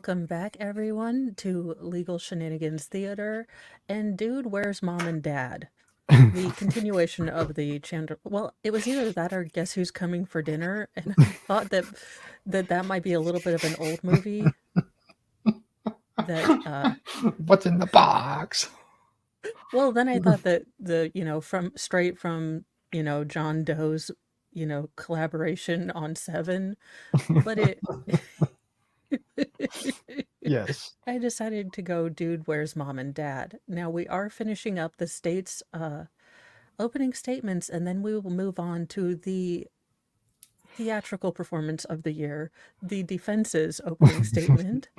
Welcome back, everyone, to Legal Shenanigans Theater and Dude, Where's Mom and Dad? The continuation of the Chandler. Well, it was either that or Guess Who's Coming for Dinner, and I thought that might be a little bit of an old movie. That What's in the box? well, then I thought that from straight from John Doe's collaboration on Seven, but it. Yes. I decided to go Dude, Where's Mom and Dad? Now we are finishing up the state's opening statements, and then we will move on to the theatrical performance of the year, the defense's opening statement.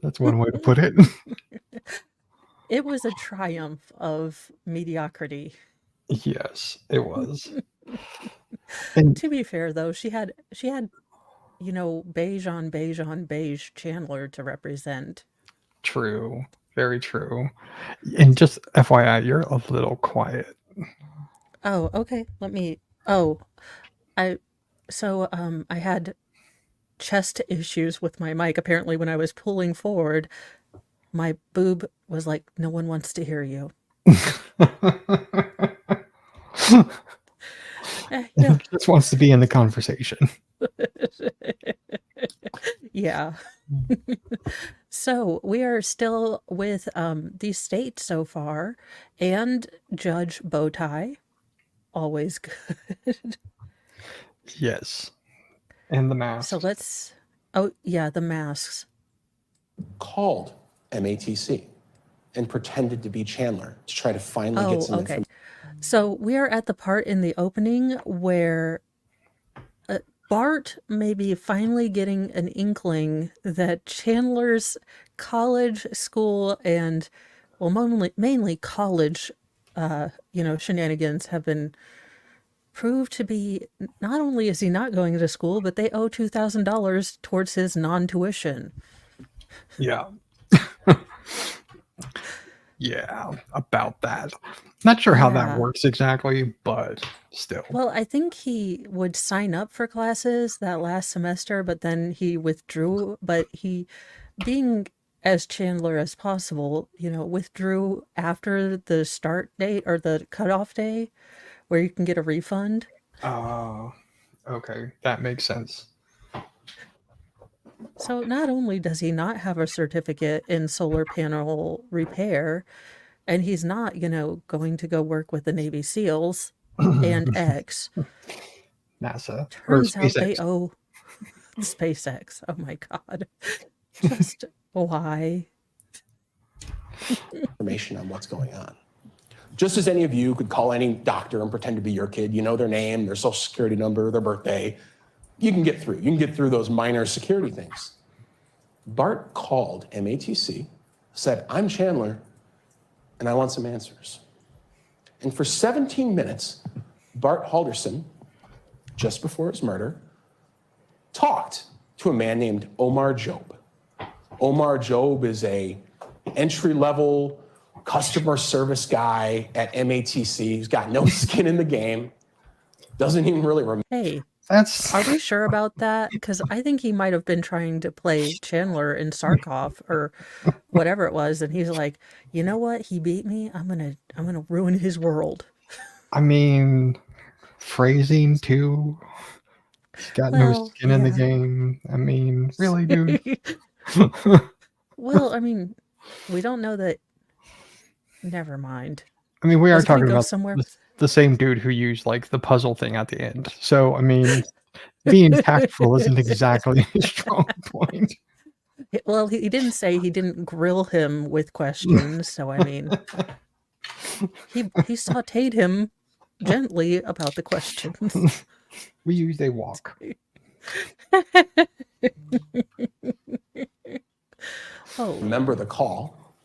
That's one way to put it. It was a triumph of mediocrity. Yes, it was. And To be fair, though, she had beige on beige on beige Chandler to represent. true, very true. And just FYI, you're a little quiet. Oh, okay. I I had chest issues with my mic. Apparently, when I was pulling forward, my boob was like, no one wants to hear you. Yeah. Just wants to be in the conversation. Yeah. So we are still with the state so far, and Judge Bowtie. Always good. Yes. And the mask. So let's. Oh, yeah, the masks. Called MATC and pretended to be Chandler to try to finally get some information. So we are at the part in the opening where Bart may be finally getting an inkling that Chandler's college, school, and, well, mainly college, shenanigans have been proved to be, not only is he not going to school, but they owe $2,000 towards his non-tuition. Yeah. Yeah, about that. Not sure how that works exactly, but still. Well, I think he would sign up for classes that last semester, but then he withdrew. But he, being as Chandler as possible, withdrew after the start date or the cutoff day where you can get a refund. Okay. That makes sense. So not only does he not have a certificate in solar panel repair, and he's not, going to go work with the Navy SEALs and X. NASA. Turns out they owe SpaceX. Oh my God. Just why? Information on what's going on. Just as any of you could call any doctor and pretend to be your kid, you know their name, their social security number, their birthday. You can get through. You can get through those minor security things. Bart called MATC, said, I'm Chandler, and I want some answers. And for 17 minutes, Bart Halderson, just before his murder, talked to a man named Omar Job. Omar Job is a entry-level customer service guy at MATC. He's got no skin in the game. Doesn't even really remember. Hey, are we sure about that? Because I think he might have been trying to play Chandler in Sarkov or whatever it was, and he's like, you know what? He beat me. I'm gonna ruin his world. I mean, phrasing too. He's got no skin in the game. I mean, really, dude. Well, I mean, we don't know that. Never mind. I mean, we are talking about the same dude who used like the puzzle thing at the end. So, I mean, being tactful isn't exactly a strong point. Well, he didn't say he didn't grill him with questions. So, I mean, he sauteed him gently about the questions. We used a wok. Remember the call,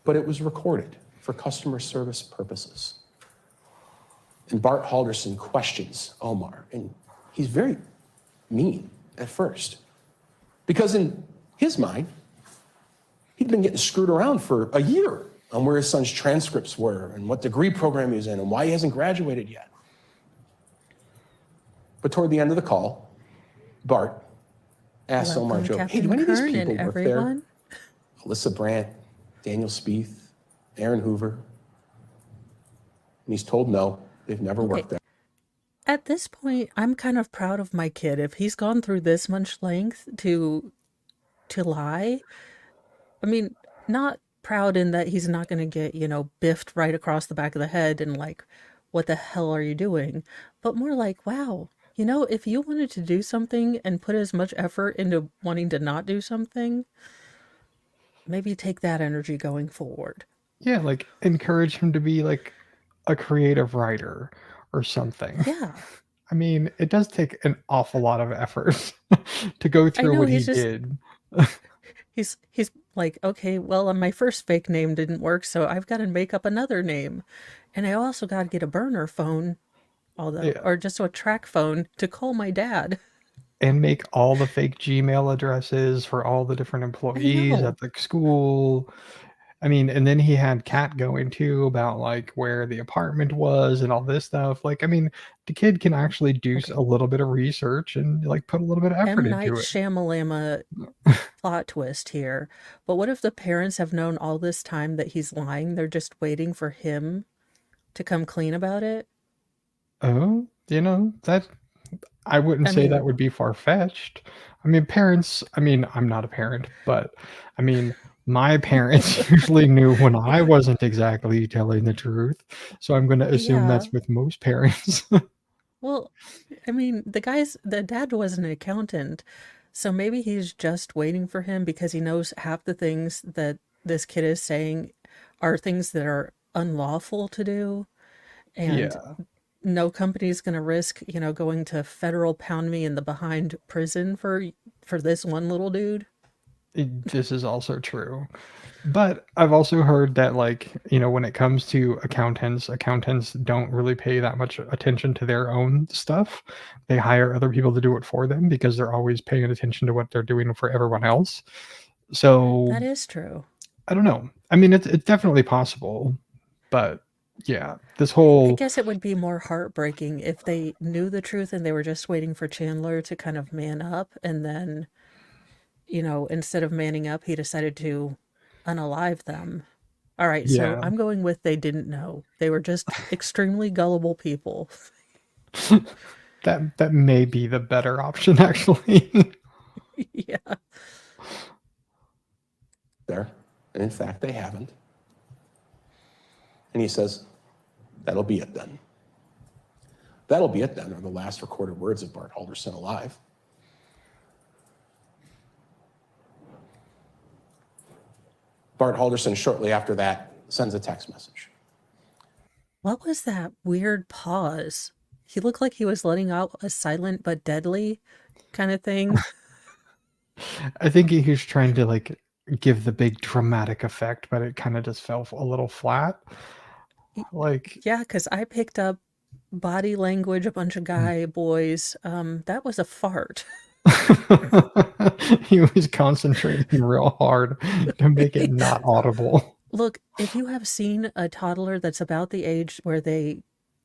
but it was recorded for customer service purposes. And Bart Halderson questions Omar, and he's very mean at first. Because in his mind, he'd been getting screwed around for a year on where his son's transcripts were and what degree program he was in and why he hasn't graduated yet. But toward the end of the call, Bart asks Omar Welcome, Job, hey, do Captain any of these Kern and people work there? everyone. Alyssa Brandt, Daniel Spieth, Aaron Hoover. And he's told no, they've never worked there. At this point, I'm kind of proud of my kid. If he's gone through this much length to lie, I mean, not proud in that he's not going to get, biffed right across the back of the head and like, what the hell are you doing? But more like, wow, if you wanted to do something and put as much effort into wanting to not do something, maybe take that energy going forward. Yeah, like encourage him to be like a creative writer or something. Yeah. I mean, it does take an awful lot of effort to go I through know what he he's just did. he's like, okay, well, my first fake name didn't work, so I've got to make up another name. And I also got to get a burner phone, Yeah. or just a track phone to call my dad. And make all the fake Gmail addresses for all the different I employees know. at the school. I mean, and then he had Kat going too about like where the apartment was and all this stuff. Like, I mean, the kid can actually do Okay. a little bit of research and like put a little bit of effort M. Night into it. Shyamalama plot twist here. But what if the parents have known all this time that he's lying? They're just waiting for him to come clean about it? Oh, that I wouldn't I say that mean, would be far-fetched. I mean, parents, I mean, I'm not a parent, but I mean, my parents usually knew when I wasn't exactly telling the truth. So I'm going to assume yeah. that's with most parents. Well, I mean, the dad was an accountant, so maybe he's just waiting for him because he knows half the things that this kid is saying are things that are unlawful to do, and Yeah, no company's going to risk, going to federal pound me in the behind prison for this one little dude. this is also true. But I've also heard that, like, when it comes to accountants don't really pay that much attention to their own stuff. They hire other people to do it for them because they're always paying attention to what they're doing for everyone else. So That is true. I don't know. I mean, it's definitely possible, but yeah, this I whole guess it would be more heartbreaking if they knew the truth and they were just waiting for Chandler to kind of man up, and then, instead of manning up, he decided to unalive them. All right, so yeah, I'm going with they didn't know. They were just extremely gullible people. that may be the better option actually. Yeah. There. And in fact, they haven't. And he says, that'll be it then. That'll be it then are the last recorded words of Bart Halderson alive. Bart Halderson, shortly after that, sends a text message. What was that weird pause? He looked like he was letting out a silent but deadly kind of thing. I think he was trying to like give the big dramatic effect, but it kind of just fell a little flat. Like, Yeah, because I picked up body language, a bunch of guy boys. That was a fart. he was concentrating real hard to make it not audible. Look, if you have seen a toddler that's about the age where they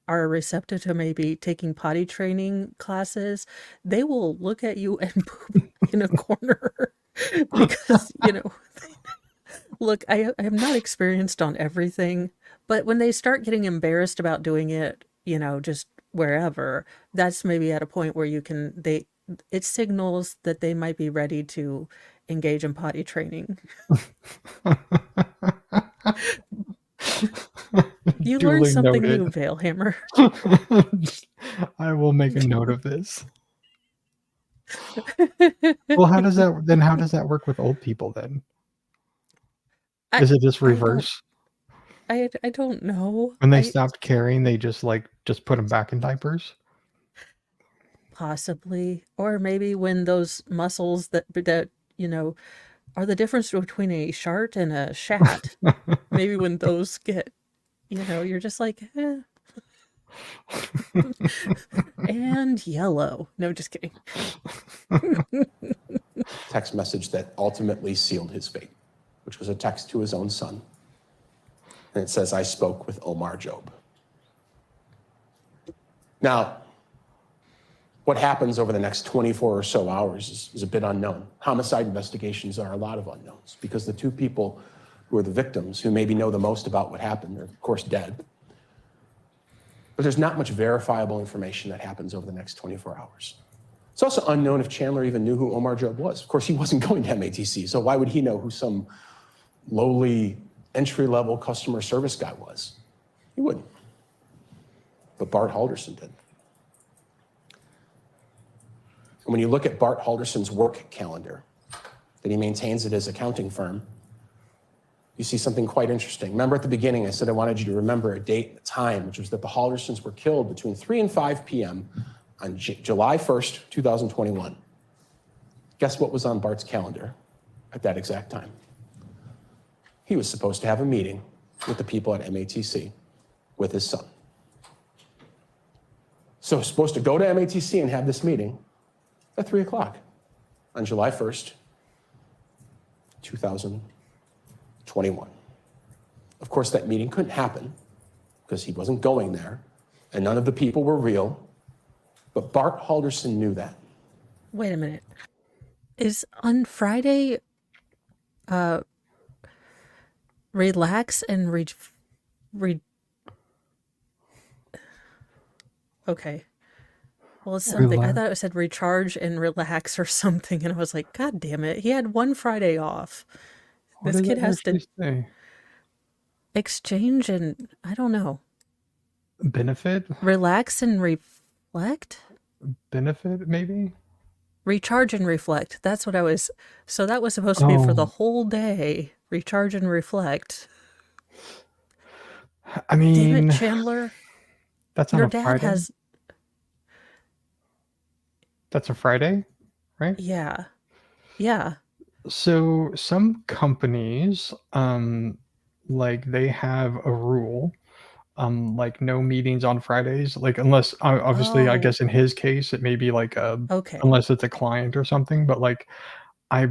are receptive to maybe taking potty training classes, they will look at you and poop in a corner because, look, I am not experienced on everything, but when they start getting embarrassed about doing it, just wherever, that's maybe at a point where it signals that they might be ready to engage in potty training. You learned Duly something noted. new, Veilhammer. I will make a note of this. Well, how does that work with old people then? I, Is it just I don't reverse? I don't know. When they I stopped caring, they just put them back in diapers? Possibly, or maybe when those muscles that are the difference between a shart and a shat. Maybe when those get, you're just like, eh. And yellow. No, just kidding. Text message that ultimately sealed his fate, which was a text to his own son. And it says, I spoke with Omar Job. Now, What happens over the next 24 or so hours is a bit unknown. Homicide investigations are a lot of unknowns because the two people who are the victims, who maybe know the most about what happened, are of course dead. But there's not much verifiable information that happens over the next 24 hours. It's also unknown if Chandler even knew who Omar Job was. Of course, he wasn't going to MATC, so why would he know who some lowly entry-level customer service guy was? He wouldn't. But Bart Halderson did. And when you look at Bart Halderson's work calendar, that he maintains at his accounting firm, you see something quite interesting. Remember at the beginning, I said I wanted you to remember a date and a time, which was that the Haldersons were killed between 3 and 5 p.m. on July 1st, 2021. Guess what was on Bart's calendar at that exact time? He was supposed to have a meeting with the people at MATC with his son. So he's supposed to go to MATC and have this meeting at 3 o'clock on July 1st, 2021. Of course, that meeting couldn't happen because he wasn't going there, and none of the people were real, but Bart Halderson knew that. Wait a minute. Is on Friday, relax and okay. Well, it's something. I thought it said recharge and relax or something, and I was like, God damn it! He had one Friday off. What This does kid that has to actually say? exchange and I don't know. Benefit? Relax and reflect. Benefit, maybe? Recharge and reflect. That's what I was. So that was supposed to be for the Oh, whole day. Recharge and reflect. I Damn it, mean, Chandler. that's on Your a dad Friday. has. That's a Friday, right? Yeah. Yeah. So some companies, like they have a rule, like no meetings on Fridays, like unless obviously I Oh, guess in his case it may be like okay. unless it's a client or something, but like I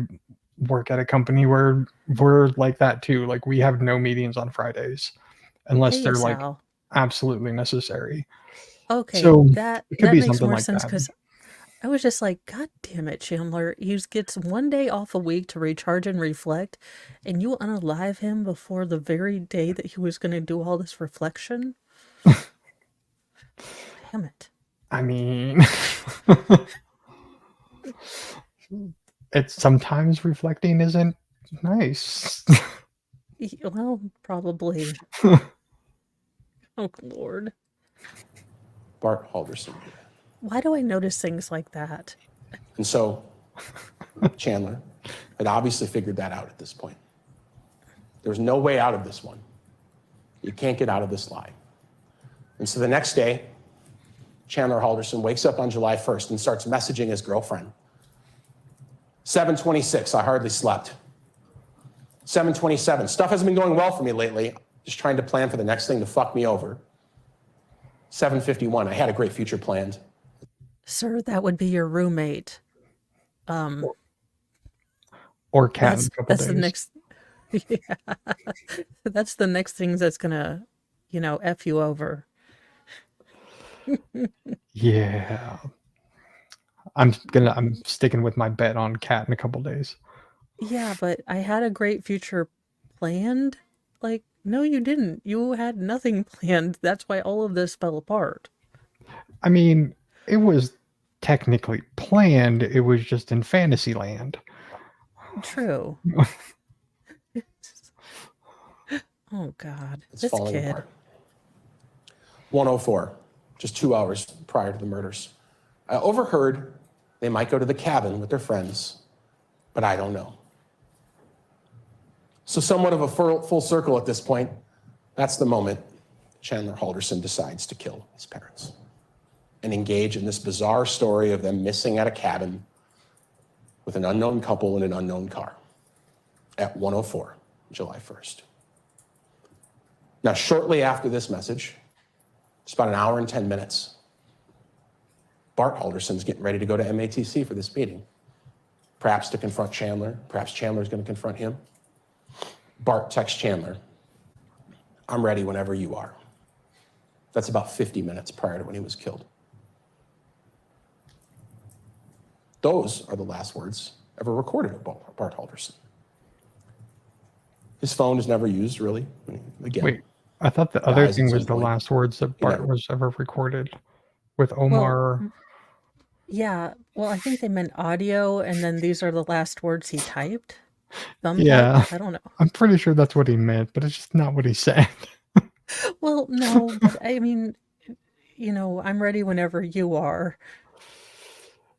work at a company where we're like that too. Like we have no meetings on Fridays unless Hey, they're like Sal. absolutely necessary. Okay, So that it could that be makes something more like sense that. because I was just like, God damn it, Chandler. He gets one day off a week to recharge and reflect, and you unalive him before the very day that he was going to do all this reflection? Damn it. I mean, it's sometimes reflecting isn't nice. Well, probably. Oh, Lord. Bart Halderson. Why do I notice things like that? And so Chandler had obviously figured that out at this point. There's no way out of this one. You can't get out of this lie. And so the next day, Chandler Halderson wakes up on July 1st and starts messaging his girlfriend. 7:26, I hardly slept. 7:27, stuff hasn't been going well for me lately. Just trying to plan for the next thing to fuck me over. 7:51, I had a great future planned. Sir, that would be your roommate. Um, Or cat in a couple that's the days. next. Yeah, that's the next thing that's gonna, F you over. Yeah. I'm sticking with my bet on cat in a couple days. Yeah, but I had a great future planned. Like, no, you didn't. You had nothing planned. That's why all of this fell apart. I mean, it was technically planned, it was just in fantasy land. True. Oh, God. It's This falling kid. apart. 104, just 2 hours prior to the murders. I overheard they might go to the cabin with their friends, but I don't know. So somewhat of a full circle at this point, that's the moment Chandler Halderson decides to kill his parents and engage in this bizarre story of them missing at a cabin with an unknown couple in an unknown car at 104, July 1st. Now, shortly after this message, it's about an hour and 10 minutes, Bart Halderson's getting ready to go to MATC for this meeting, perhaps to confront Chandler, perhaps Chandler's going to confront him. Bart texts Chandler, I'm ready whenever you are. That's about 50 minutes prior to when he was killed. Those are the last words ever recorded of Bart Halderson. His phone is never used, really. Again, Wait, I thought the other dies at thing some was the point. last words that He Bart never- was ever recorded with Well, Omar. yeah. Well, I think they meant audio, and then these are the last words he typed. Thumb Yeah, typed? I don't know. I'm pretty sure that's what he meant, but it's just not what he said. Well, no, but I mean, I'm ready whenever you are.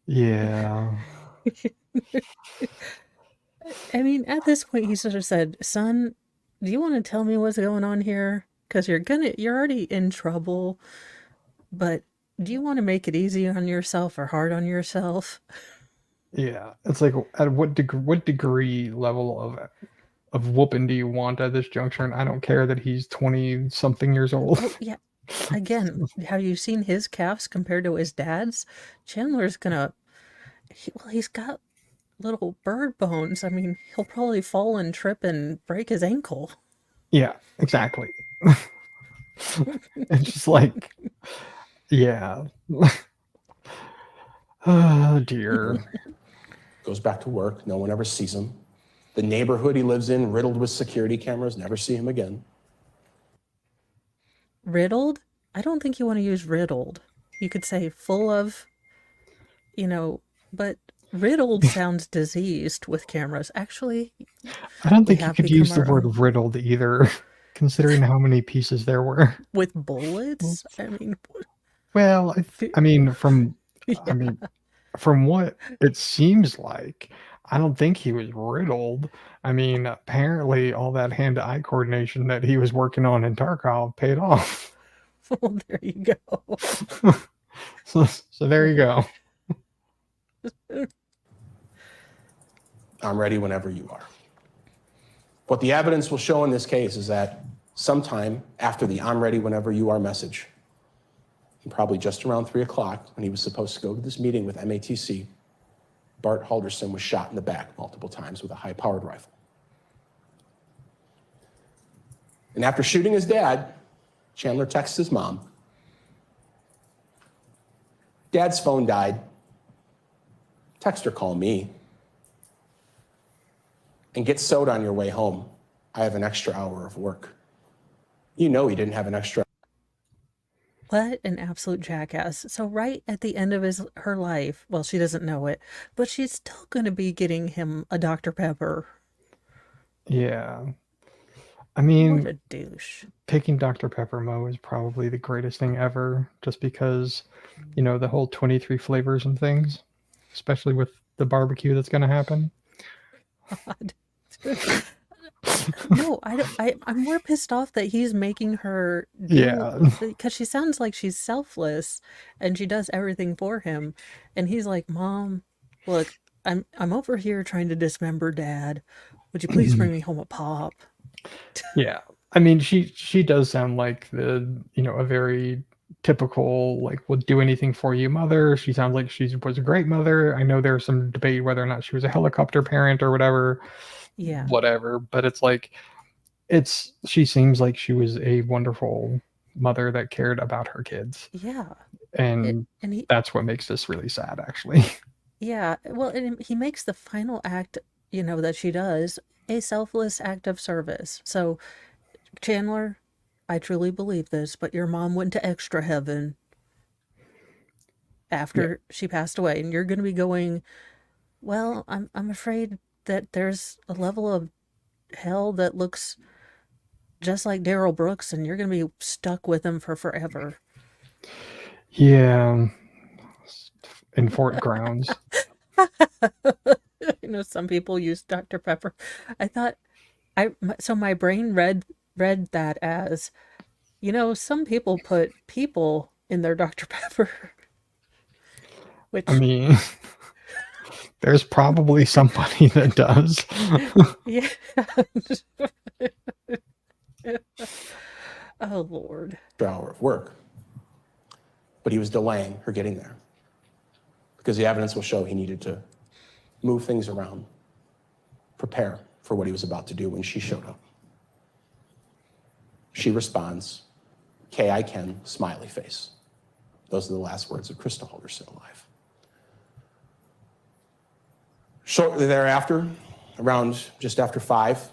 Yeah. I mean, at this point, he sort of said, "Son, do you want to tell me what's going on here? Because you're already in trouble, but do you want to make it easy on yourself or hard on yourself?" Yeah. It's like, at what degree level of whooping do you want at this juncture? And I don't care that he's 20 something years old. Well, yeah. Again, have you seen his calves compared to his dad's? Chandler's gonna, he's got little bird bones. I mean, he'll probably fall and trip and break his ankle. Yeah, exactly. It's just like, yeah. Oh dear. Goes back to work. No one ever sees him. The neighborhood he lives in, riddled with security cameras, never see him again. Riddled? I don't think you want to use riddled. You could say full of, but riddled sounds diseased with cameras. Actually, I don't we think you have could become use the our word own. riddled either, considering how many pieces there were. With bullets? I mean, Well, I mean, yeah. from what it seems like, I don't think he was riddled. I mean, apparently all that hand-to-eye coordination that he was working on in Tarkov paid off. Well, there you go. So there you go. I'm ready whenever you are. What the evidence will show in this case is that sometime after the "I'm ready whenever you are" message, and probably just around 3 o'clock when he was supposed to go to this meeting with MATC, Bart Halderson was shot in the back multiple times with a high-powered rifle. And after shooting his dad, Chandler texts his mom, "Dad's phone died. Text or call me. And get sewed on your way home. I have an extra hour of work." You know he didn't have an extra. What an absolute jackass. So right at the end of her life, well, she doesn't know it, but she's still going to be getting him a Dr. Pepper. Yeah. I What mean, a douche. picking Dr. Pepper Mo is probably the greatest thing ever, just because, the whole 23 flavors and things, especially with the barbecue that's going to happen. God. No, I don't. I'm more pissed off that he's making her Yeah. because she sounds like she's selfless and she does everything for him. And he's like, "Mom, look, I'm over here trying to dismember Dad. Would you please bring me home a pop?" Yeah. I mean, she does sound like a very typical, like, would do anything for you mother. She sounds like she was a great mother. I know there's some debate whether or not she was a helicopter parent or whatever. Yeah. Whatever. But it's like, she seems like she was a wonderful mother that cared about her kids. Yeah. And And that's what makes this really sad, actually. yeah, well, and he makes the final act, that she does a selfless act of service. So, Chandler, I truly believe this, but your mom went to extra heaven after she passed away, and you're going to be going, well, I'm afraid that there's a level of hell that looks just like Daryl Brooks, and you're going to be stuck with him for forever. Yeah. In Fort Grounds. Some people use Dr. Pepper. I thought so my brain read that as, some people put people in their Dr. Pepper. Which, I mean, there's probably somebody that does. yeah. Oh, Lord. Hour of work. But he was delaying her getting there because the evidence will show he needed to move things around, prepare for what he was about to do when she showed up. She responds, "K, I can," smiley face. Those are the last words of Krista Halderson alive. Shortly thereafter, around just after 5,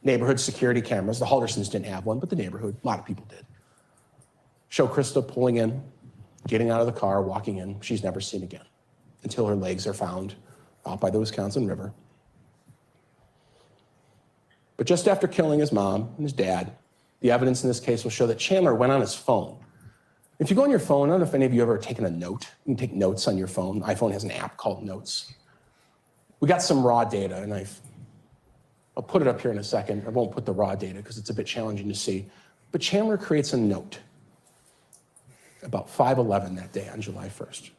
neighborhood security cameras, the Haldersons didn't have one, but the neighborhood, a lot of people did, show Krista pulling in, getting out of the car, walking in. She's never seen again until her legs are found out by the Wisconsin River. But just after killing his mom and his dad, the evidence in this case will show that Chandler went on his phone. If you go on your phone, I don't know if any of you have ever taken a note. You can take notes on your phone. The iPhone has an app called Notes. We got some raw data, and I'll put it up here in a second. I won't put the raw data because it's a bit challenging to see. But Chandler creates a note about 5:11 that day on July 1st,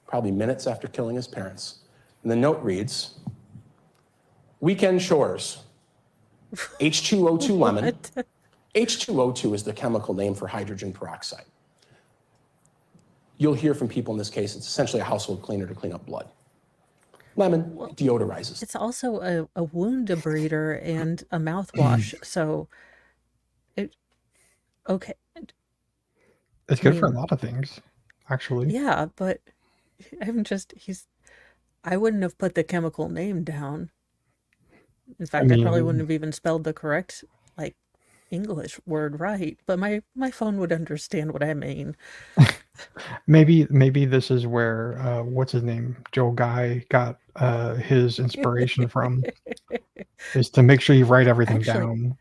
probably minutes after killing his parents. And the note reads, "Weekend chores, H2O2 lemon." What? H2O2 is the chemical name for hydrogen peroxide. You'll hear from people in this case, it's essentially a household cleaner to clean up blood. Lemon, it deodorizes. It's also a wound debrider and a mouthwash. So, okay. It's good for a lot of things, actually. Yeah, but I wouldn't have put the chemical name down. In fact, I probably wouldn't have even spelled the correct, like, English word right, but my phone would understand what I mean. Maybe this is where what's his name, Joel Guy, got his inspiration from, is to make sure you write everything down.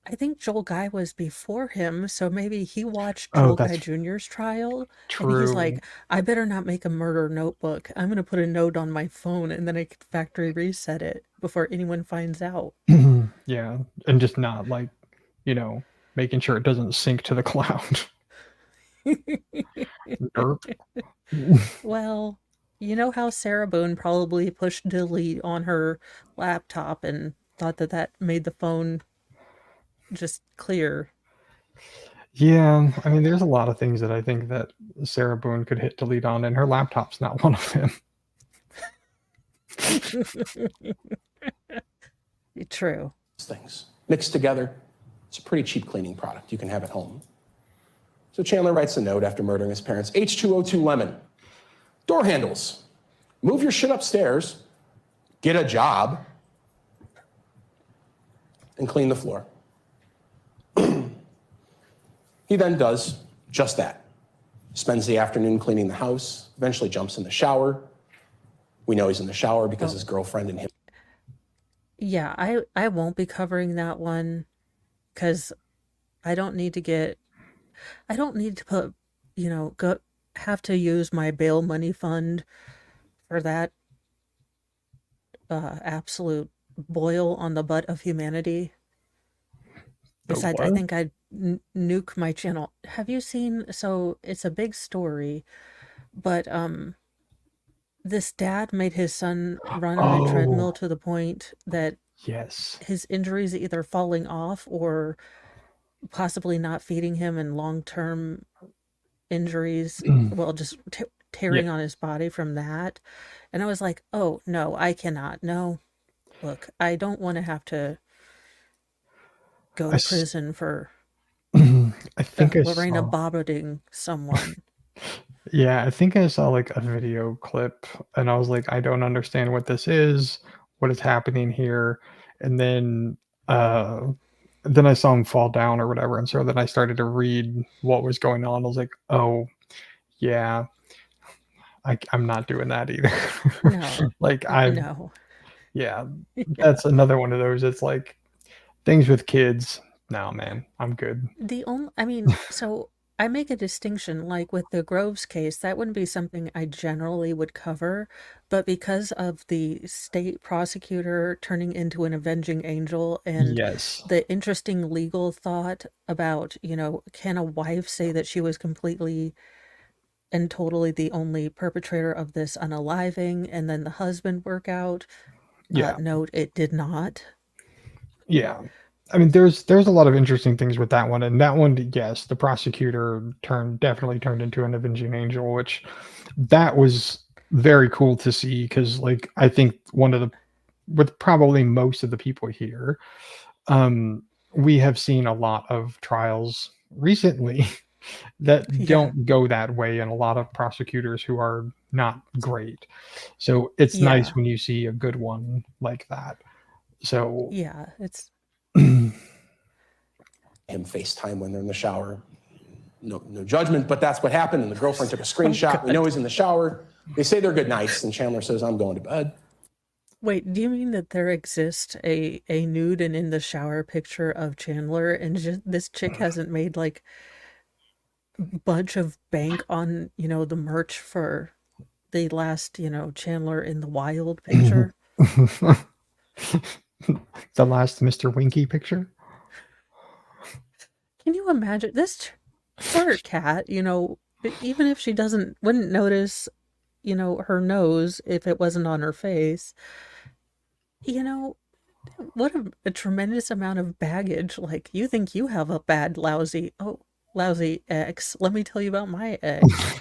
I think Joel Guy was before him, so maybe he watched Oh, Joel Guy that's Jr.'s trial, and he's true. like, I better not make a murder notebook. I'm going to put a note on my phone, and then I can factory reset it before anyone finds out. Yeah, and just not like, making sure it doesn't sync to the cloud. Derp. Well, you know how Sarah Boone probably pushed delete on her laptop and thought that made the phone just clear. Yeah, I mean, there's a lot of things that I think that Sarah Boone could hit delete on, and her laptop's not one of them. True. Things mixed together, it's a pretty cheap cleaning product you can have at home. So Chandler writes a note after murdering his parents. H2O2 lemon. Door handles. Move your shit upstairs. Get a job. And clean the floor. He then does just that. Spends the afternoon cleaning the house, eventually jumps in the shower. We know he's in the shower because his girlfriend and him. Yeah, I won't be covering that one because I don't need to put, have to use my bail money fund for that absolute boil on the butt of humanity. Besides, I think I'd nuke my channel. Have you seen, so it's a big story, but this dad made his son run on a treadmill to the point that Yes, his injuries either falling off or possibly not feeding him and long-term injuries, well, just tearing on his body from that. And I was like, oh, no, I cannot. No, look, I don't want to have to go to prison for I think Lorena bobbing someone. Yeah, I think I saw like a video clip, and I was like, I don't understand what this is, what is happening here, and then I saw him fall down or whatever, and so then I started to read what was going on. I was like, oh, yeah, I'm not doing that either. No, Like no. yeah, that's another one of those. It's like things with kids. No, man, I'm good. So I make a distinction, like with the Groves case, that wouldn't be something I generally would cover, but because of the state prosecutor turning into an avenging angel and Yes. the interesting legal thought about, can a wife say that she was completely and totally the only perpetrator of this unaliving, and then the husband work out? Yeah. Note, it did not. Yeah. I mean, there's a lot of interesting things with that one, and that one, yes, the prosecutor definitely turned into an avenging angel, which that was very cool to see because, like, I think with probably most of the people here, we have seen a lot of trials recently that Yeah. don't go that way, and a lot of prosecutors who are not great. So it's nice Yeah. when you see a good one like that. So Yeah. It's Him FaceTime when they're in the shower. No judgment, but that's what happened. And the girlfriend took a screenshot. We God. know he's in the shower. They say they're good nights, and Chandler says, I'm going to bed. Wait, do you mean that there exists a nude and in the shower picture of Chandler, and just this chick hasn't made like bunch of bank on, the merch for the last, Chandler in the Wild picture? the last Mr. Winky picture. Can you imagine this poor cat, even if she wouldn't notice, her nose if it wasn't on her face, what a tremendous amount of baggage. Like, you think you have a bad, lousy ex. Let me tell you about my ex.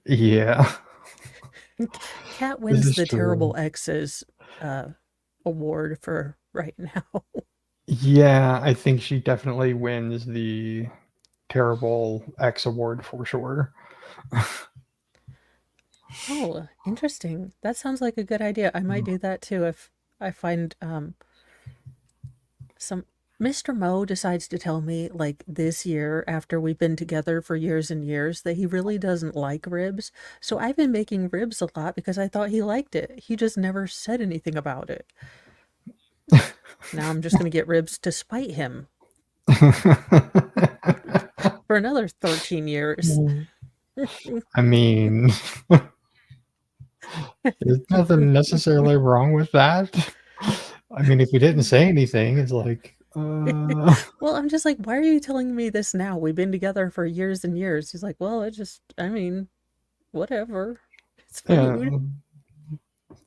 Yeah, Cat this wins is the terrible true. exes award for right now. Yeah, I think she definitely wins the terrible X award for sure. Oh, interesting. That sounds like a good idea. I might do that too if I find some Mr. Mo decides to tell me, like, this year, after we've been together for years and years, that he really doesn't like ribs. So I've been making ribs a lot because I thought he liked it. He just never said anything about it. Now I'm just going to get ribs to spite him for another 13 years. I mean, there's nothing necessarily wrong with that. I mean, if we didn't say anything, it's like, Well, I'm just like, why are you telling me this now? We've been together for years and years. He's like, well, I mean, whatever. It's yeah, food.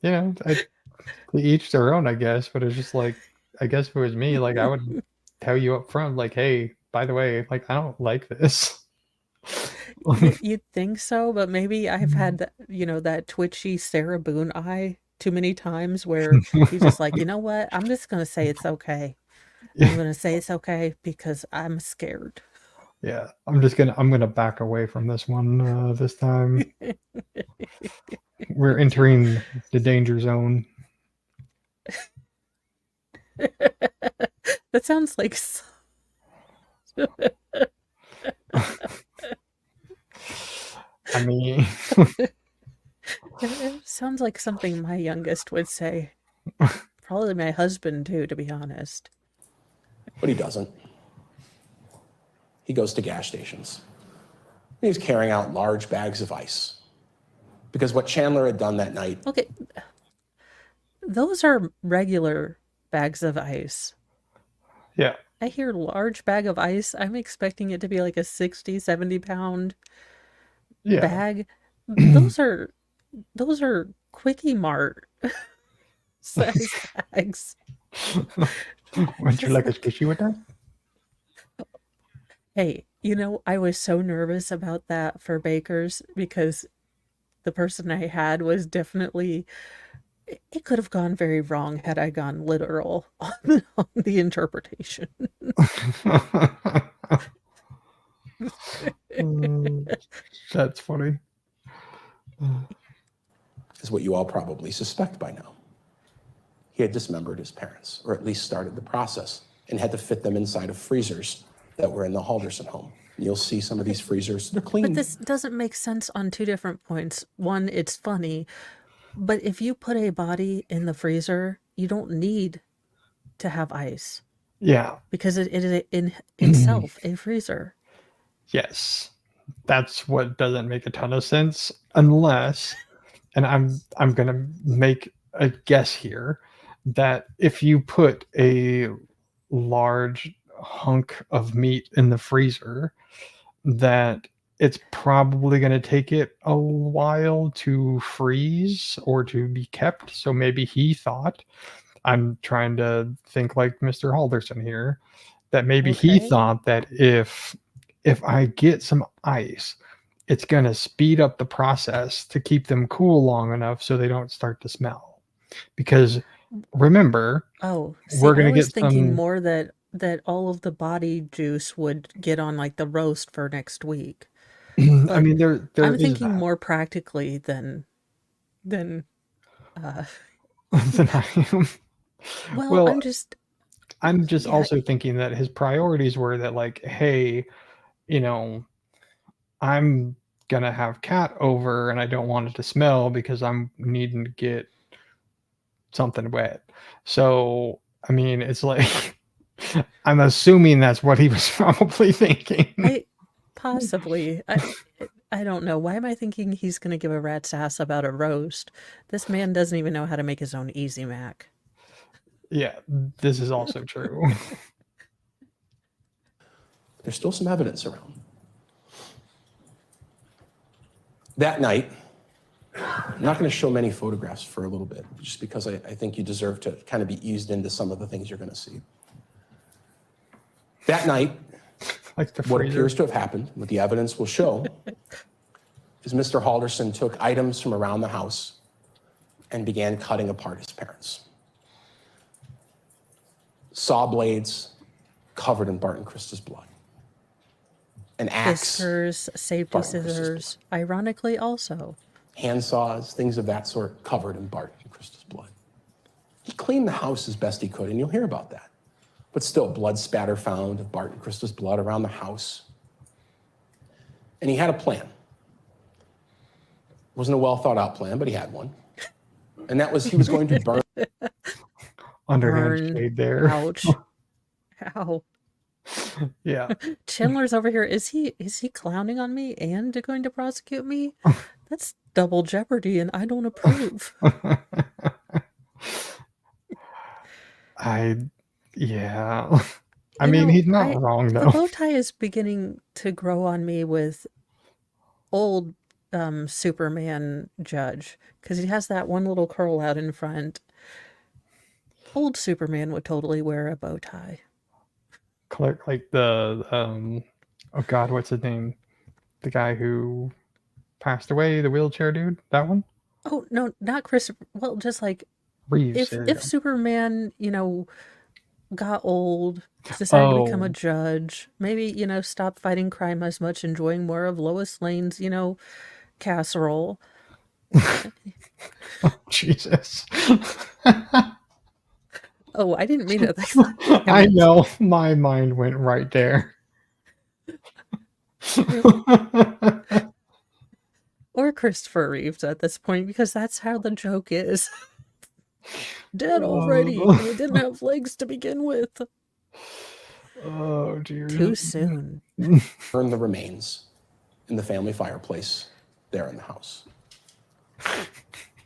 to each their own, I guess. But it's just like, I guess if it was me, like I would tell you up front, like, hey, by the way, like I don't like this. You'd think so, but maybe I've had that twitchy Sarah Boone eye too many times where he's just like, you know what? I'm just gonna say it's okay. I'm gonna say it's okay because I'm scared. Yeah, I'm gonna back away from this one this time. We're entering the danger zone. That sounds like I mean, it sounds like something my youngest would say. Probably my husband too, to be honest. But he doesn't. He goes to gas stations. He's carrying out large bags of ice. Because what Chandler had done that night, Okay, those are regular bags of ice. yeah, I hear large bag of ice. I'm expecting it to be like a 60, 70 pound yeah. bag. Those are Quickie Mart size bags. Would you Just like a like, squishy with that? hey, I was so nervous about that for bakers because the person I had was definitely, it could have gone very wrong had I gone literal on the interpretation. That's funny. is what you all probably suspect by now. He had dismembered his parents, or at least started the process, and had to fit them inside of freezers that were in the Halderson home. You'll see some of these freezers, they're clean. But this doesn't make sense on two different points. One, it's funny, but if you put a body in the freezer, you don't need to have ice Yeah. because it is in itself a freezer. Yes. That's what doesn't make a ton of sense unless, and I'm gonna make a guess here, that if you put a large hunk of meat in the freezer, that it's probably going to take it a while to freeze or to be kept. So maybe he thought, I'm trying to think like Mr. Halderson here, that maybe he Okay. thought that if I get some ice, it's going to speed up the process to keep them cool long enough so they don't start to smell. Because remember, Oh, see, we're I going to was get thinking some. more that that all of the body juice would get on like the roast for next week. I But mean, there I'm is thinking that. more practically than uh Than I am. well, Well, I'm just I'm just yeah, also thinking that his priorities were that, like, hey, you know, I'm gonna have cat over and I don't want it to smell because I'm needing to get something wet. So, I mean, it's like I'm assuming that's what he was probably thinking. I possibly I don't know. Why am I thinking he's gonna give a rat's ass about a roast? This man doesn't even know how to make his own Easy Mac. Yeah, this is also true. There's still some evidence around. That night, I'm not going to show many photographs for a little bit, just because I think you deserve to kind of be eased into some of the things you're going to see. That night, Like the what freezer. appears to have happened, what the evidence will show, is Mr. Halderson took items from around the house and began cutting apart his parents. Saw blades covered in Bart and Krista's blood. An axe, Whiskers, safety Bart and Krista's scissors, ironically also. hand saws, things of that sort, covered in Bart and Krista's blood. He cleaned the house as best he could, and you'll hear about that. But still, blood spatter found of Bart and Krista's blood around the house. And he had a plan. It wasn't a well thought out plan, but he had one. And that was he was going to burn. Underhand Burn. shade there. Ouch. Ow. Yeah. Chandler's over here. Is he clowning on me and going to prosecute me? That's double jeopardy and I don't approve. Yeah. I You mean, know, he's not wrong the though. bow tie is beginning to grow on me with old Superman Judge, because he has that one little curl out in front. Old Superman would totally wear a bow tie. Clark, like the oh god, what's his name? The guy who passed away, the wheelchair dude. That one. Oh no, not Christopher. Well, just like Reeves. There you if go. Superman, got old, decided to become a Oh, judge, maybe, stop fighting crime as much, enjoying more of Lois Lane's, casserole. Jesus. Oh, I didn't mean it. I know. My mind went right there. Or Christopher Reeves at this point, because that's how the joke is. Dead already. It didn't have legs to begin with. Oh dear. Too soon. Burn the remains in the family fireplace there in the house.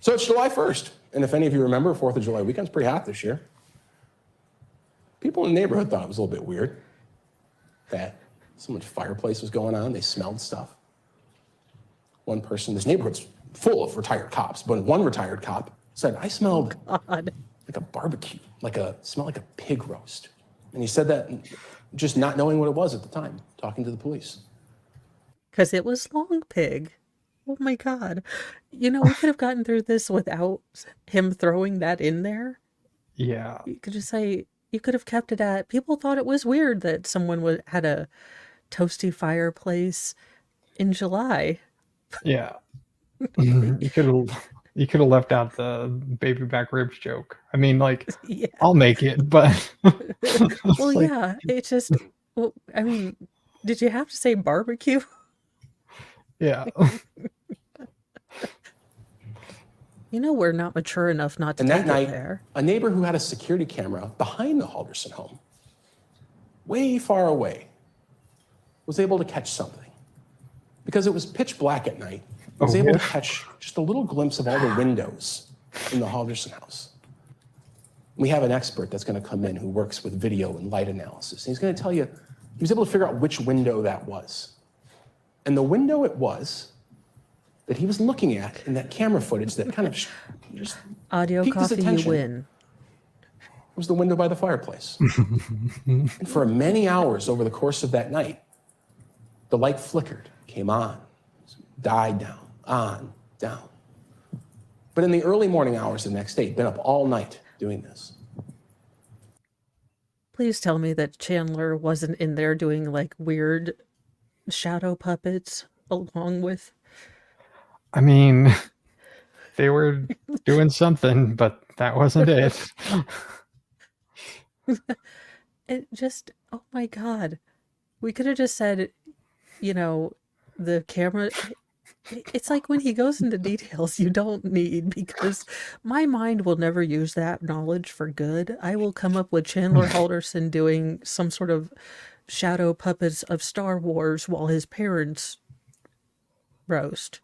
So it's July 1st. And if any of you remember, 4th of July weekend's pretty hot this year. People in the neighborhood thought it was a little bit weird that so much fireplace was going on. They smelled stuff. One person, this neighborhood's full of retired cops, but one retired cop said, I smelled God. like a barbecue, smelled like a pig roast. And he said that just not knowing what it was at the time, talking to the police. Because it was Long Pig. Oh my God. We could have gotten through this without him throwing that in there. Yeah. You could just say, you could have kept it at, people thought it was weird that someone had a toasty fireplace in July. Yeah. You could have left out the baby back ribs joke. I mean, like, Yeah. I'll make it, but Well, like, yeah, it's just, well, I mean, did you have to say barbecue? yeah. We're not mature enough not to And take that night, it there. a neighbor who had a security camera behind the Halderson home, way far away, was able to catch something. Because it was pitch black at night, he was able to catch just a little glimpse of all the windows in the Halderson house. We have an expert that's going to come in who works with video and light analysis. And he's going to tell you, he was able to figure out which window that was. And the window it was that he was looking at in that camera footage that kind of just Audio piqued his coffee, you attention win. was the window by the fireplace. And for many hours over the course of that night, the light flickered, came on, died down, on, down. But in the early morning hours the next day, he'd been up all night doing this. please tell me that Chandler wasn't in there doing like weird shadow puppets along with. I mean, they were doing something, but that wasn't it. It just, oh my God. We could have just said, you know, the camera. It's like when he goes into details you don't need, because my mind will never use that knowledge for good. I will come up with Chandler Halderson doing some sort of shadow puppets of Star Wars while his parents roast.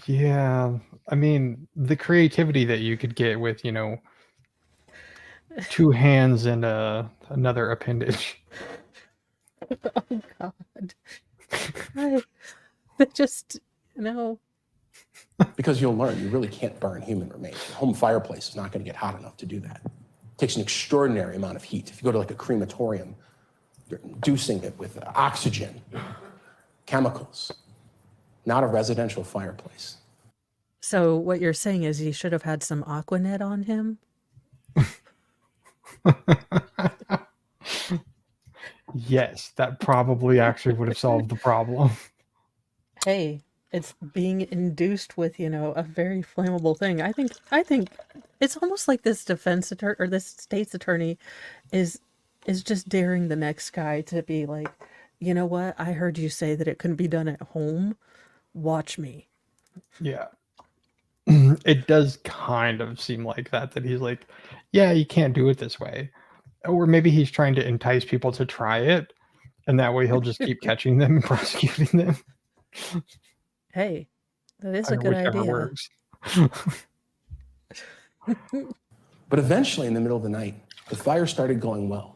Yeah, I mean, the creativity that you could get with, two hands and another appendage. Oh God. That just, no. Because you'll learn you really can't burn human remains. Your home fireplace is not going to get hot enough to do that. It takes an extraordinary amount of heat. If you go to like a crematorium, you're inducing it with oxygen, chemicals, not a residential fireplace. So what you're saying is he should have had some Aquanet on him? Yes, that probably actually would have solved the problem. Hey, it's being induced with, a very flammable thing. I think it's almost like this defense attorney or this state's attorney is just daring the next guy to be like, you know what? I heard you say that it couldn't be done at home. Watch me. Yeah. It does kind of seem like that he's like, yeah, you can't do it this way. Or maybe he's trying to entice people to try it, and that way he'll just keep catching them and prosecuting them. Hey, that is a good idea. Works. But eventually, in the middle of the night, the fire started going well.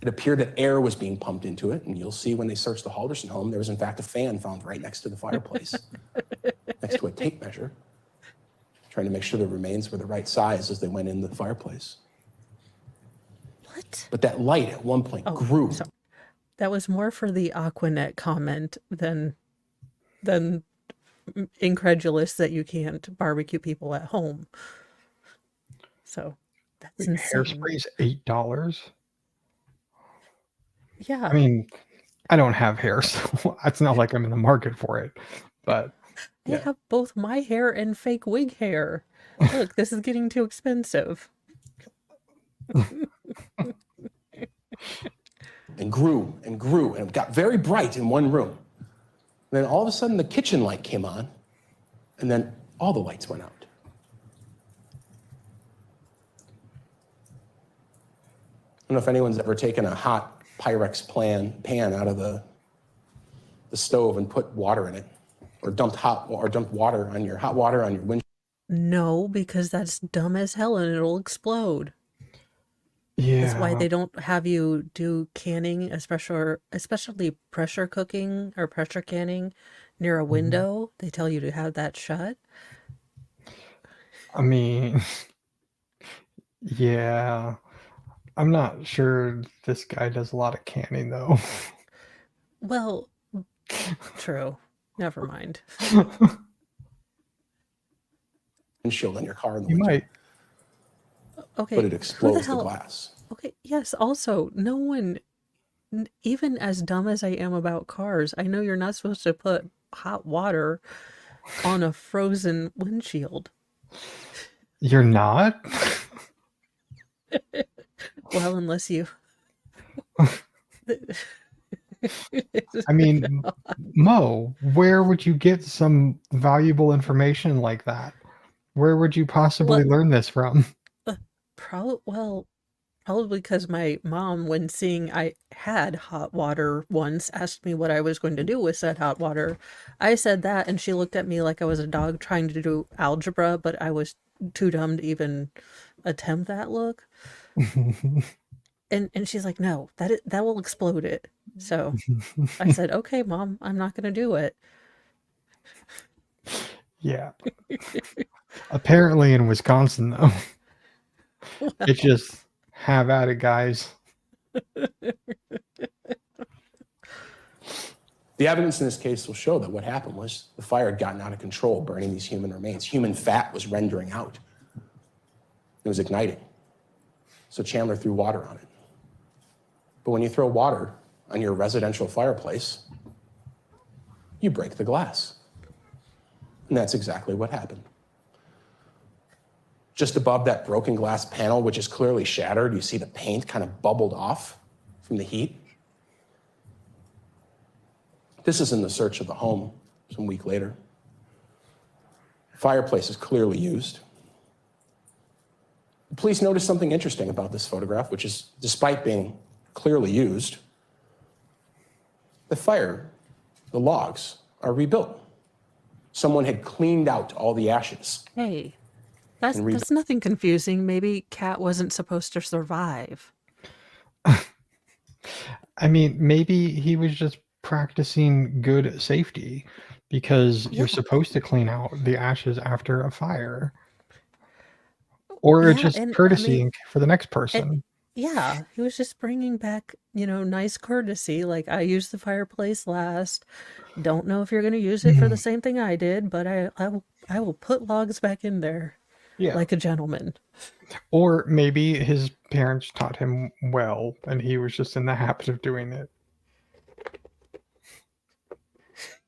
It appeared that air was being pumped into it, and you'll see when they searched the Halderson home, there was in fact a fan found right next to the fireplace, next to a tape measure, trying to make sure the remains were the right size as they went in the fireplace. What? But that light at one point grew. So that was more for the Aquanet comment than incredulous that you can't barbecue people at home. So that's insane. Hairspray's $8. Yeah. I mean, I don't have hair, so it's not like I'm in the market for it. But I have both my hair and fake wig hair. Look, this is getting too expensive. And grew and grew, and it got very bright in one room. And then all of a sudden the kitchen light came on, and then all the lights went out. I don't know if anyone's ever taken a hot Pyrex pan out of the stove and put water in it, or dumped hot water on your windshield. No, because that's dumb as hell and it'll explode. yeah, That's why they don't have you do canning, especially pressure cooking or pressure canning near a window. They tell you to have that shut. I mean, yeah, I'm not sure this guy does a lot of canning though. Well, true. Never mind. Windshield in your car in the You winter, might. Okay. but it who explodes the hell- glass. Okay. Yes. Also, no one, even as dumb as I am about cars, I know you're not supposed to put hot water on a frozen windshield. You're not? Well, unless you. I mean, Mo, where would you get some valuable information like that? Where would you possibly learn this from? Probably because my mom, when seeing I had hot water once, asked me what I was going to do with said hot water. I said that, and she looked at me like I was a dog trying to do algebra, but I was too dumb to even attempt that look. And she's like, no, that will explode it. So I said, okay, Mom, I'm not going to do it. Yeah. Apparently in Wisconsin, though, it's just have at it, guys. The evidence in this case will show that what happened was the fire had gotten out of control, burning these human remains. Human fat was rendering out. It was igniting. So Chandler threw water on it. But when you throw water on your residential fireplace, you break the glass. And that's exactly what happened. Just above that broken glass panel, which is clearly shattered, you see the paint kind of bubbled off from the heat. This is in the search of the home some week later. Fireplace is clearly used. The police noticed something interesting about this photograph, which is, despite being clearly used, the logs are rebuilt. Someone had cleaned out all the ashes. Hey, that's nothing confusing. Maybe Kat wasn't supposed to survive. I mean, maybe he was just practicing good safety because you're supposed to clean out the ashes after a fire. Or Yeah, just and I courtesy mean, for the next and, person. yeah, he was just bringing back, nice courtesy. Like, I used the fireplace last. Don't know if you're going to use it for the same thing I did, but I will put logs back in there Yeah. like a gentleman. Or maybe his parents taught him well and he was just in the habit of doing it.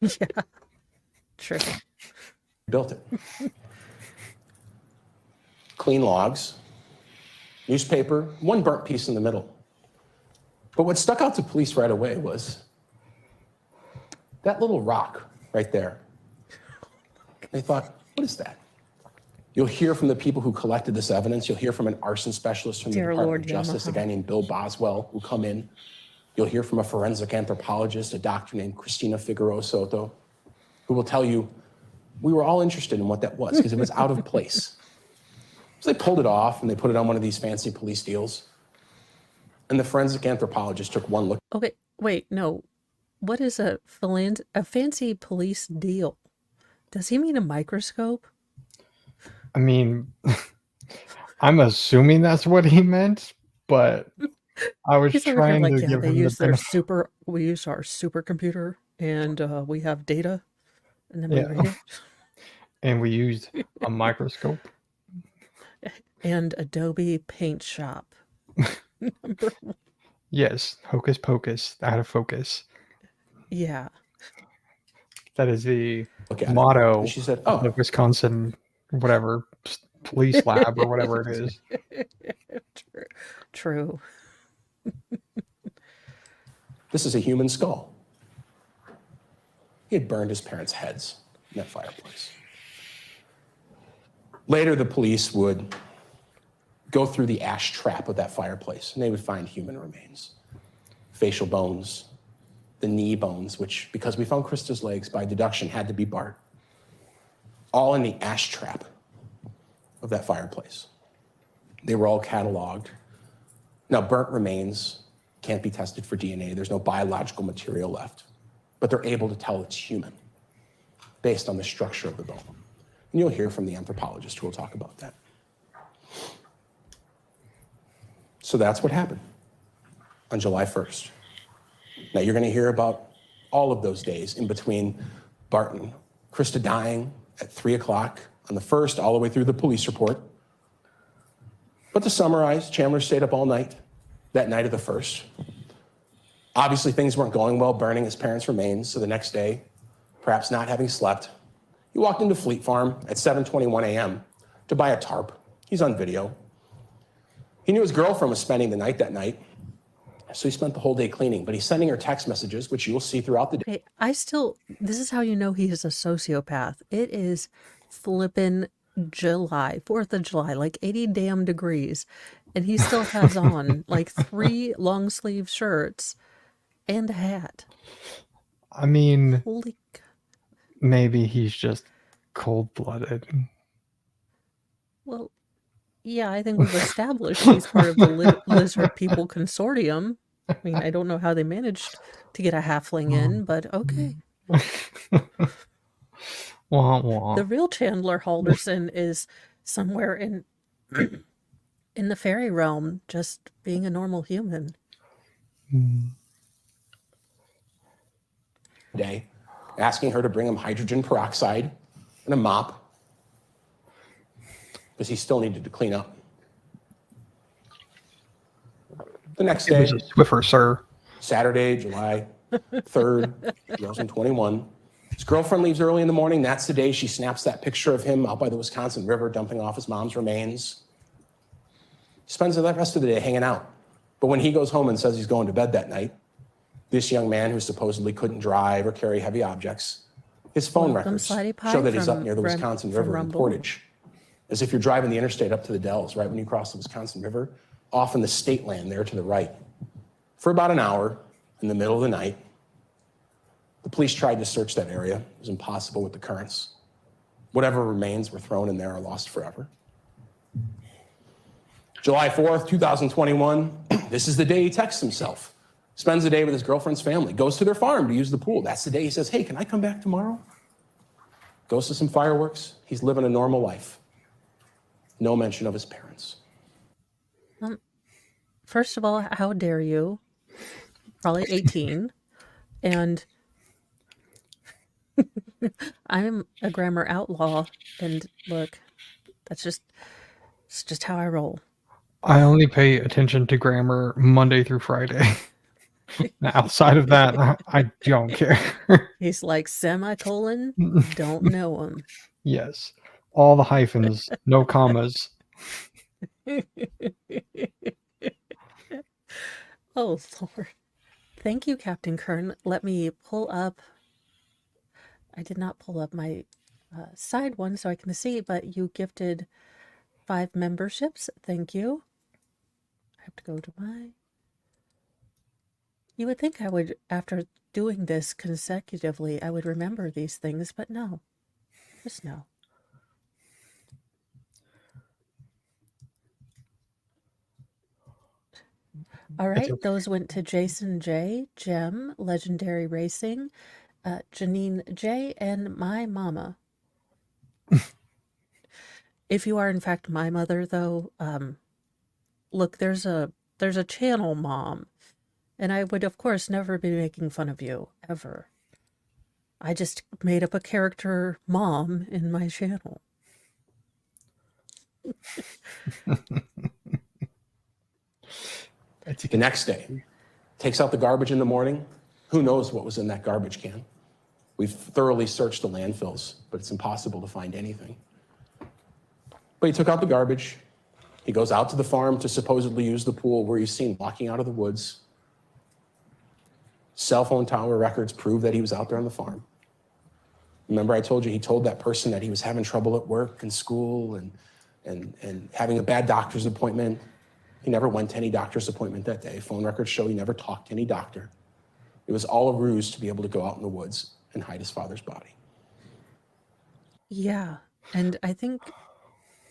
Yeah, true. Built it. Clean logs, newspaper, one burnt piece in the middle. But what stuck out to police right away was that little rock right there. They thought, what is that? You'll hear from the people who collected this evidence. You'll hear from an arson specialist from the Dear Department Lord, of Justice, a Yamaha. guy named Bill Boswell, who come in. You'll hear from a forensic anthropologist, a doctor named Cristina Figueroa Soto, who will tell you, we were all interested in what that was because it was out of place. So they pulled it off and they put it on one of these fancy police deals. And the forensic anthropologist took one look. Okay, wait, no. What is a fancy police deal? Does he mean a microscope? I mean, I'm assuming that's what he meant, but I was He's over here trying like, to yeah, give they him the use benefit. we use our supercomputer and we have data and then we Yeah. read it. And we used a microscope. And Adobe Paint Shop. Yes, hocus pocus, out of focus. Yeah. That is the Look at it. motto And she said, of the Wisconsin, whatever, police lab or whatever it is. True. this is a human skull. He had burned his parents' heads in that fireplace. Later, the police would go through the ash trap of that fireplace, and they would find human remains, facial bones, the knee bones, which, because we found Krista's legs, by deduction, had to be Bart, all in the ash trap of that fireplace. They were all cataloged. Now, burnt remains can't be tested for DNA. There's no biological material left, but they're able to tell it's human based on the structure of the bone. And you'll hear from the anthropologist who will talk about that. So that's what happened on July 1st. Now you're going to hear about all of those days in between Bart and Krista dying at 3 o'clock on the 1st, all the way through the police report. But to summarize, Chandler stayed up all night that night of the 1st. Obviously, things weren't going well, burning his parents' remains. So the next day, perhaps not having slept, he walked into Fleet Farm at 7:21 a.m. to buy a tarp. He's on video. He knew his girlfriend was spending the night that night, so he spent the whole day cleaning, but he's sending her text messages, which you will see throughout the day. Hey, this is how you know he is a sociopath. It is flippin' July, 4th of July, like 80 damn degrees. And he still has on like 3 long sleeve shirts and a hat. I mean, Holy. maybe he's just cold-blooded. Well, yeah, I think we've established he's part of the Lizard People Consortium. I mean, I don't know how they managed to get a halfling in, but okay. Wah, wah. The real Chandler Halderson is somewhere in in the fairy realm, just being a normal human. Day, asking her to bring him hydrogen peroxide and a mop, because he still needed to clean up. The next It was day, a Swiffer, sir. Saturday, July 3rd, 2021. His girlfriend leaves early in the morning. That's the day she snaps that picture of him out by the Wisconsin River dumping off his mom's remains. He spends the rest of the day hanging out. But when he goes home and says he's going to bed that night, this young man who supposedly couldn't drive or carry heavy objects, his phone Welcome, records Slidey Pie show that he's up from near the Wisconsin from River in Rumble. Portage. As if you're driving the interstate up to the Dells, right when you cross the Wisconsin River, off in the state land there to the right. For about an hour, in the middle of the night, the police tried to search that area. It was impossible with the currents. Whatever remains were thrown in there are lost forever. July 4th, 2021, this is the day he texts himself. Spends the day with his girlfriend's family, goes to their farm to use the pool. That's the day he says, hey, can I come back tomorrow? Goes to some fireworks. He's living a normal life. No mention of his parents. First of all, how dare you? Probably 18. And I'm a grammar outlaw. And look, it's just how I roll. I only pay attention to grammar Monday through Friday. Outside of that, I don't care. He's like, semicolon, don't know him. Yes. All the hyphens, no commas. Oh, Lord. Thank you, Captain Kern. Let me pull up. I did not pull up my side one so I can see, but you gifted 5 memberships. Thank you. I have to go to my... You would think I would, after doing this consecutively, I would remember these things, but no. Just no. All right, okay. those went to Jason J, Jem, Legendary Racing, Janine J, and my mama. If you are in fact my mother, though, look, there's a channel mom, and I would of course never be making fun of you ever. I just made up a character mom in my channel. The next day, takes out the garbage in the morning. Who knows what was in that garbage can? We've thoroughly searched the landfills, but it's impossible to find anything. But he took out the garbage. He goes out to the farm to supposedly use the pool where he's seen walking out of the woods. Cell phone tower records prove that he was out there on the farm. Remember I told you he told that person that he was having trouble at work and school and having a bad doctor's appointment. He never went to any doctor's appointment that day. Phone records show he never talked to any doctor. It was all a ruse to be able to go out in the woods and hide his father's body. Yeah, and I think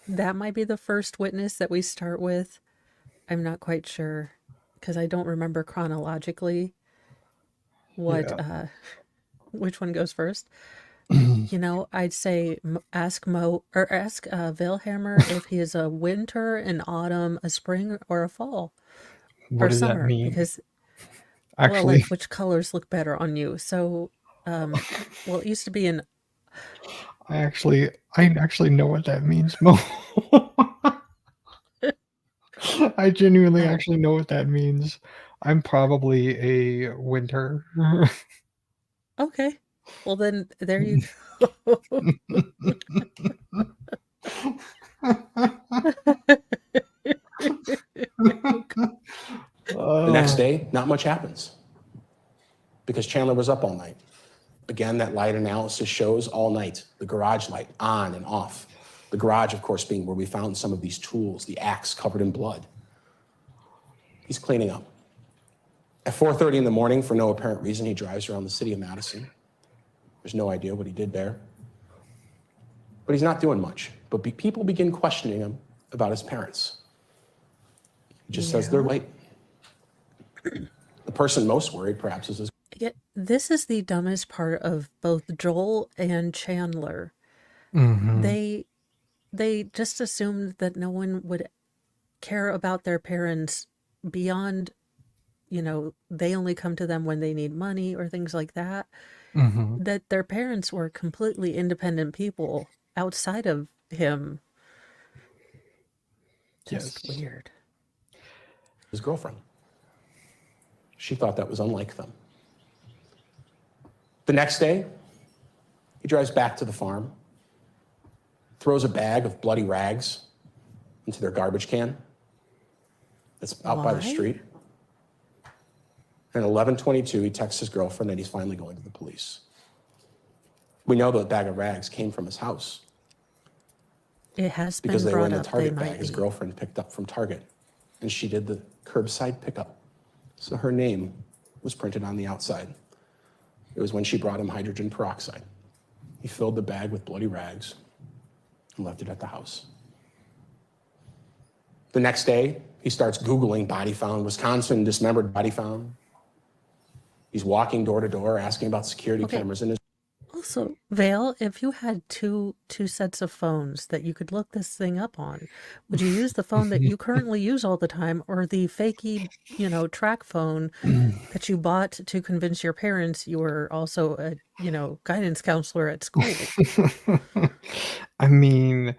that might be the first witness that we start with. I'm not quite sure, because I don't remember chronologically what which one goes first. You know, I'd say ask Veilhammer if he is a winter, an autumn, a spring, or a fall, What or does summer, that mean? because Actually, well, like which colors look better on you. So, well, it used to be an... I actually know what that means, Mo. I genuinely actually know what that means. I'm probably a winter. Okay. Well, then there you go. The next day, not much happens because Chandler was up all night. Again, that light analysis shows all night, the garage light on and off. The garage, of course, being where we found some of these tools, the axe covered in blood. He's cleaning up. At 4:30 in the morning, for no apparent reason, he drives around the city of Madison. There's no idea what he did there. But he's not doing much. But people begin questioning him about his parents. He just says they're late. The person most worried, perhaps, is his... This is the dumbest part of both Joel and Chandler. They just assumed that no one would care about their parents beyond, you know, they only come to them when they need money or things like that. That their parents were completely independent people outside of him. Just weird. his girlfriend. She thought that was unlike them. The next day, he drives back to the farm, throws a bag of bloody rags into their garbage can that's out by the Why? street. And at 11:22, he texts his girlfriend that he's finally going to the police. We know the bag of rags came from his house It has been because they were brought in the up they Target bag might his be. girlfriend picked up from Target. And she did the curbside pickup. So her name was printed on the outside. It was when she brought him hydrogen peroxide. He filled the bag with bloody rags and left it at the house. The next day, he starts Googling body found, Wisconsin dismembered body found. He's walking door to door asking about security Okay. cameras in his. Also, Vale, if you had two sets of phones that you could look this thing up on, would you use the phone that you currently use all the time, or the fakey, track phone that you bought to convince your parents you were also a, guidance counselor at school? I mean,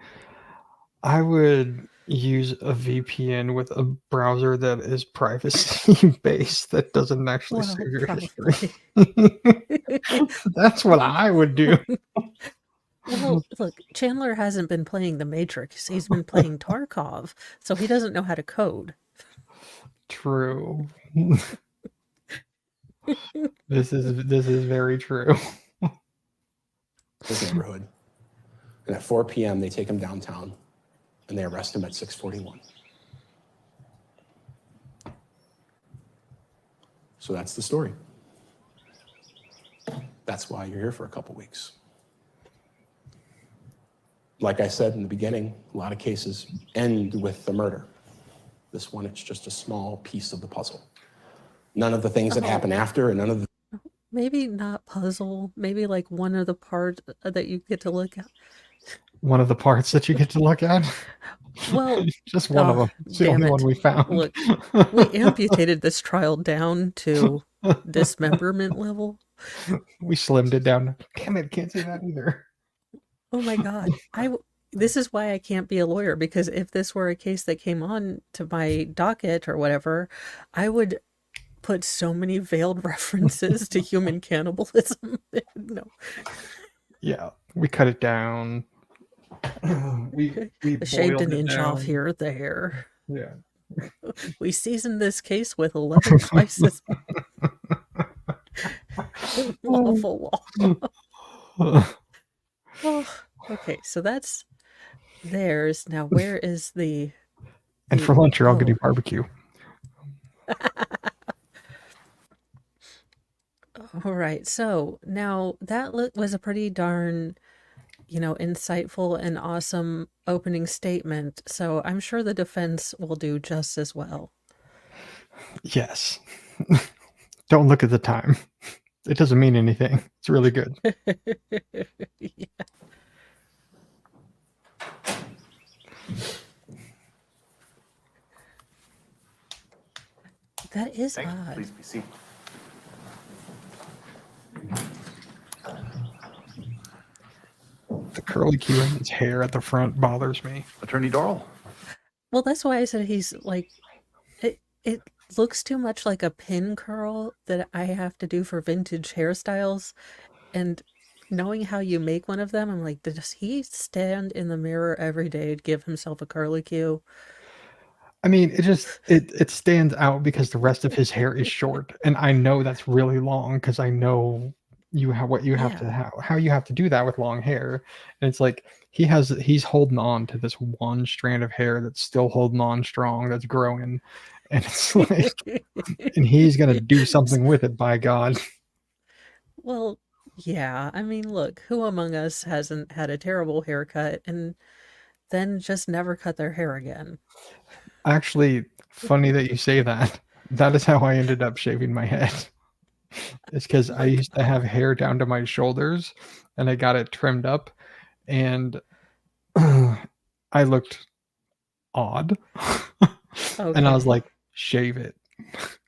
I would use a VPN with a browser that is privacy based that doesn't actually Well, save your probably. history. That's what I would do. Well, look, Chandler hasn't been playing The Matrix. He's been playing Tarkov, so he doesn't know how to code. True. This is very true. His neighborhood. And at 4 p.m., they take him downtown and they arrest him at 641. So that's the story. That's why you're here for a couple weeks. Like I said in the beginning, a lot of cases end with the murder. This one, it's just a small piece of the puzzle. None of the things that happen after, and none of the. Maybe not puzzle, maybe like one of the parts that you get to look at. One of the parts that you get to look at? Well, just one of them. It's the damn only it. one we found. Look, we amputated this trial down to dismemberment level. We slimmed it down. Damn it, can't say that either. Oh my God. This is why I can't be a lawyer, because if this were a case that came on to my docket or whatever, I would put so many veiled references to human cannibalism. No. Yeah, we cut it down. we Shaved boiled an it inch down. off here or there. Yeah. We seasoned this case with 11 spices. Lawful law. Oh, okay, so that's theirs. Now, where is the... And for lunch, you're all getting barbecue. All right, so now that was a pretty darn, insightful and awesome opening statement. So I'm sure the defense will do just as well. Yes. Don't look at the time. It doesn't mean anything. It's really good. Yeah. That is odd. Please be seated. The curly Q in his hair at the front bothers me. Attorney Dorrell. Well, that's why I said he's like, it looks too much like a pin curl that I have to do for vintage hairstyles. And knowing how you make one of them, I'm like, does he stand in the mirror every day to give himself a curly Q? I mean, it stands out because the rest of his hair is short, and I know that's really long because I know what you have to how you have to do that with long hair. And it's like he's holding on to this one strand of hair that's still holding on strong, that's growing, and it's like, and he's gonna do something with it, by God. Well, yeah. I mean, look, who among us hasn't had a terrible haircut and then just never cut their hair again? Actually, funny that you say that. That is how I ended up shaving my head. It's because I used to have hair down to my shoulders, and I got it trimmed up, and I looked odd. And I was like, shave it.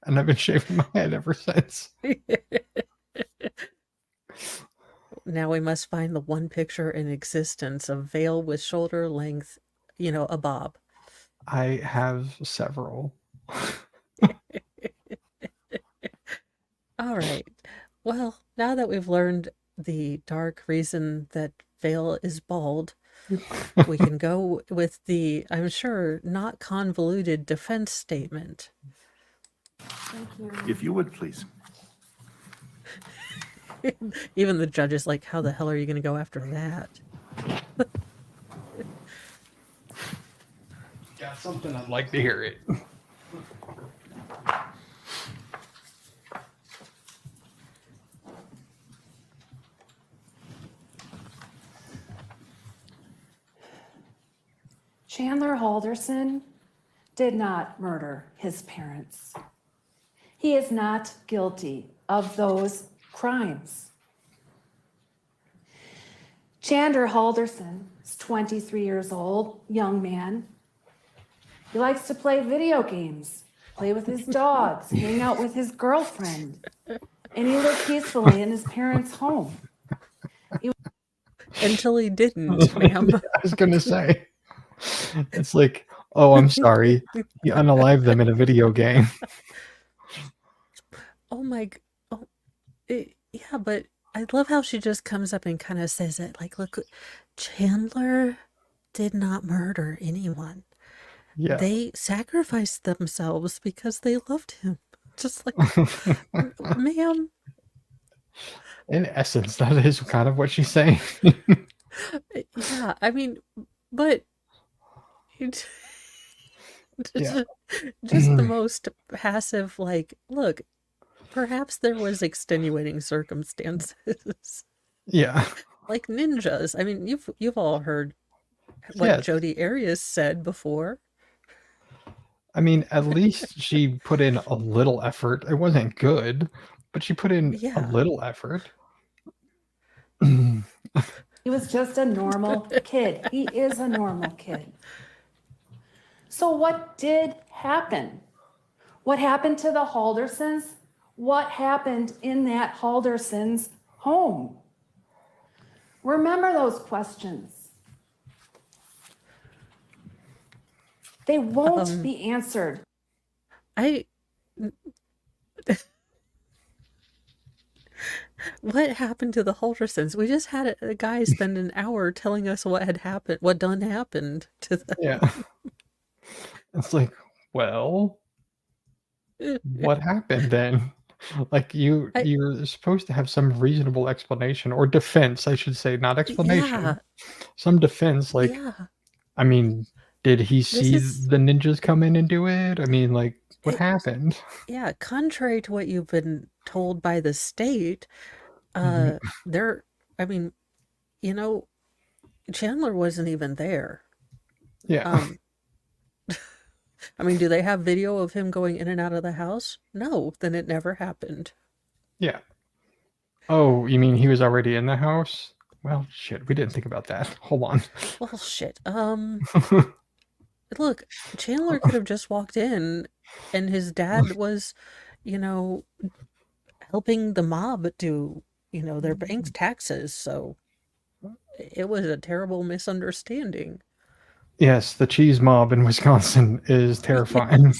And I've been shaving my head ever since. Now we must find the one picture in existence of Vale with shoulder length, a bob. I have several. All right. Well, now that we've learned the dark reason that Vale is bald, we can go with the, I'm sure, not convoluted defense statement. Thank you. If you would, please. Even the judge is like, how the hell are you going to go after that? Got something I'd like to hear it. Chandler Halderson did not murder his parents. He is not guilty of those crimes. Chandler Halderson is 23 years old, young man. He likes to play video games, play with his dogs, hang out with his girlfriend, and he lived peacefully in his parents' home. Until he didn't, ma'am. I was gonna say, it's like, oh, I'm sorry, you unalived them in a video game. Oh my, yeah, but I love how she just comes up and kind of says it like, look, Chandler did not murder anyone. Yeah. They sacrificed themselves because they loved him. Just like, ma'am. In essence, that is kind of what she's saying. Yeah, I mean, but just, Yeah. just the most passive, like, look, perhaps there was extenuating circumstances. Yeah. Like ninjas. I mean, you've all heard what Yeah. Jodi Arias said before. I mean, at least she put in a little effort. It wasn't good, but she put in a Yeah. little effort. He was just a normal kid. He is a normal kid. So what did happen? What happened to the Haldersons? What happened in that Haldersons home? Remember those questions. They won't be answered. What happened to the Haldersons? We just had a guy spend an hour telling us what had happened, what done happened to them. Yeah. It's like, well, what happened then? Like you're supposed to have some reasonable explanation or defense, I should say, not explanation. Yeah. Some defense, like, Yeah. I mean, did he see is- the ninjas come in and do it? I mean, like, what happened? Yeah, contrary to what you've been told by the state, I mean, you know, Chandler wasn't even there. Yeah. I mean, do they have video of him going in and out of the house? No, then it never happened. Yeah. Oh, you mean he was already in the house? Well, shit, we didn't think about that. Hold on. Well, shit. Look, Chandler could have just walked in and his dad was, you know, helping the mob do, you know, their bank's taxes. So it was a terrible misunderstanding. Yes, the cheese mob in Wisconsin is terrifying.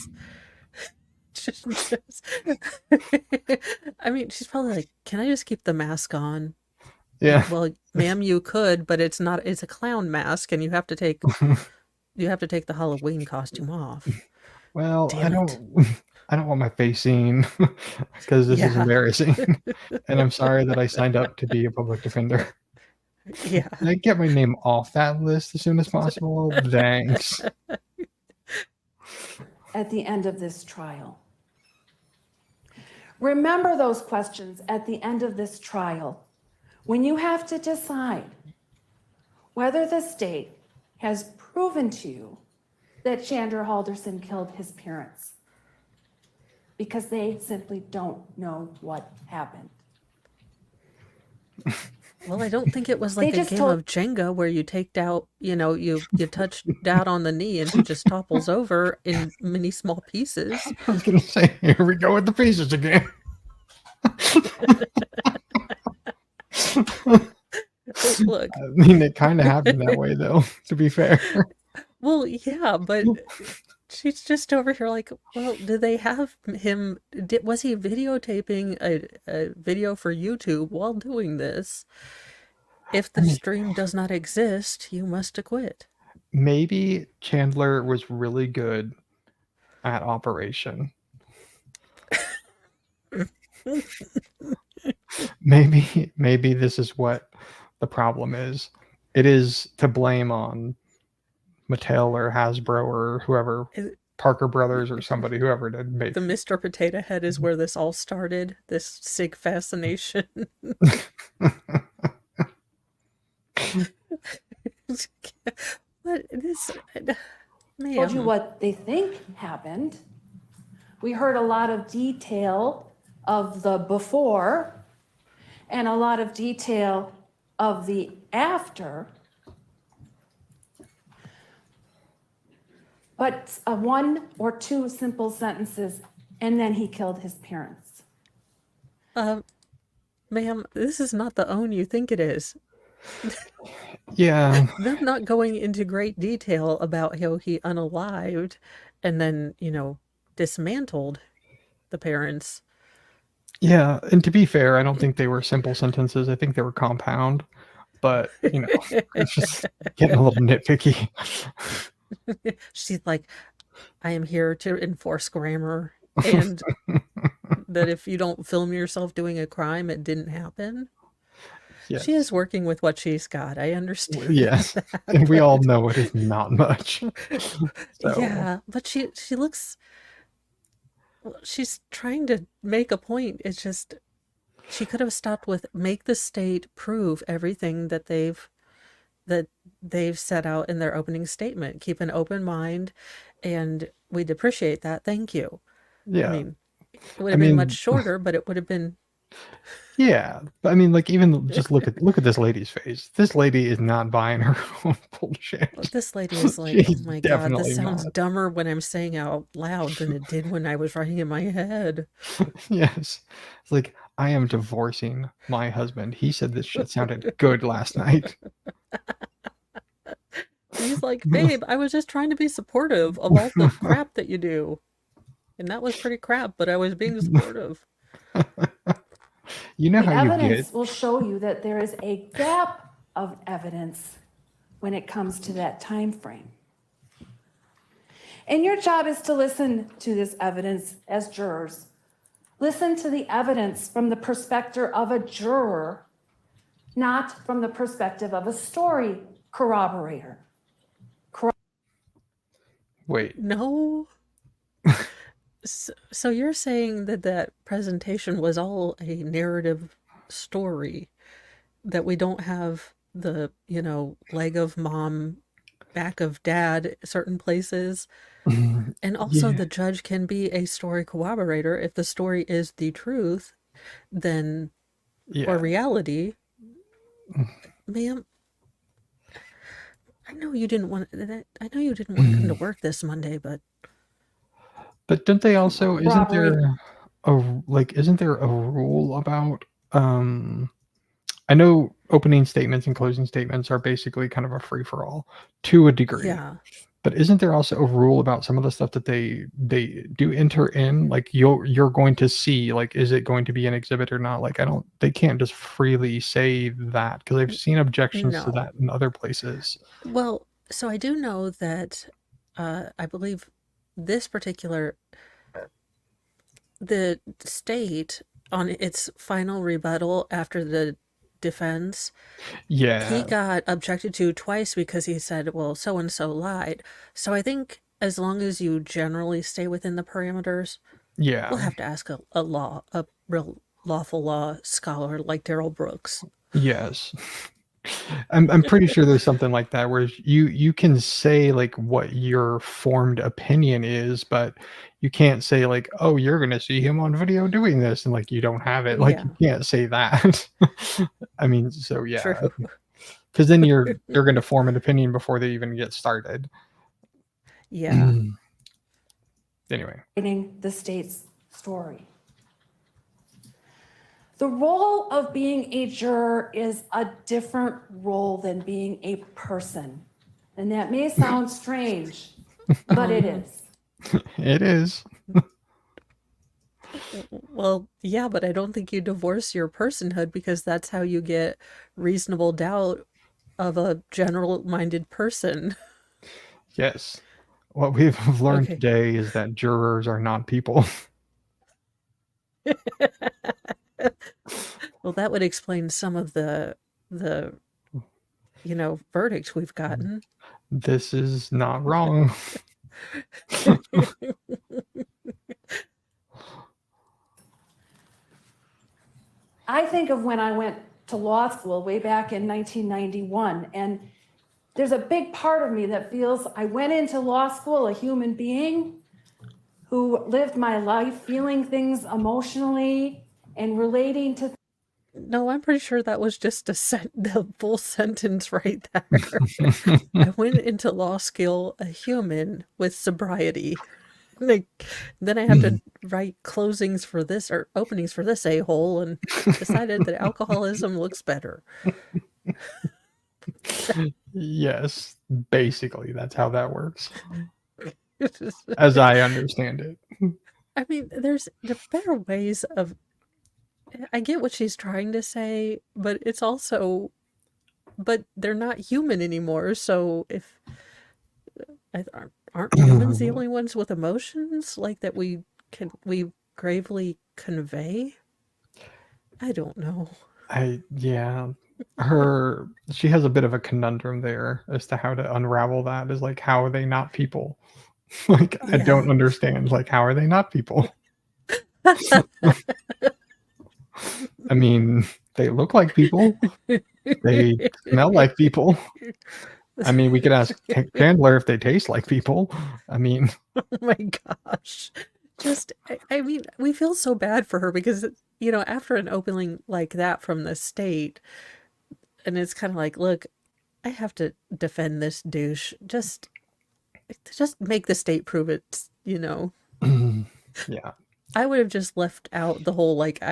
I mean, she's probably like, can I just keep the mask on? Yeah. Well, ma'am, you could, but it's a clown mask and you have to take the Halloween costume off. Well, Damn I don't want my face seen because this is Yeah. embarrassing. And I'm sorry that I signed up to be a public defender. Yeah. Can I get my name off that list as soon as possible? Thanks. At the end of this trial. Remember those questions at the end of this trial when you have to decide whether the state has proven to you that Chandler Halderson killed his parents because they simply don't know what happened. Well, I don't think it was like They a just game told- of Jenga where you take out, you know, you touch down on the knee and he just topples over in many small pieces. I was going to say, here we go with the pieces again. Look, I mean, it kind of happened that way, though, to be fair. well, yeah, but She's just over here like, well, did they have him? Was he videotaping a video for YouTube while doing this? If I the mean, stream does not exist, you must acquit. maybe Chandler was really good at operation. Maybe this is what the problem is. It is to blame on Mattel or Hasbro or whoever, Is- Parker Brothers or somebody, whoever did make. The Mr. Potato Head is where this all started, this Sig fascination. What this, Told you ma'am? what they think happened. We heard a lot of detail of the before and a lot of detail of the after. But one or two simple sentences, and then he killed his parents. Ma'am, this is not the own you think it is. Yeah, Them not going into great detail about how he unalived and then, dismantled the parents. yeah. And to be fair, I don't think they were simple sentences. I think they were compound. But it's just getting a little nitpicky. She's like, I am here to enforce grammar, and that if you don't film yourself doing a crime, it didn't happen. Yes. She is working with what she's got. I understand. Yes, that, and we but- all know it is not much. So, Yeah, but she looks. Well, she's trying to make a point. It's just she could have stopped with make the state prove everything that they've set out in their opening statement. Keep an open mind, and we'd appreciate that. Thank you. yeah, I mean, it would have been mean- much shorter, but it would have been. yeah. But I mean, like, even just look at this lady's face. This lady is not buying her own bullshit. This lady is like, oh She's my God, definitely this sounds not. dumber when I'm saying out loud than it did when I was writing in my head. Yes, it's like, I am divorcing my husband. He said this shit sounded good last night. And he's like, babe, I was just trying to be supportive of all the crap that you do. And that was pretty crap, but I was being supportive. You know The how you evidence get. will show you that there is a gap of evidence when it comes to that time frame. And your job is to listen to this evidence as jurors. Listen to the evidence from the perspective of a juror, not from the perspective of a story corroborator. Wait, No. So you're saying that presentation was all a narrative story, that we don't have the, leg of mom, back of dad, certain places. And also yeah, the judge can be a story corroborator. If the story is the truth, then, or yeah. reality, ma'am, I know you didn't want to come to work this Monday, but But don't they also? Isn't Robbery. there a rule about? I know opening statements and closing statements are basically kind of a free for all to a degree. yeah. But isn't there also a rule about some of the stuff that they do enter in? Like you're going to see, like, is it going to be an exhibit or not? Like, they can't just freely say that, because I've seen objections to No. that in other places. Well, so I do know that I believe this particular, the state on its final rebuttal after the defense, he Yeah, got objected to twice because he said, well, so and so lied. So I think as long as you generally stay within the parameters, yeah, we'll have to ask a real lawful law scholar like Daryl Brooks. yes. I'm pretty sure there's something like that where you can say like what your formed opinion is, but you can't say like, oh, you're gonna see him on video doing this, and like you don't have it. Like, Yeah. you can't say that. I mean, so yeah, True. because then they're gonna form an opinion before they even get started. Yeah. Anyway, Writing the state's story. The role of being a juror is a different role than being a person. And that may sound strange, but it is. It is. Well, yeah, but I don't think you divorce your personhood because that's how you get reasonable doubt of a general-minded person. Yes. What we've learned Okay. today is that jurors are not people. Well, that would explain some of the verdicts we've gotten. This is not wrong. I think of when I went to law school way back in 1991, and there's a big part of me that feels I went into law school a human being who lived my life feeling things emotionally and relating to. No, I'm pretty sure that was just the full sentence right there. I went into law school a human with sobriety. Like, then I have to write closings for this or openings for this a-hole and decided that alcoholism looks better. Yes, basically, that's how that works, as I understand it. I mean, there's better ways of. I get what she's trying to say, but it's also. But they're not human anymore, so if. Aren't humans the only ones with emotions like that we gravely convey? I don't know. Yeah. She has a bit of a conundrum there as to how to unravel that. Is like, how are they not people? Like, I don't Yeah. understand. Like, how are they not people? I mean, they look like people. They smell like people. I mean, we could ask Chandler if they taste like people. I mean, Oh my gosh. I mean, we feel so bad for her because, after an opening like that from the state, and it's kind of like, look, I have to defend this douche. Just make the state prove it, yeah. I would have just left out the whole, like,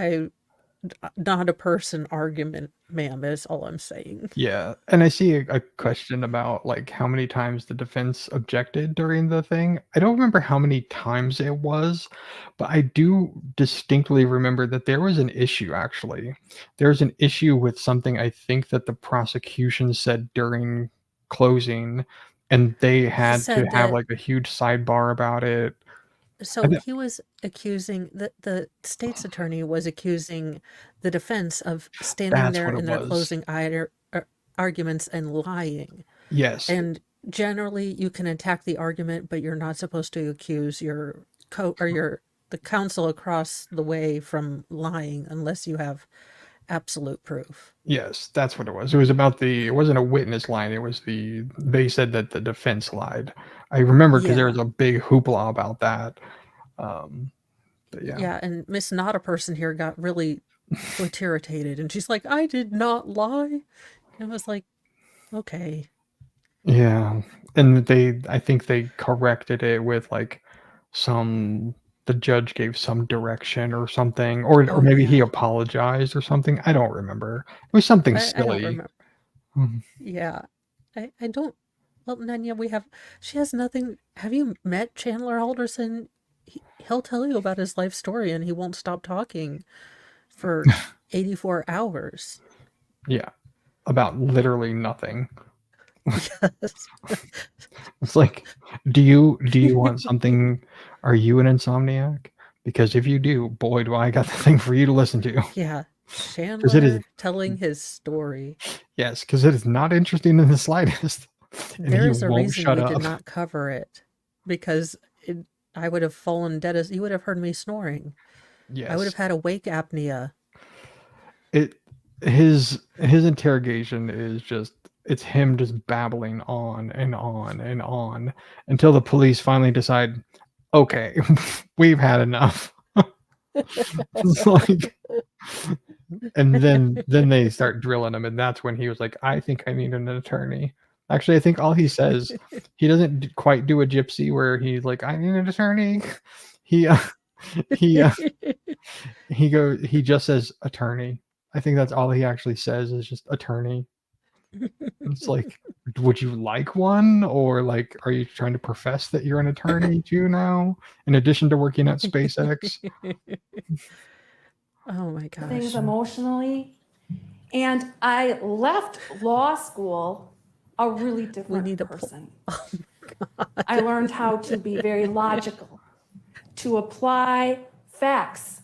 not a person argument, ma'am, is all I'm saying. Yeah, and I see a question about, like, how many times the defense objected during the thing. I don't remember how many times it was, but I do distinctly remember that there was an issue, actually. There's an issue with something I think that the prosecution said during closing, and they He had to said have, that like, a huge sidebar about it. I So thi he was accusing the state's attorney was accusing the defense of standing That's there what it in their was. closing arguments and lying. Yes. And generally, you can attack the argument, but you're not supposed to accuse your the counsel across the way from lying unless you have absolute proof. Yes, that's what it was. It was about it wasn't a witness line, it was they said that the defense lied. I remember because there Yeah. was a big hoopla about that. Um, but yeah. Yeah, and Miss Not a Person here got really twitch irritated, and she's like, "I did not lie." And I was like, "Okay." Yeah. And I think they corrected it with, like, the judge gave some direction or something, or Oh maybe he yeah. apologized or something. I don't remember. It was something I don't silly. remember. Mhm. Yeah. I don't. Well, Nanya, she has nothing. Have you met Chandler Alderson? He'll tell you about his life story and he won't stop talking for 84 hours. Yeah. About literally nothing. Yes. It's like, do you want something? Are you an insomniac? Because if you do, boy, do I got the thing for you to listen to. Yeah. Because it is, Chandler telling his story. yes, because it is not interesting in the slightest, and There he is a won't reason shut we did up. not cover it because I would have fallen dead as you would have heard me snoring. I would Yes, have had awake apnea. it his interrogation is just, it's him just babbling on and on and on until the police finally decide, okay, we've had enough. It's like, and then they start drilling him, and that's when he was like, I think I need an attorney. Actually, I think all he says, he doesn't quite do a gypsy where he's like, I need an attorney. He he he just says attorney. I think that's all he actually says is just attorney. It's like, would you like one? Or like, are you trying to profess that you're an attorney too now, in addition to working at SpaceX? Oh my things gosh. emotionally. And I left law school a really different need to person. I learned how to be very logical, to apply facts,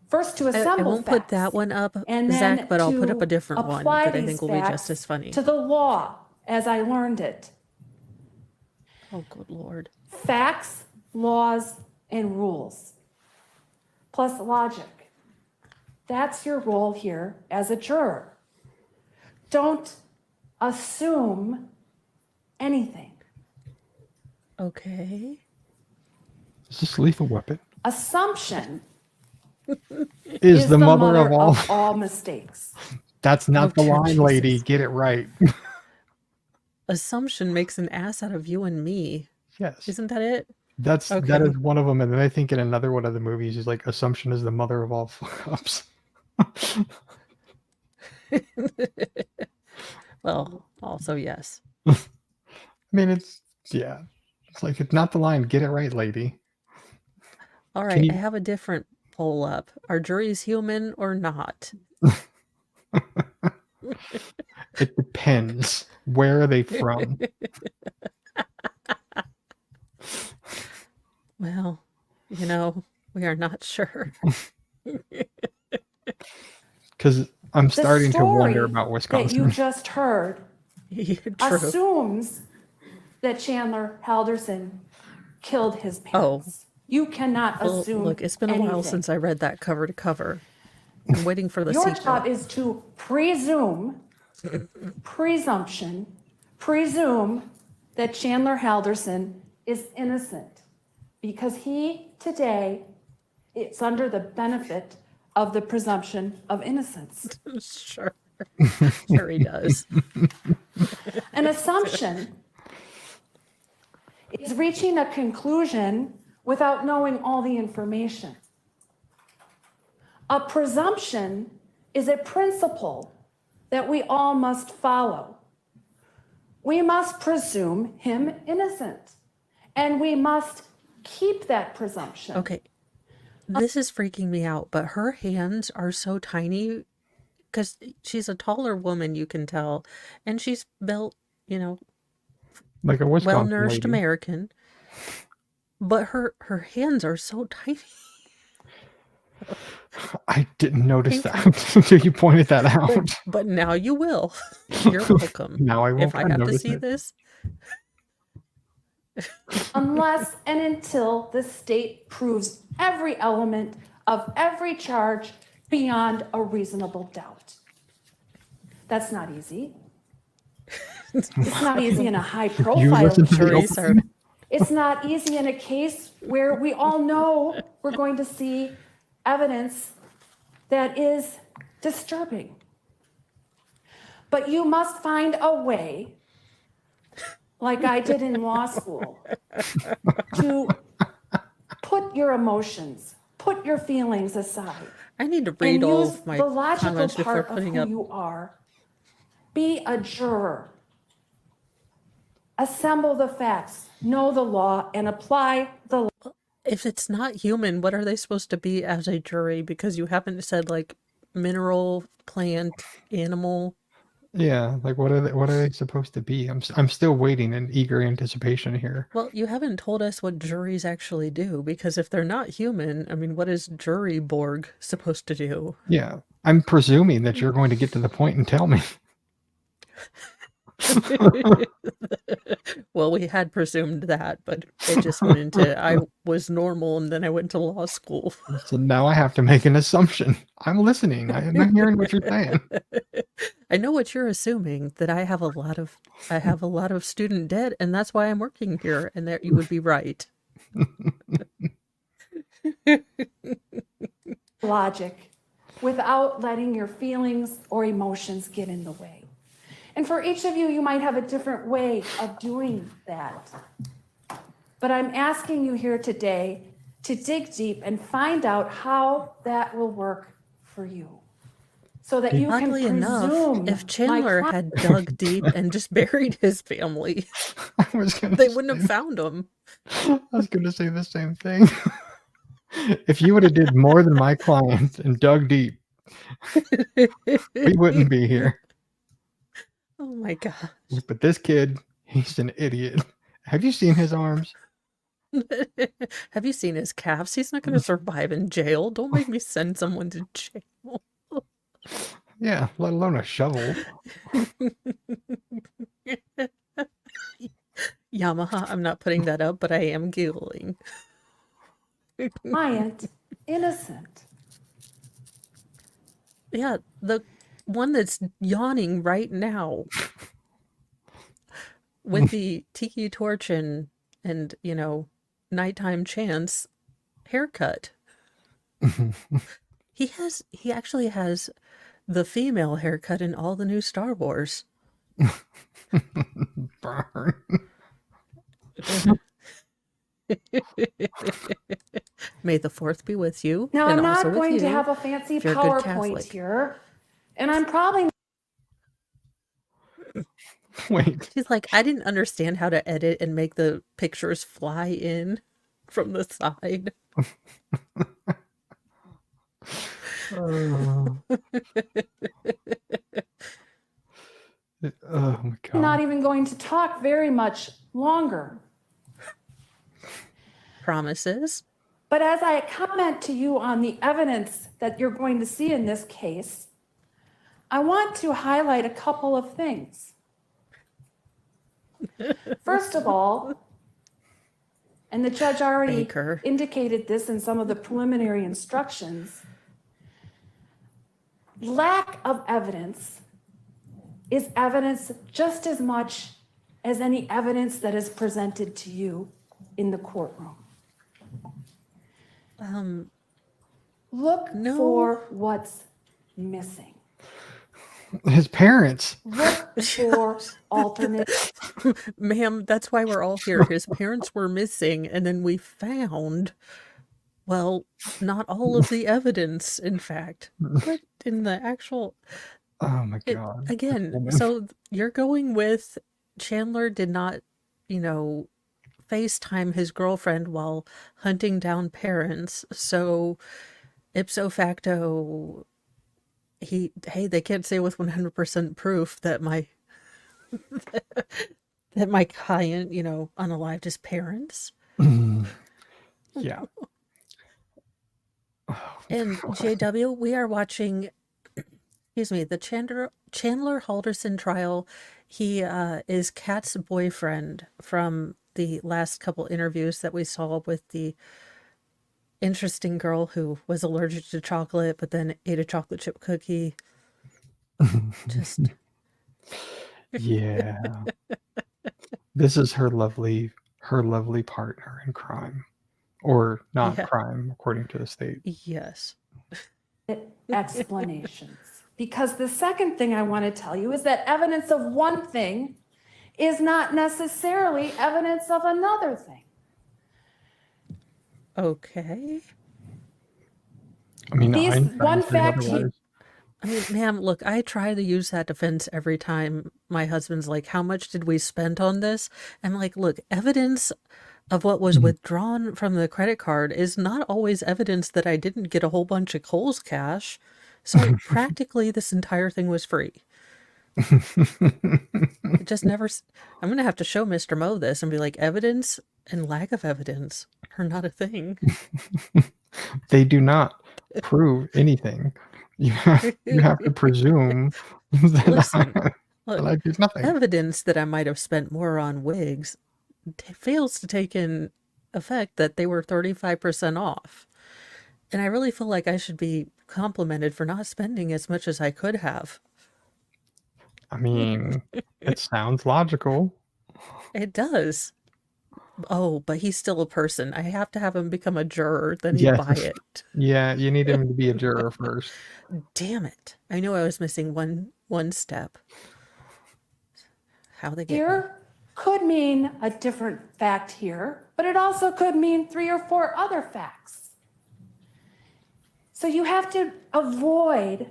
first to I assemble won't facts, put that one up, and Zach, then but I'll put up to a different one apply that I these think will be just facts as funny. to the law as I learned it. Oh, good Lord. Facts, laws, and rules, plus logic. That's your role here as a juror. Don't assume anything. Okay. Is this lethal weapon? Assumption Is the mother of all. mistakes. That's not the dear line, lady. Jesus. Get it right. Assumption makes an ass out of you and me. Yes. Isn't that it? That Okay. is one of them. And then I think in another one of the movies is like, assumption is the mother of all fuck-ups. Well, also, yes. I mean, it's like, it's not the line. Get it right, lady. All Can right, you- I have a different poll up. Are juries human or not? It depends. Where are they from? Well, we are not sure. Because I'm The starting to wonder story about that Wisconsin. you just heard True. assumes that Chandler Halderson killed his parents. You cannot Well, assume look, it's been a anything. while since I read that cover to cover. I'm waiting for the Your sequel. job is to presume that Chandler Halderson is innocent because he today is under the benefit of the presumption of innocence. Sure. Sure he does. An assumption is reaching a conclusion without knowing all the information. A presumption is a principle that we all must follow. We must presume him innocent, and we must keep that presumption. Okay. This is freaking me out, but her hands are so tiny because she's a taller woman, you can tell. And she's built, Like a Wisconsin well-nourished lady. American. But her hands are so tiny. I didn't notice that until you pointed that out. But now you will. You're welcome. Now I won't If I have to notice see it. this, Unless and until the state proves every element of every charge beyond a reasonable doubt. That's not easy. It's not easy in a high-profile listen to the juries are. It's not easy in a case where we all know we're going to see evidence that is disturbing. But you must find a way, like I did in law school, to put your emotions, put your feelings aside, I need to and read all use of my the logical comments before part of putting who up. you are. Be a juror. Assemble the facts, know the law, and apply the law. If it's not human, what are they supposed to be as a jury? Because you haven't said like mineral, plant, animal. Yeah, like what are they supposed to be? I'm still waiting in eager anticipation here. Well, you haven't told us what juries actually do, because if they're not human, I mean, what is jury Borg supposed to do? Yeah, I'm presuming that you're going to get to the point and tell me. Well, we had presumed that, but it just went into I was normal and then I went to law school. So now I have to make an assumption. I'm listening. I'm hearing what you're saying. I know what you're assuming, that I have a lot of student debt, and that's why I'm working here, and that you would be right. Logic without letting your feelings or emotions get in the way. And for each of you, you might have a different way of doing that. But I'm asking you here today to dig deep and find out how that will work for you. so that you can Oddly enough, presume if my Chandler client. had dug deep and just buried his family, I was gonna they wouldn't have say, found him. I was gonna say the same thing. If you would have did more than my client and dug deep, we wouldn't be here. Oh my gosh. But this kid, he's an idiot. Have you seen his arms? Have you seen his calves? He's not going to survive in jail. Don't make me send someone to jail. Yeah, let alone a shovel. Yamaha, I'm not putting that up, but I am giggling. Client innocent. Yeah, the one that's yawning right now with the tiki torch and you know, nighttime chance haircut. He actually has the female haircut in all the new Star Wars. Burn. May the fourth be with you. Now, and I'm also not with going to you, have a fancy if you're a good PowerPoint Catholic. here, and I'm probably Wait. She's like, I didn't understand how to edit and make the pictures fly in from the side. Oh my god. not even going to talk very much longer. Promises. But as I comment to you on the evidence that you're going to see in this case, I want to highlight a couple of things. First of all, and the judge already Baker. indicated this in some of the preliminary instructions, lack of evidence is evidence just as much as any evidence that is presented to you in the courtroom. Look No. for what's missing. His parents. Look for alternate. Ma'am, that's why we're all here. His parents were missing, and then we found, well, not all of the evidence, in fact, but in the actual. Oh my god. Again, Woman. so you're going with Chandler did not, you know, FaceTime his girlfriend while hunting down parents. So ipso facto, they can't say with 100% proof that my that my client, you know, unalived his parents. Yeah. And JW, we are watching, excuse me, the Chandler Halderson trial. He is Kat's boyfriend from the last couple interviews that we saw with the interesting girl who was allergic to chocolate but then ate a chocolate chip cookie. Just Yeah. This is her lovely partner in crime. Or not Yeah. crime, according to the state. yes. Explanations. Because the second thing I want to tell you is that evidence of one thing is not necessarily evidence of another thing. Okay. I mean, These Einstein one said fact otherwise. I mean, ma'am, look, I try to use that defense every time my husband's like, how much did we spend on this? I'm like, look, evidence of what was withdrawn from the credit card is not always evidence that I didn't get a whole bunch of Kohl's cash. So practically this entire thing was free. It just never, I'm going to have to show Mr. Mo this and be like, evidence and lack of evidence are not a thing. They do not prove anything. You have to presume that, Listen, that look, I did nothing. evidence that I might have spent more on wigs fails to take in effect that they were 35% off. And I really feel like I should be complimented for not spending as much as I could have. I mean, it sounds logical. It does. Oh, but he's still a person. I have to have him become a juror, then he'd Yes. buy it. Yeah, you need him to be a juror first. Damn it. I knew I was missing one step. How they get me. Here could mean a different fact here, but it also could mean 3 or 4 other facts. So you have to avoid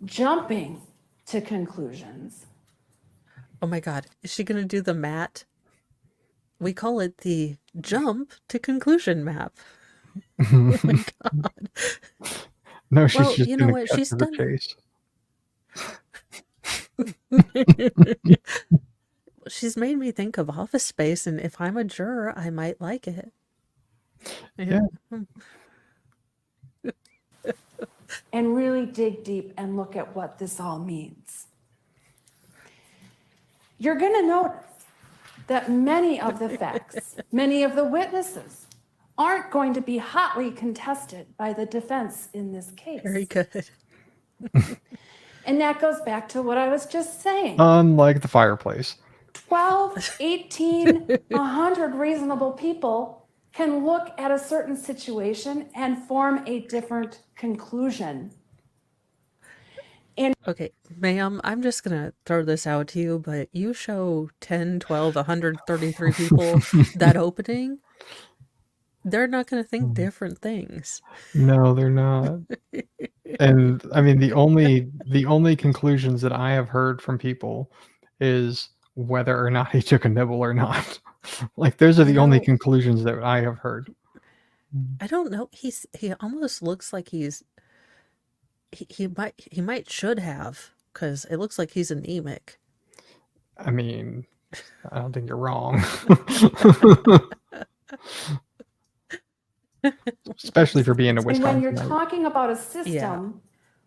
jumping to conclusions. Oh my God. Is she going to do the mat? We call it the jump to conclusion map. Oh my God. No, she's Well, just you know gonna what? cut She's to the done. chase. She's made me think of Office Space, and if I'm a juror, I might like it. Yeah. And really dig deep and look at what this all means. You're going to notice that many of the facts, many of the witnesses aren't going to be hotly contested by the defense in this case. Very good. And that goes back to what I was just saying. Unlike the fireplace. 12, 18, 100 reasonable people can look at a certain situation and form a different conclusion. Okay, ma'am, I'm just going to throw this out to you, but you show 10, 12, 133 people that opening, they're not going to think different things. No, they're not. And I mean, the only conclusions that I have heard from people is whether or not he took a nibble or not. Like, those are the only conclusions that I have heard. I don't know. He almost looks like he might should have, because it looks like he's anemic. I mean, I don't think you're wrong. Especially for being a And when you're Wisconsinite. talking about a system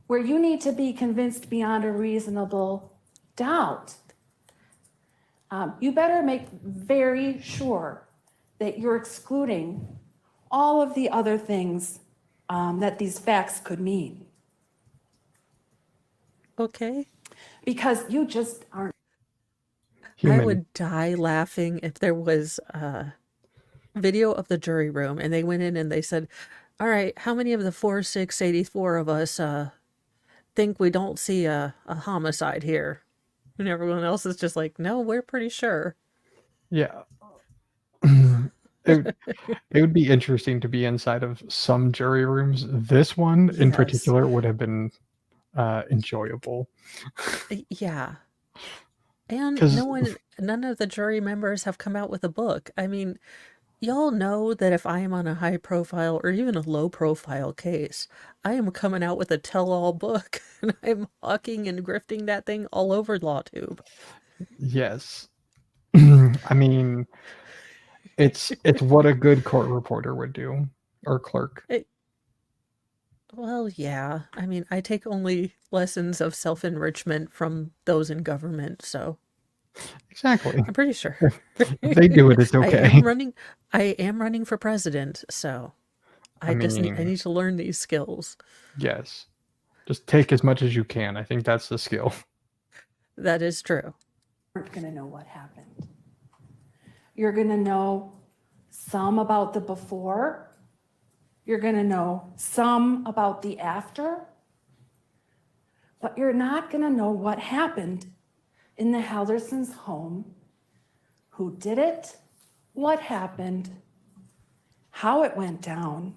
where you need to be convinced beyond a reasonable doubt, you better make very sure that you're excluding all of the other things that these facts could mean. Okay. Because you just aren't. Human. I would die laughing if there was a video of the jury room and they went in and they said, all right, how many of the 4,684 of us think we don't see a homicide here? And everyone else is just like, no, we're pretty sure. Yeah. It would be interesting to be inside of some jury rooms. This one in Yes. particular would have been enjoyable. Yeah. And 'Cause- none of the jury members have come out with a book. I mean, y'all know that if I am on a high profile or even a low profile case, I am coming out with a tell-all book and I'm hawking and grifting that thing all over LawTube. Yes. I mean, it's what a good court reporter would do, or clerk. Well, yeah. I mean, I take only lessons of self-enrichment from those in government, so Exactly. I'm pretty sure. If they do it, it's okay. I am running for president, so I need to learn these skills. Yes. Just take as much as you can. I think that's the skill. That is true. Aren't going to know what happened. You're going to know some about the before. You're going to know some about the after. But you're not going to know what happened in the Haldersons' home, who did it, what happened, how it went down,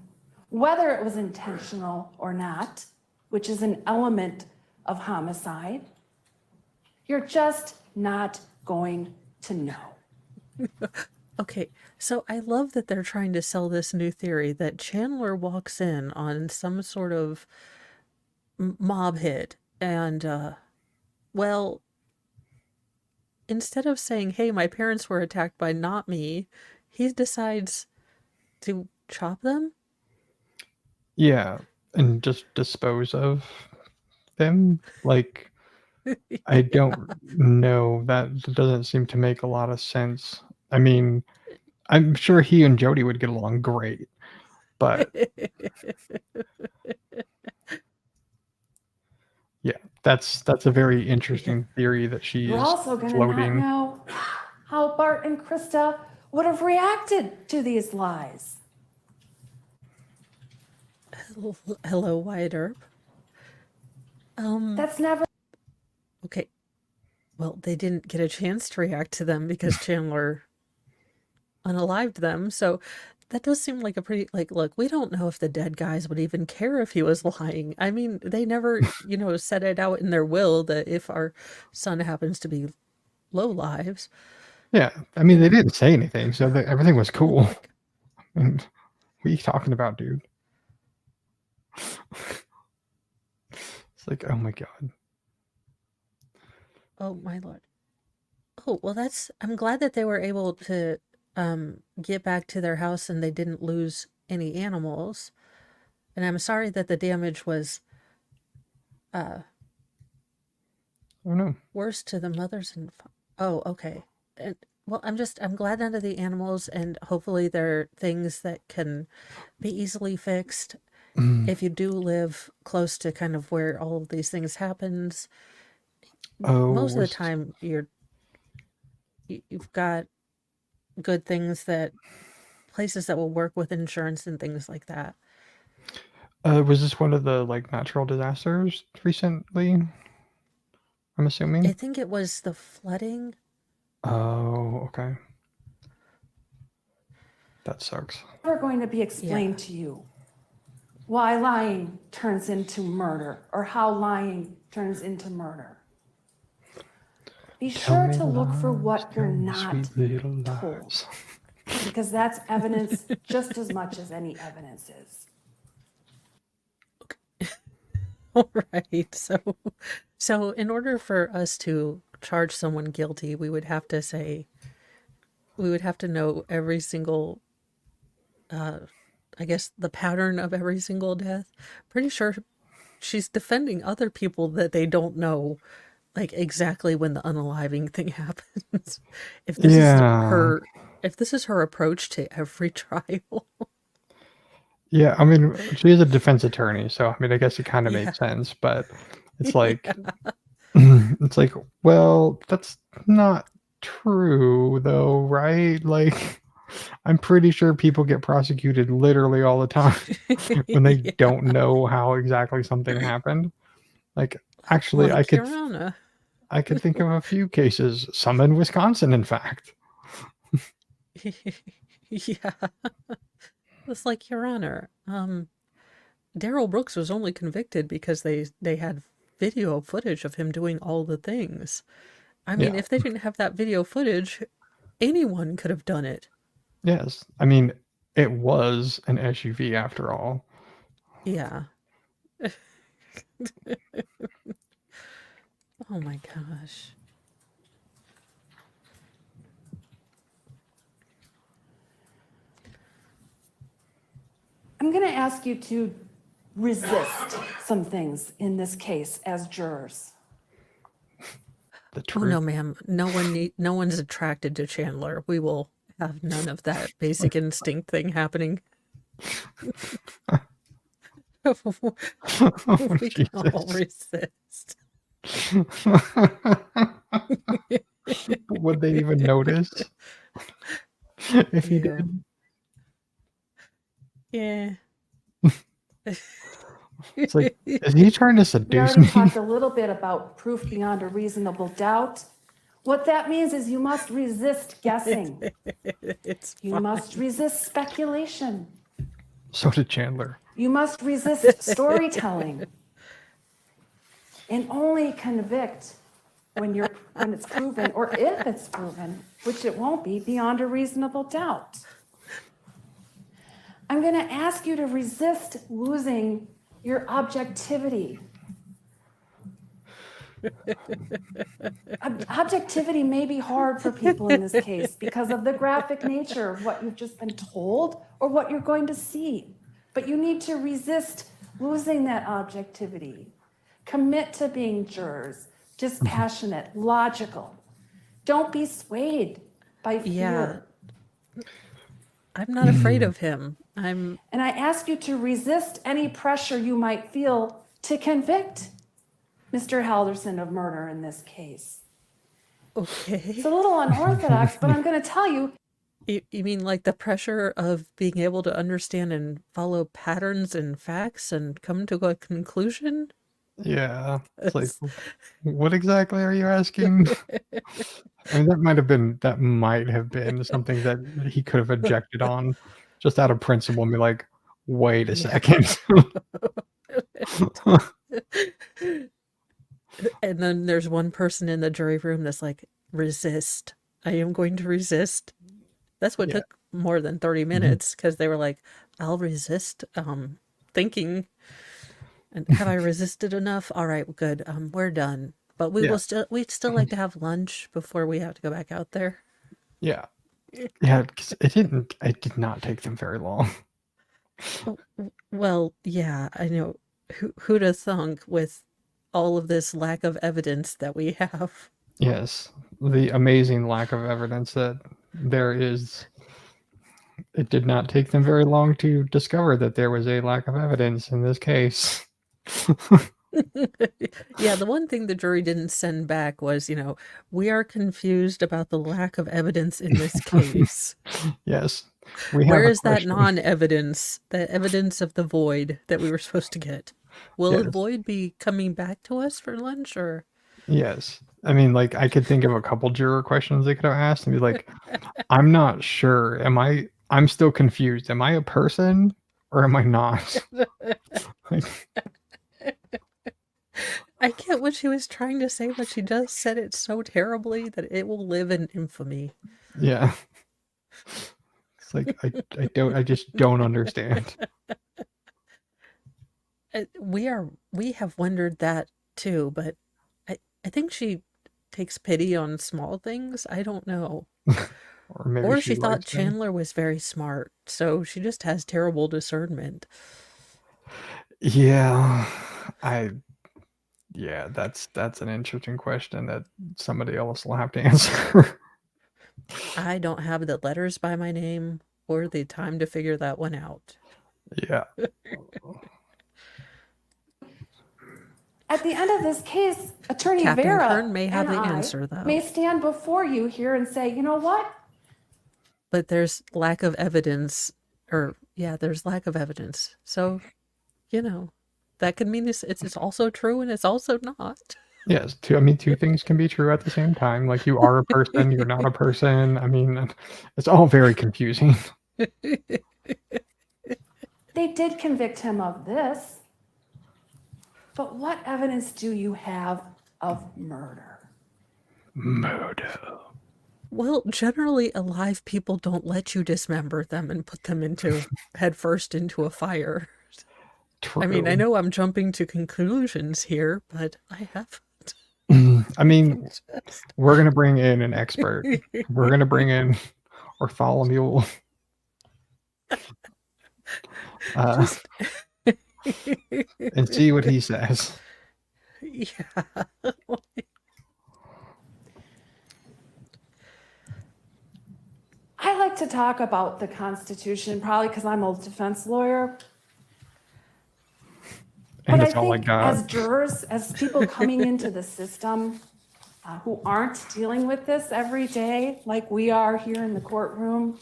whether it was intentional or not, which is an element of homicide. You're just not going to know. Okay, so I love that they're trying to sell this new theory that Chandler walks in on some sort of mob hit and, well, instead of saying, hey, my parents were attacked by not me, he decides to chop them? Yeah, and just dispose of them. Like, I don't know. That doesn't seem to make a lot of sense. I mean, I'm sure he and Jody would get along great, but yeah, that's a very interesting theory that she You're is also going to not floating. know how Bart and Krista would have reacted to these lies. Hello, Wyatt Earp. That's never. Okay. Well, they didn't get a chance to react to them because Chandler unalived them. So that does seem like a pretty, like, look, we don't know if the dead guys would even care if he was lying. I mean, they never, said it out in their will that if our son happens to be low lives. Yeah, I mean, they didn't say anything, so everything was cool. Like, And what are you talking about, dude? It's like, oh my god. oh my Lord. Oh, well, I'm glad that they were able to get back to their house and they didn't lose any animals. And I'm sorry that the damage was Oh no. worse to the mothers and oh, okay. And well, I'm glad none of the animals, and hopefully they're things that can be easily fixed. If you do live close to kind of where all of these things happens, most of the time you've got good things, that places that will work with insurance and things like that. Was this one of the like natural disasters recently? I'm assuming. I think it was the flooding. Oh, okay. That sucks. Never going to be explained to you why lying turns into murder or how lying turns into murder. Be sure to look for what you're not told, because that's evidence just as much as any evidence is. All right. So in order for us to charge someone guilty, we would have to know every single, I guess, the pattern of every single death. Pretty sure she's defending other people that they don't know, like, exactly when the unaliving thing happens. If this is her approach to every trial. Yeah, I mean, she is a defense attorney, so I mean, I guess it kind of makes sense, but it's like, it's like, well, that's not true though, right? Like, I'm pretty sure people get prosecuted literally all the time when they don't know how exactly something happened. Like, actually, Like I could think of a few cases, some in Wisconsin, in fact. Yeah. It's like, Your Honor, Daryl Brooks was only convicted because they had video footage of him doing all the things. I mean, if they didn't have that video footage, anyone could have done it. Yes. I mean, it was an SUV after all. Yeah. Oh my gosh. I'm going to ask you to resist some things in this case as jurors. The Oh truth. no, ma'am. No one's attracted to Chandler. We will have none of that basic instinct thing happening. We can all resist. Would they even notice if he did? Yeah. It's like, is he trying to We seduce already me? talked a little bit about proof beyond a reasonable doubt. What that means is you must resist guessing. You must resist speculation. So did Chandler. You must resist storytelling. And only convict when it's proven, or if it's proven, which it won't be, beyond a reasonable doubt. I'm going to ask you to resist losing your objectivity. Objectivity may be hard for people in this case because of the graphic nature of what you've just been told or what you're going to see. But you need to resist losing that objectivity. Commit to being jurors, dispassionate, logical. Don't be swayed by fear. Yeah. I'm not afraid of him. And I ask you to resist any pressure you might feel to convict Mr. Halderson of murder in this case. Okay. It's a little unorthodox, but I'm going to tell you. You mean like the pressure of being able to understand and follow patterns and facts and come to a conclusion? Yeah. It's like, what exactly are you asking? I mean, that might have been something that he could have objected on. just out of principle, and be like, wait a second. And then there's one person in the jury room that's like, resist. I am going to resist. That's what Yeah. took more than 30 minutes because they were like, I'll resist thinking. And have I resisted enough? All right, good. We're done. But we'd still like to have lunch before we have to go back out there. Yeah. Yeah, 'cause it did not take them very long. Well, yeah, I know. Who'd have thunk with all of this lack of evidence that we have? Yes. The amazing lack of evidence that there is. It did not take them very long to discover that there was a lack of evidence in this case. Yeah, the one thing the jury didn't send back was, we are confused about the lack of evidence in this case. Yes. We have Where a is that question. non-evidence, the evidence of the void that we were supposed to get? Will the Yes. void be coming back to us for lunch or? Yes. I mean, like, I could think of a couple juror questions they could have asked and be like, I'm not sure. I'm still confused. Am I a person or am I not? Like, I get what she was trying to say, but she just said it so terribly that it will live in infamy. yeah. It's like, I just don't understand. We have wondered that too, but I think she takes pity on small things. I don't know. Or maybe Or she thought likes them. Chandler was very smart, so she just has terrible discernment. Yeah. Yeah, that's an interesting question that somebody else will have to answer. I don't have the letters by my name or the time to figure that one out. Yeah. At the end of this case, Attorney Captain Vera Kern may have and the I answer, though. may stand before you here and say, you know what? But there's lack of evidence, there's lack of evidence. So, that could mean it's also true and it's also not. Yes, two things can be true at the same time. Like, you are a person, you're not a person. I mean, it's all very confusing. They did convict him of this. But what evidence do you have of murder? Murder. Well, generally alive people don't let you dismember them and put them headfirst into a fire. True. I mean, I know I'm jumping to conclusions here, but I haven't. I mean, we're going to bring in an expert. We're going to bring in Bartholomew. And see what he says. Yeah. I like to talk about the Constitution, probably because I'm a defense lawyer. And But it's I all I think got. as jurors, as people coming into the system who aren't dealing with this every day, like we are here in the courtroom,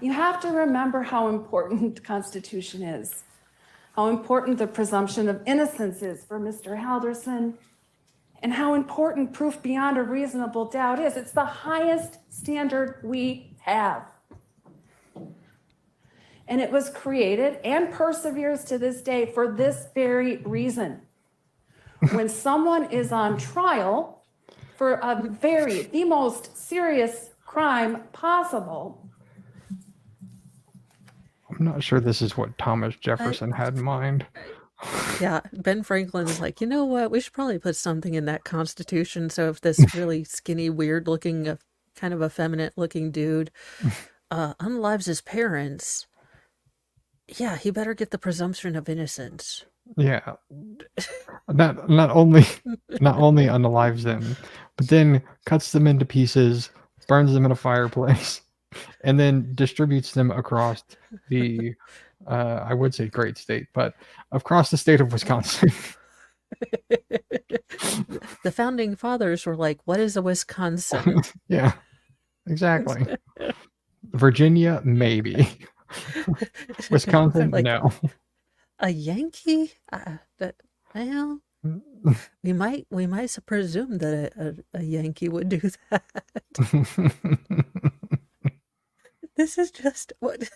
you have to remember how important the Constitution is, how important the presumption of innocence is for Mr. Halderson, and how important proof beyond a reasonable doubt is. It's the highest standard we have. And it was created and perseveres to this day for this very reason. When someone is on trial for the most serious crime possible. I'm not sure this is what Thomas Jefferson had in mind. Yeah, Ben Franklin's like, you know what? We should probably put something in that Constitution. So if this really skinny, weird-looking, kind of effeminate-looking dude unalives his parents, yeah, he better get the presumption of innocence. Yeah. Not only unalives them, but then cuts them into pieces, burns them in a fireplace, and then distributes them across the I would say great state, but across the state of Wisconsin. The founding fathers were like, what is a Wisconsin? Yeah, exactly. Virginia, maybe. Wisconsin, Like, no. a Yankee? Well, we might presume that a Yankee would do that. This is just what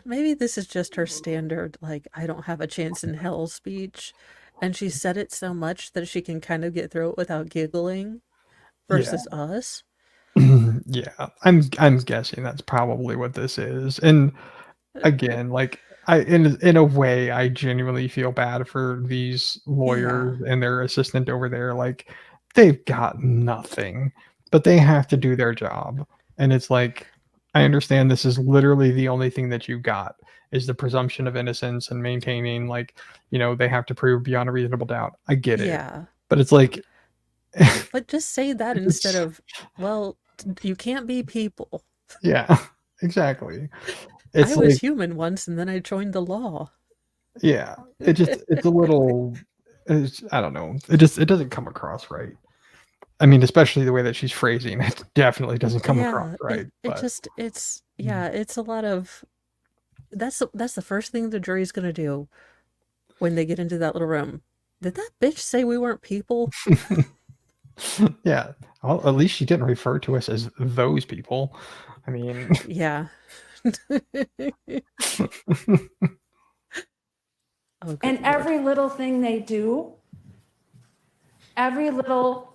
Maybe this is just her standard, like, I don't have a chance in hell speech. And she said it so much that she can kind of get through it without giggling Yeah. versus us. Yeah. I'm guessing that's probably what this is. And again, like in a way, I genuinely feel bad for these Yeah. lawyers and their assistant over there. Like they've got nothing, but they have to do their job. And it's like, I understand this is literally the only thing that you got is the presumption of innocence and maintaining like, they have to prove beyond a reasonable doubt. I get it. Yeah. But it's like But just say that instead it's of, well, you can't be people. yeah, exactly. I It's was like human once and then I joined the law. yeah, it's a little I don't know. It doesn't come across right. I mean, especially the way that she's phrasing it definitely doesn't come across Yeah, right. But it's a lot of that's the first thing the jury's gonna do when they get into that little room. Did that bitch say we weren't people? yeah, well, at least she didn't refer to us as those people. I mean, Yeah. Oh, good And Lord. every little thing they do, every little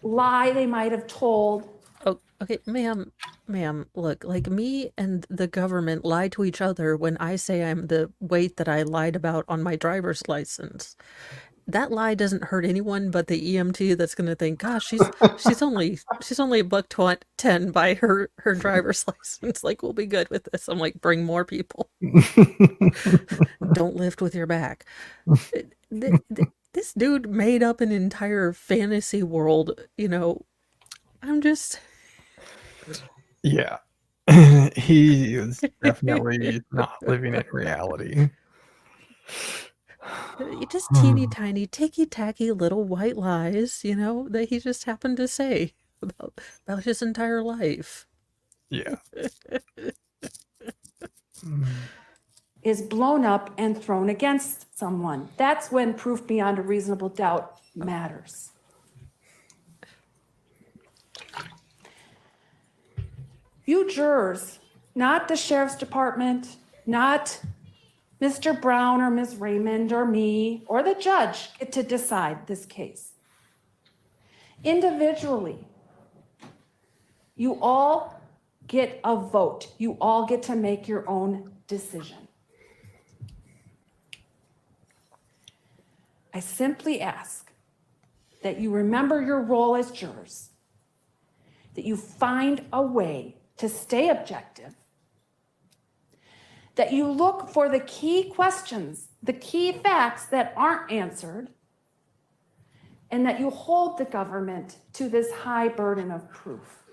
lie they might have told, Oh, okay, ma'am, look, like me and the government lie to each other when I say I'm the weight that I lied about on my driver's license. That lie doesn't hurt anyone but the EMT that's gonna think, gosh, she's only a buck 10 by her driver's license. Like, we'll be good with this. I'm like, bring more people. Don't lift with your back. This dude made up an entire fantasy world, I'm just yeah, he is definitely not living in reality. just teeny tiny, ticky tacky little white lies, that he just happened to say about his entire life. Yeah. is blown up and thrown against someone. That's when proof beyond a reasonable doubt matters. You jurors, not the sheriff's department, not Mr. Brown or Ms. Raymond or me or the judge get to decide this case. Individually, you all get a vote. You all get to make your own decision. I simply ask that you remember your role as jurors, that you find a way to stay objective, that you look for the key questions, the key facts that aren't answered, and that you hold the government to this high burden of proof.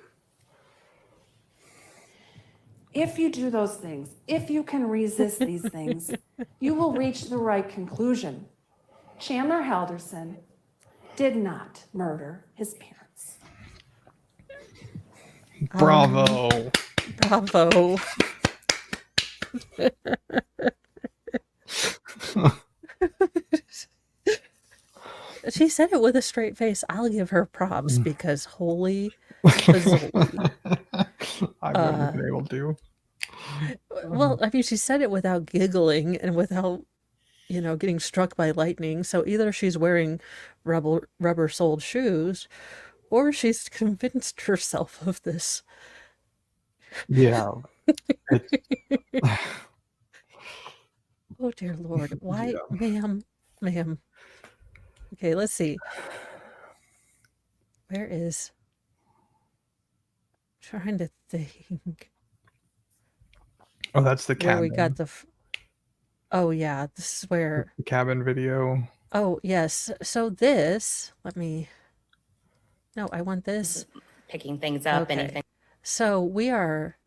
If you do those things, if you can resist these things, you will reach the right conclusion. Chandler Halderson did not murder his parents. Bravo. Bravo. She said it with a straight face. I'll give her props because holy Fazoli. I wouldn't have been able to. Well, I mean, she said it without giggling and without, getting struck by lightning. So either she's wearing rubber-soled shoes or she's convinced herself of this. Yeah. Oh, dear Lord. Why, Yeah. ma'am. Okay, let's see. Where is... Trying to think. Oh, that's the Where cabin. we got the... Oh, yeah, this is where... The cabin video. Oh, yes. So this... Let me... No, I want this. Picking things up, Okay. anything. So we are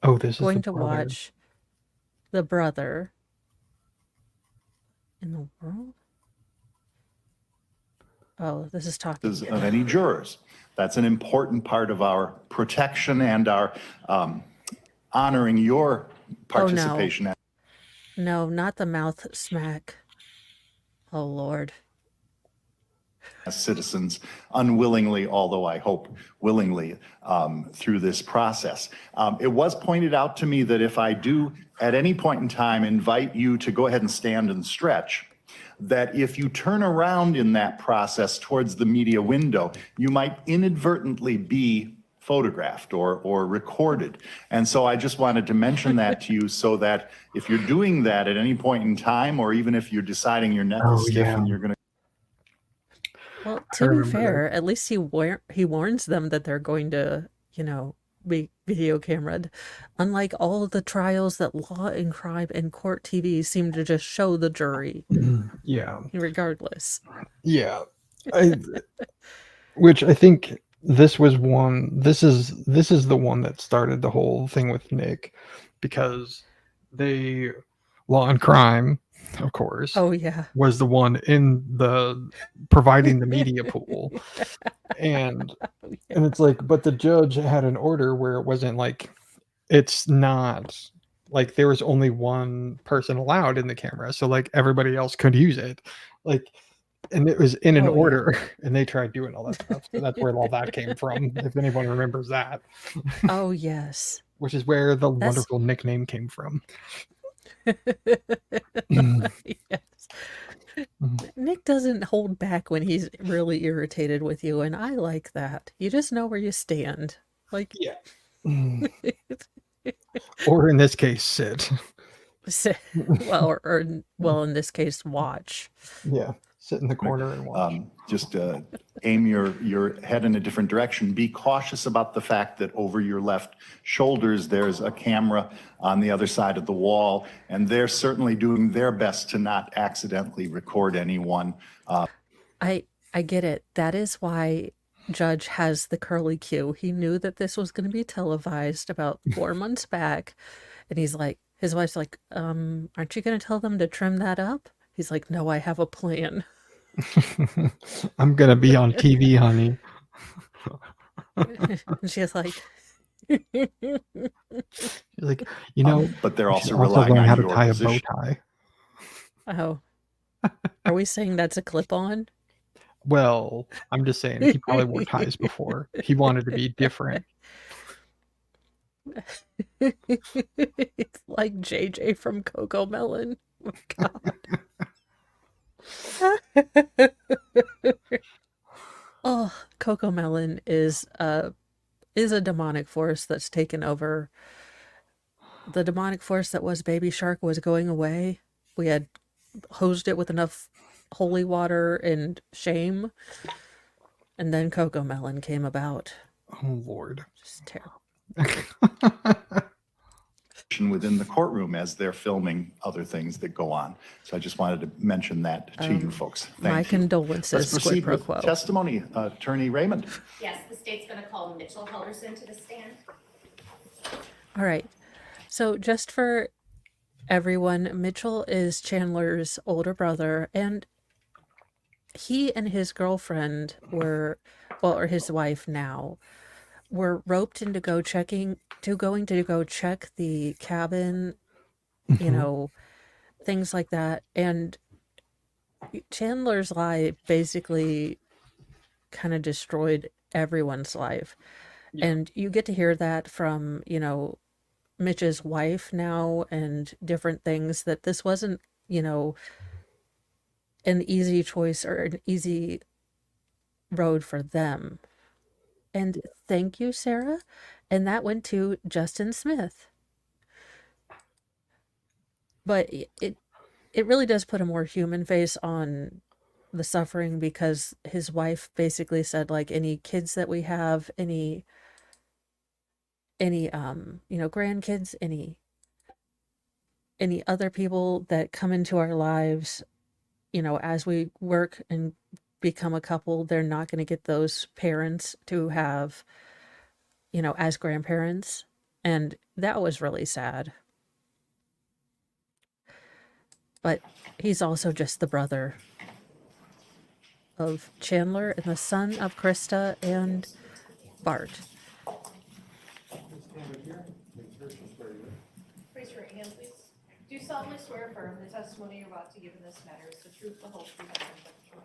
Oh, this is going the to brother. watch the brother in the world. Oh, this is talking. Of any jurors. That's an important part of our protection and our honoring your participation. No, not the mouth smack. Oh, Lord. as citizens unwillingly, although I hope willingly, through this process. It was pointed out to me that if I do at any point in time invite you to go ahead and stand and stretch, that if you turn around in that process towards the media window, you might inadvertently be photographed or recorded. And so I just wanted to mention that to you so that if you're doing that at any point in time, or even if you're deciding your neck is stiff and you're going to. Well, I to be remember fair, at least he warns them that they're going to, be video cameraed. Unlike all of the trials that Law and Crime and Court TV seem to just show the jury, Yeah. regardless. Yeah. Which I think this was one. This is the one that started the whole thing with Nick, because Law and Crime, of course, Oh yeah. was the one in the providing the media pool, and it's like, but the judge had an order where it wasn't like, it's not like there was only one person allowed in the camera, so like everybody else could use it, like. And it was in an Oh, yeah. order, and they tried doing all that stuff. So that's where all that came from, if anyone remembers that. Oh yes. Which is where the That's wonderful nickname came from. yes. Nick doesn't hold back when he's really irritated with you, and I like that. You just know where you stand. Like, Yeah. Or in this case, sit. well, in this case, watch. Yeah. Sit in the corner and watch. Just aim your head in a different direction. Be cautious about the fact that over your left shoulders, there's a camera on the other side of the wall, and they're certainly doing their best to not accidentally record anyone. I get it. That is why Judge has the curly Q. He knew that this was going to be televised about 4 months back, and he's like, his wife's like, aren't you going to tell them to trim that up? He's like, no, I have a plan. I'm gonna be on TV, honey. And she's like, She's like, But they're you should also relying learn how on to your tie a position. bow tie. oh, are we saying that's a clip-on? Well, I'm just saying he probably wore ties before. He wanted to be different. It's like JJ from Coco Melon. Oh, God. Oh, Coco Melon is a demonic force that's taken over. The demonic force that was Baby Shark was going away. We had hosed it with enough holy water and shame, and then Coco Melon came about. Oh Lord. Just terrible. Within the courtroom as they're filming other things that go on. So I just wanted to mention that to you folks. Thank My you. condolences, Let's quid proceed pro with quo. testimony. Attorney Raymond. Yes, the state's going to call Mitchell Hellerson to the stand. All right. So just for everyone, Mitchell is Chandler's older brother, and he and his girlfriend or his wife now, were roped into going to go check the cabin, things like that. And Chandler's lie basically kind of destroyed everyone's life. Yeah. And you get to hear that from, Mitch's wife now and different things, that this wasn't, an easy choice or an easy road for them. And thank you, Sarah. And that went to Justin Smith. But it really does put a more human face on the suffering, because his wife basically said, like, any kids that we have, any grandkids, any other people that come into our lives, as we work and become a couple, they're not going to get those parents to have, as grandparents. And that was really sad. But he's also just the brother of Chandler and the son of Krista and Bart. Raise your right hand, please. Do you solemnly swear affirm the testimony you're about to give in this matter is the truth, the whole truth, and nothing but the truth?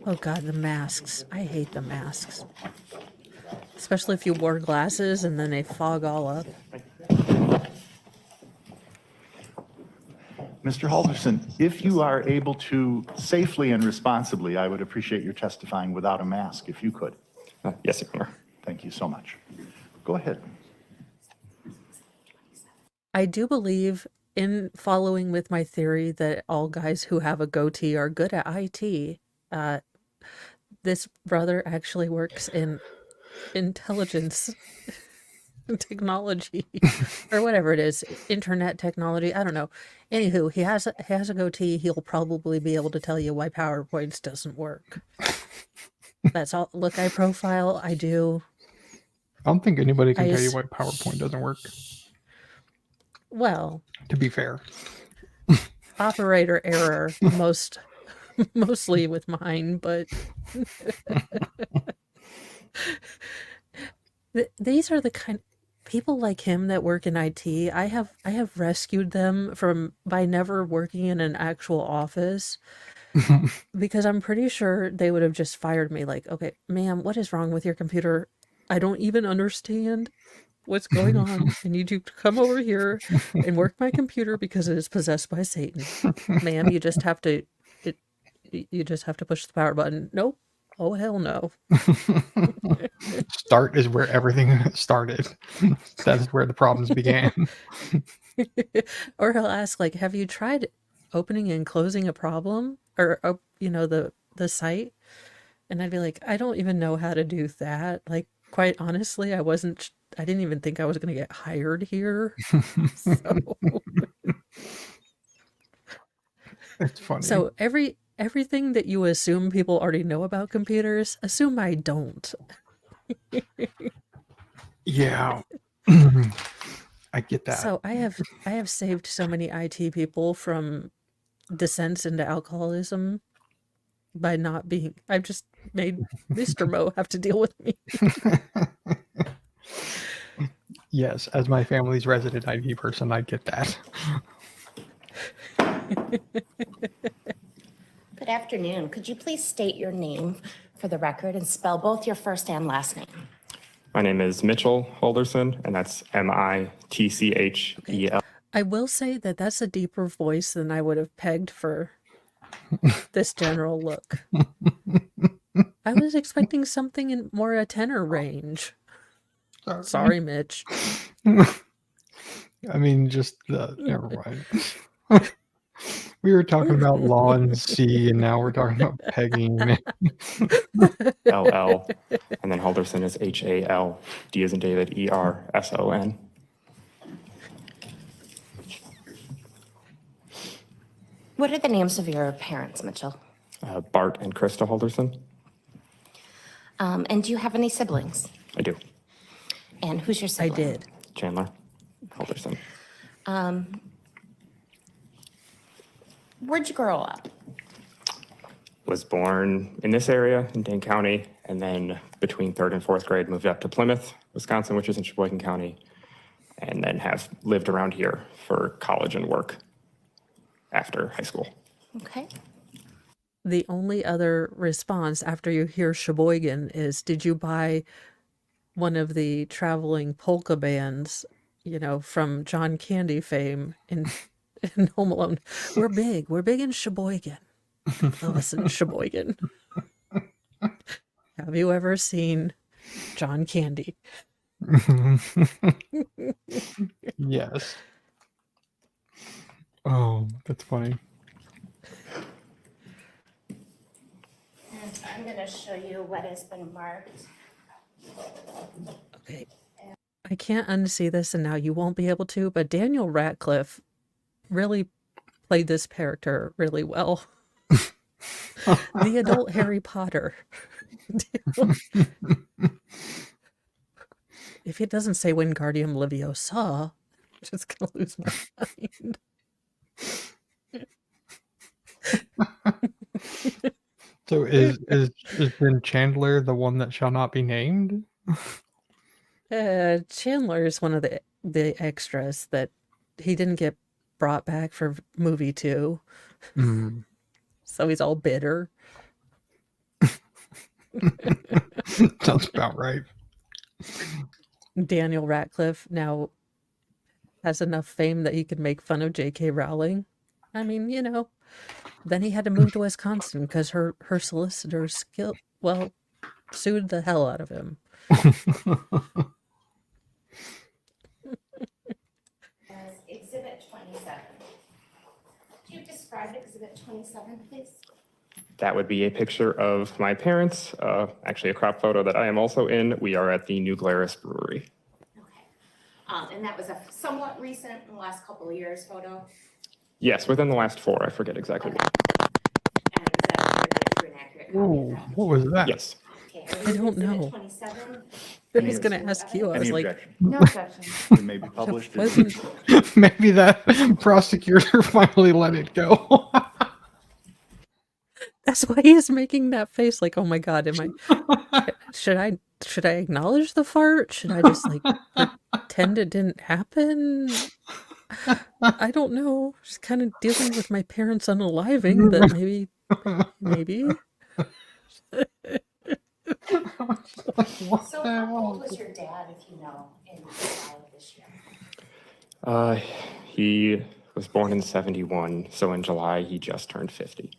Oh God, the masks. I hate the masks. Especially if you wore glasses and then they fog all up. Mr. Halverson, if you are able to safely and responsibly, I would appreciate your testifying without a mask, if you could. Yes, Your Honor. Thank you so much. Go ahead. I do believe in following with my theory that all guys who have a goatee are good at IT. This brother actually works in intelligence technology or whatever it is, internet technology. I don't know. Anywho, he has a goatee. He'll probably be able to tell you why PowerPoints doesn't work. That's all. Look, I profile. I do. I don't think anybody can I tell you ass- why PowerPoint doesn't work, Well, to be fair. operator error mostly with mine, but these are the kind people like him that work in IT. I have rescued them from by never working in an actual office because I'm pretty sure they would have just fired me like, "Okay, ma'am, what is wrong with your computer? I don't even understand what's going on. I need you to come over here and work my computer because it is possessed by Satan. Ma'am, you just have to push the power button." Nope. Oh hell no. Start is where everything started. That's where the problems began. Or he'll ask like, "Have you tried opening and closing a problem or the site?" And I'd be like, "I don't even know how to do that." Like, quite honestly, I didn't even think I was going to get hired here. So It's funny. So everything that you assume people already know about computers, assume I don't. Yeah. I get that. So I have saved so many IT people from descents into alcoholism by not being. I've just made Mr. Mo have to deal with me. Yes, as my family's resident IT person, I get that. Good afternoon. Could you please state your name for the record and spell both your first and last name? My name is Mitchell Halderson, and that's Mitchel. I will say that that's a deeper voice than I would have pegged for this general look. I was expecting something in more a tenor range. Sorry, Mitch. I mean, just never mind. We were talking about law and C, and now we're talking about pegging. LL, and then Halderson is HAL, D as in David, ERSON. What are the names of your parents, Mitchell? Bart and Krista Halderson. And do you have any siblings? I do. And who's your I sibling? did. Chandler Halderson. Where'd you grow up? Was born in this area in Dane County, and then between 3rd and 4th grade moved up to Plymouth, Wisconsin, which is in Sheboygan County, and then have lived around here for college and work after high school. Okay. The only other response after you hear Sheboygan is, did you buy one of the traveling polka bands, from John Candy fame in Home Alone? We're big in Sheboygan. Listen, Sheboygan. Have you ever seen John Candy? Yes. Oh, that's funny. I'm going to show you what has been marked. Okay. I can't unsee this, and now you won't be able to, but Daniel Radcliffe really played this character really well. The adult Harry Potter. If it doesn't say Wingardium Leviosa, I'm just gonna lose my mind. So is Ben Chandler the one that shall not be named? Chandler is one of the extras that he didn't get brought back for movie 2. Mm. So he's all bitter. Sounds about right. Daniel Radcliffe now has enough fame that he could make fun of J.K. Rowling. I mean, then he had to move to Wisconsin because her solicitor sued the hell out of him. As Exhibit 27. Could you describe Exhibit 27, please? That would be a picture of my parents, actually a crop photo that I am also in. We are at the New Glarus Brewery. Okay. And that was a somewhat recent, in the last couple of years, photo? Yes, within the last 4, I forget exactly. Okay. And is that an accurate copy of Ooh, that? what was that? Yes. Okay, I don't Exhibit know. 27. I was going to ask you. I was Any like, objection? No objection. It may be published. wasn't Maybe that prosecutor finally let it go. that's why he's making that face like, oh my God, should I acknowledge the fart? Should I just like pretend it didn't happen? I don't know. Just kind of dealing with my parents unaliving, but maybe. So how old was your dad, if you know, in July of this year? He was born in 71, so in July he just turned 50.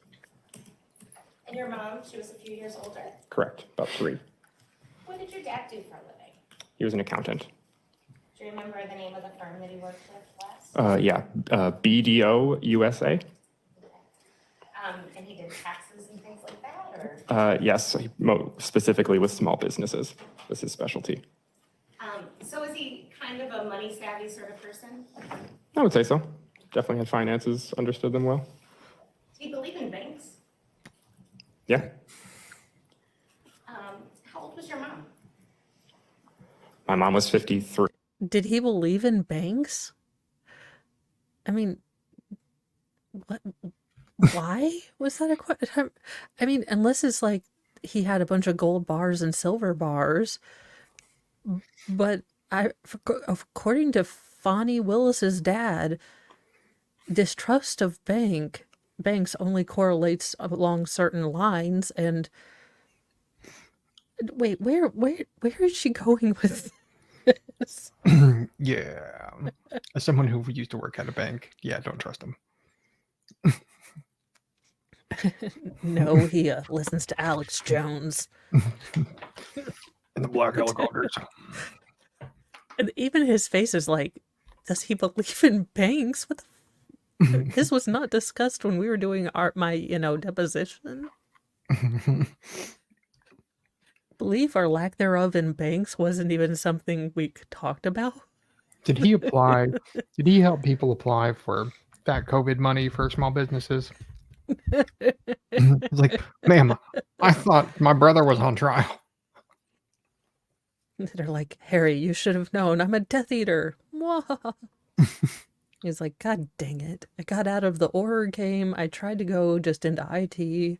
And your mom, she was a few years older? Correct, about 3. What did your dad do for a living? He was an accountant. Do you remember the name of the firm that he worked with last? Yeah, BDO USA. And he did taxes and things like that, or? Yes, specifically with small businesses. This is specialty. So is he kind of a money savvy sort of person? I would say so. Definitely had finances, understood them well. Do you believe in banks? Yeah. How old was your mom? My mom was 53. Did he believe in banks? I mean, what? Why was that a question? I mean, unless it's like he had a bunch of gold bars and silver bars, but according to Fonnie Willis's dad, distrust of banks only correlates along certain lines. And wait, where is she going with this? Yeah. As someone who used to work at a bank, yeah, don't trust him. No, he listens to Alex Jones. And the black helicopters. And even his face is like, does he believe in banks? What the this was not discussed when we were doing my deposition. Belief or lack thereof in banks wasn't even something we talked about. Did he apply? Did he help people apply for that COVID money for small businesses? It's like, ma'am, I thought my brother was on trial. They're like, Harry, you should have known. I'm a Death Eater. He's like, God dang it. I got out of the horror game. I tried to go just into IT.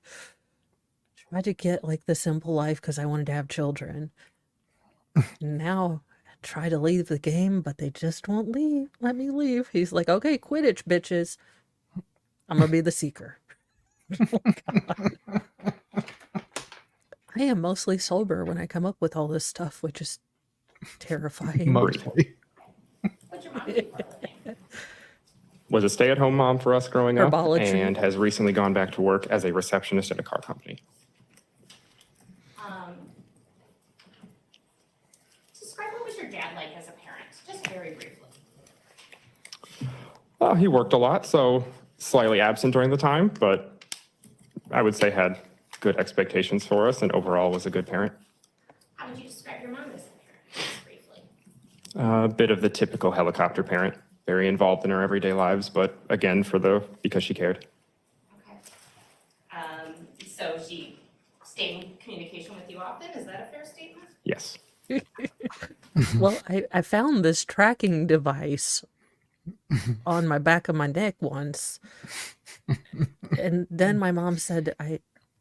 Tried to get like the simple life because I wanted to have children. Now I try to leave the game, but they just won't let me leave. He's like, okay, Quidditch, bitches. I'm going to be the seeker. Oh, God. I am mostly sober when I come up with all this stuff, which is terrifying. Mostly. What'd your mom do for a living? Was a stay-at-home mom for us growing up Herbology. and has recently gone back to work as a receptionist at a car company. Describe what was your dad like as a parent, just very briefly. He worked a lot, so slightly absent during the time, but I would say had good expectations for us and overall was a good parent. How would you describe your mom as a parent, just briefly? A bit of the typical helicopter parent, very involved in our everyday lives, but again, because she cared. Okay. So she stayed in communication with you often, is that a fair statement? Yes. Well, I found this tracking device on my back of my neck once. And then my mom said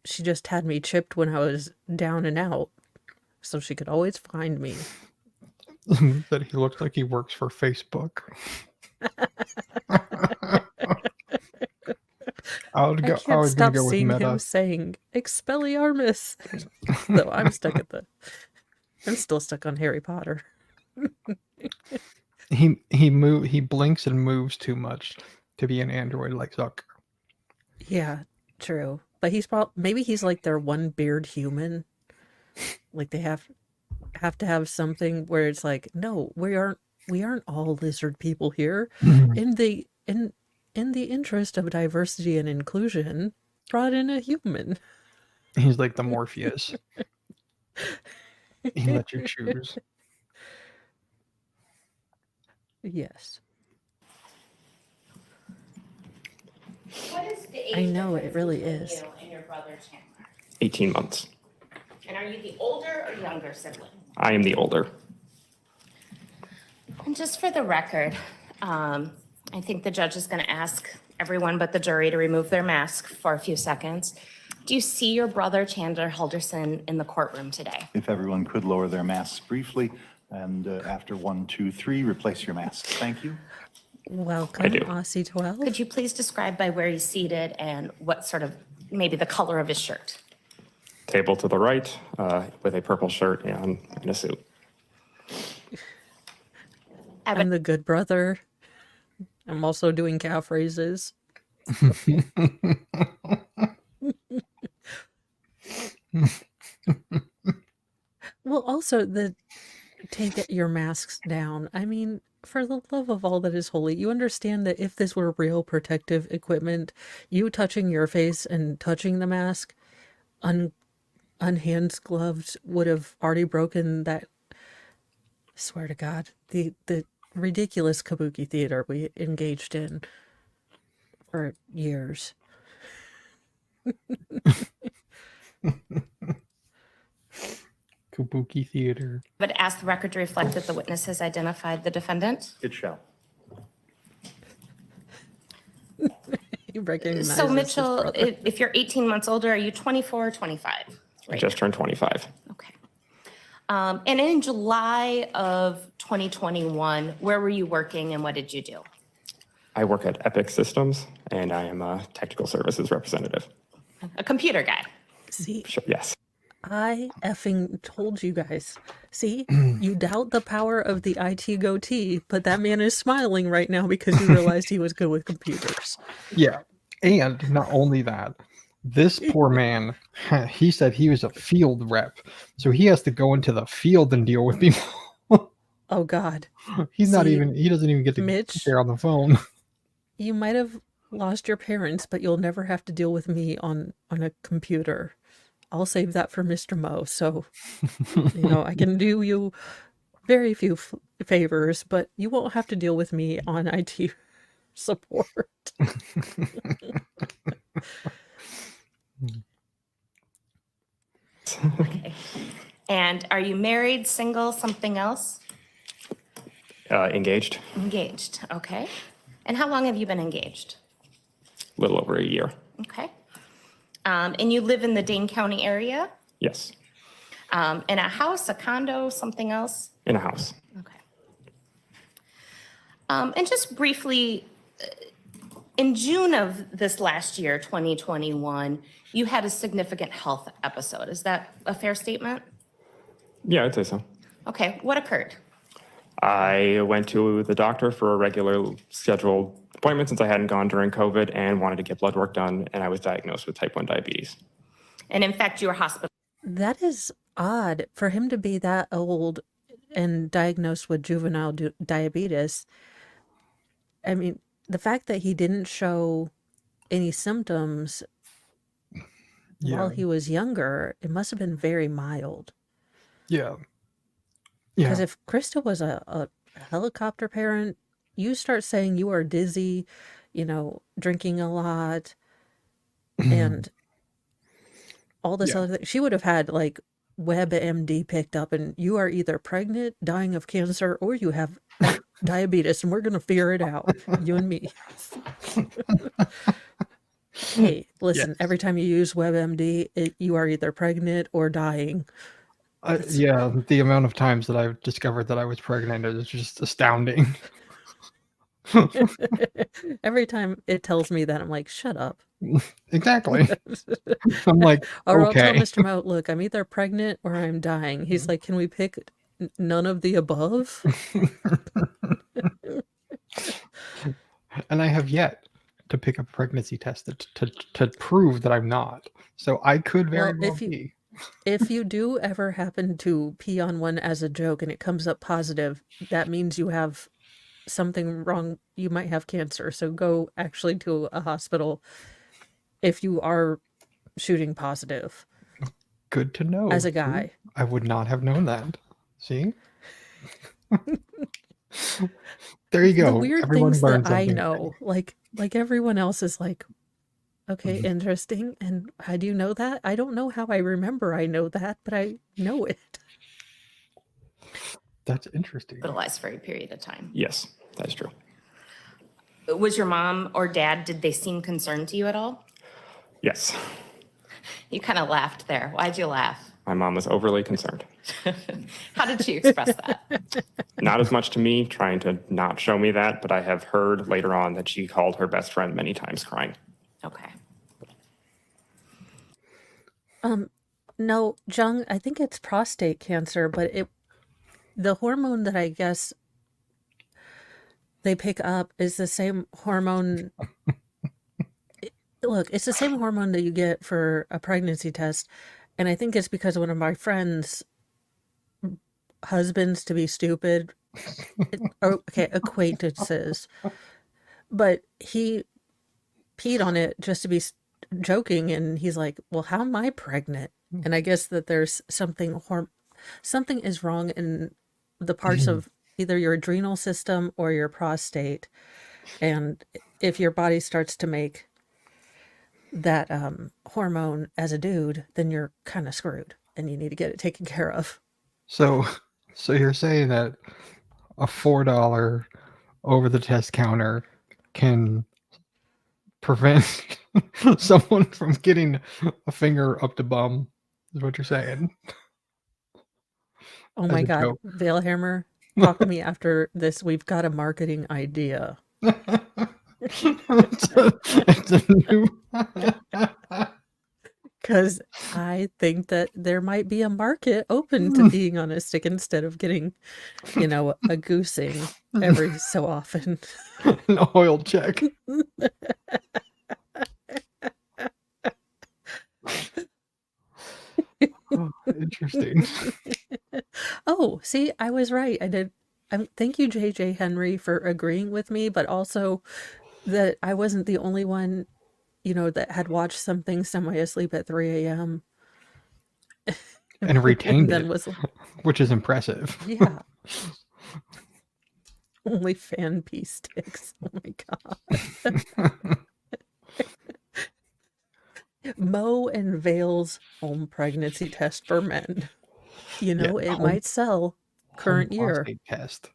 she just had me chipped when I was down and out. So she could always find me. That he looks like he works for Facebook. I would I go. I can't was gonna stop go with seeing him meta. saying Expelliarmus. Though I'm stuck at I'm still stuck on Harry Potter. He blinks and moves too much to be an android like Zuck. Yeah, true. But maybe he's like their one beard human. Like they have to have something where it's like, no, we aren't all lizard people here. In the interest of diversity and inclusion, brought in a human. He's like the Morpheus. He lets you choose. Yes. What is the age I know, it difference really between is. you and your brother Chandler? 18 months. And are you the older or younger sibling? I am the older. And just for the record, I think the judge is going to ask everyone but the jury to remove their mask for a few seconds. Do you see your brother Chandler Halderson in the courtroom today? If everyone could lower their masks briefly, and after 1, 2, 3, replace your masks. Thank you. Welcome, I do. Aussie 12. Could you please describe by where he's seated and what sort of, maybe the color of his shirt? Table to the right with a purple shirt and a suit. I'm the good brother. I'm also doing calf raises. Well, also take your masks down. I mean, for the love of all that is holy, you understand that if this were real protective equipment, you touching your face and touching the mask, unhands gloved, would have already broken that. Swear to God, the ridiculous kabuki theater we engaged in for years. Kabuki theater. I would ask the record to reflect that the witness has identified the defendant. It shall. He recognizes So his Mitchell, brother. if you're 18 months older, are you 24 or 25? I just turned 25. Okay. And in July of 2021, where were you working and what did you do? I work at Epic Systems, and I am a technical services representative. A computer guy. See, Sure, yes. I effing told you guys. See, you doubt the power of the IT goatee, but that man is smiling right now because he realized he was good with computers. Yeah, and not only that, this poor man, he said he was a field rep, so he has to go into the field and deal with people. Oh God, He doesn't even get to Mitch, stay on the phone. you might have lost your parents, but you'll never have to deal with me on a computer. I'll save that for Mr. Mo. So, I can do you very few favors, but you won't have to deal with me on IT support. Okay. And are you married, single, something else? Engaged, Engaged. Okay. And how long have you been engaged? a little over a year. Okay. And you live in the Dane County area? Yes, In a house, a condo, something else? in a house. Okay. And just briefly, in June of this last year, 2021, you had a significant health episode. Is that a fair statement? Yeah, I'd say so. Okay, what occurred? I went to the doctor for a regular scheduled appointment since I hadn't gone during COVID and wanted to get blood work done, and I was diagnosed with type 1 diabetes. And in fact, you were hospitalized. That is odd for him to be that old and diagnosed with juvenile diabetes. I mean, the fact that he didn't show any symptoms while he was younger, it must have been very mild. Yeah. Because Yeah. if Krista was a helicopter parent, you start saying you are dizzy, drinking a lot, and all this other thing. She would have had like WebMD picked up, and you are either pregnant, dying of cancer, or you have diabetes, and we're going to figure it out, you and me. Hey, listen, Yes. every time you use WebMD, you are either pregnant or dying. Yeah, the amount of times that I've discovered that I was pregnant is just astounding. Every time it tells me that, I'm like, shut up. Exactly. I'm like, Or I'll tell okay. Mr. Mout, look, I'm either pregnant or I'm dying. He's like, can we pick none of the above? And I have yet to pick a pregnancy test to prove that I'm not. So I could very well be. If you do ever happen to pee on one as a joke and it comes up positive, that means you have something wrong. You might have cancer. So go actually to a hospital if you are shooting positive. Good to know. As a See? guy. I would not have known that. See? There you go. The weird Everyone things that learns I something. know, like everyone else is like, okay, interesting. And how do you know that? I don't know how I remember I know that, but I know it. That's interesting. Hospitalized for a period of time. Yes, that is true. Was your mom or dad, did they seem concerned to you at all? Yes, You kind of laughed there. Why'd you laugh? my mom was overly concerned. How did she express that? Not as much to me, trying to not show me that, but I have heard later on that she called her best friend many times crying. Okay. No, Jung, I think it's prostate cancer, but the hormone that I guess they pick up is the same hormone. Look, it's the same hormone that you get for a pregnancy test. And I think it's because one of my friends' husbands, to be stupid, okay, acquaintances, but he peed on it just to be joking. And he's like, well, how am I pregnant? And I guess that there's something is wrong in the parts of either your adrenal system or your prostate. And if your body starts to make that hormone as a dude, then you're kind of screwed and you need to get it taken care of. So you're saying that a $4 over the test counter can prevent someone from getting a finger up the bum, is what you're saying. Oh As my a God, joke. Veilhammer, talk to me after this. We've got a marketing idea. it's a new Because I think that there might be a market open to being on a stick instead of getting, a goosing every so often. an oil check. Oh, interesting. Oh, see, I was right. I did. Thank you, JJ Henry, for agreeing with me, but also that I wasn't the only one, that had watched something semi-asleep at 3 a.m. And retained then it, was which is impressive. yeah. Only fan pea sticks. Oh my God. Mo and Vale's home pregnancy test for men. It might sell current year. Prostate test.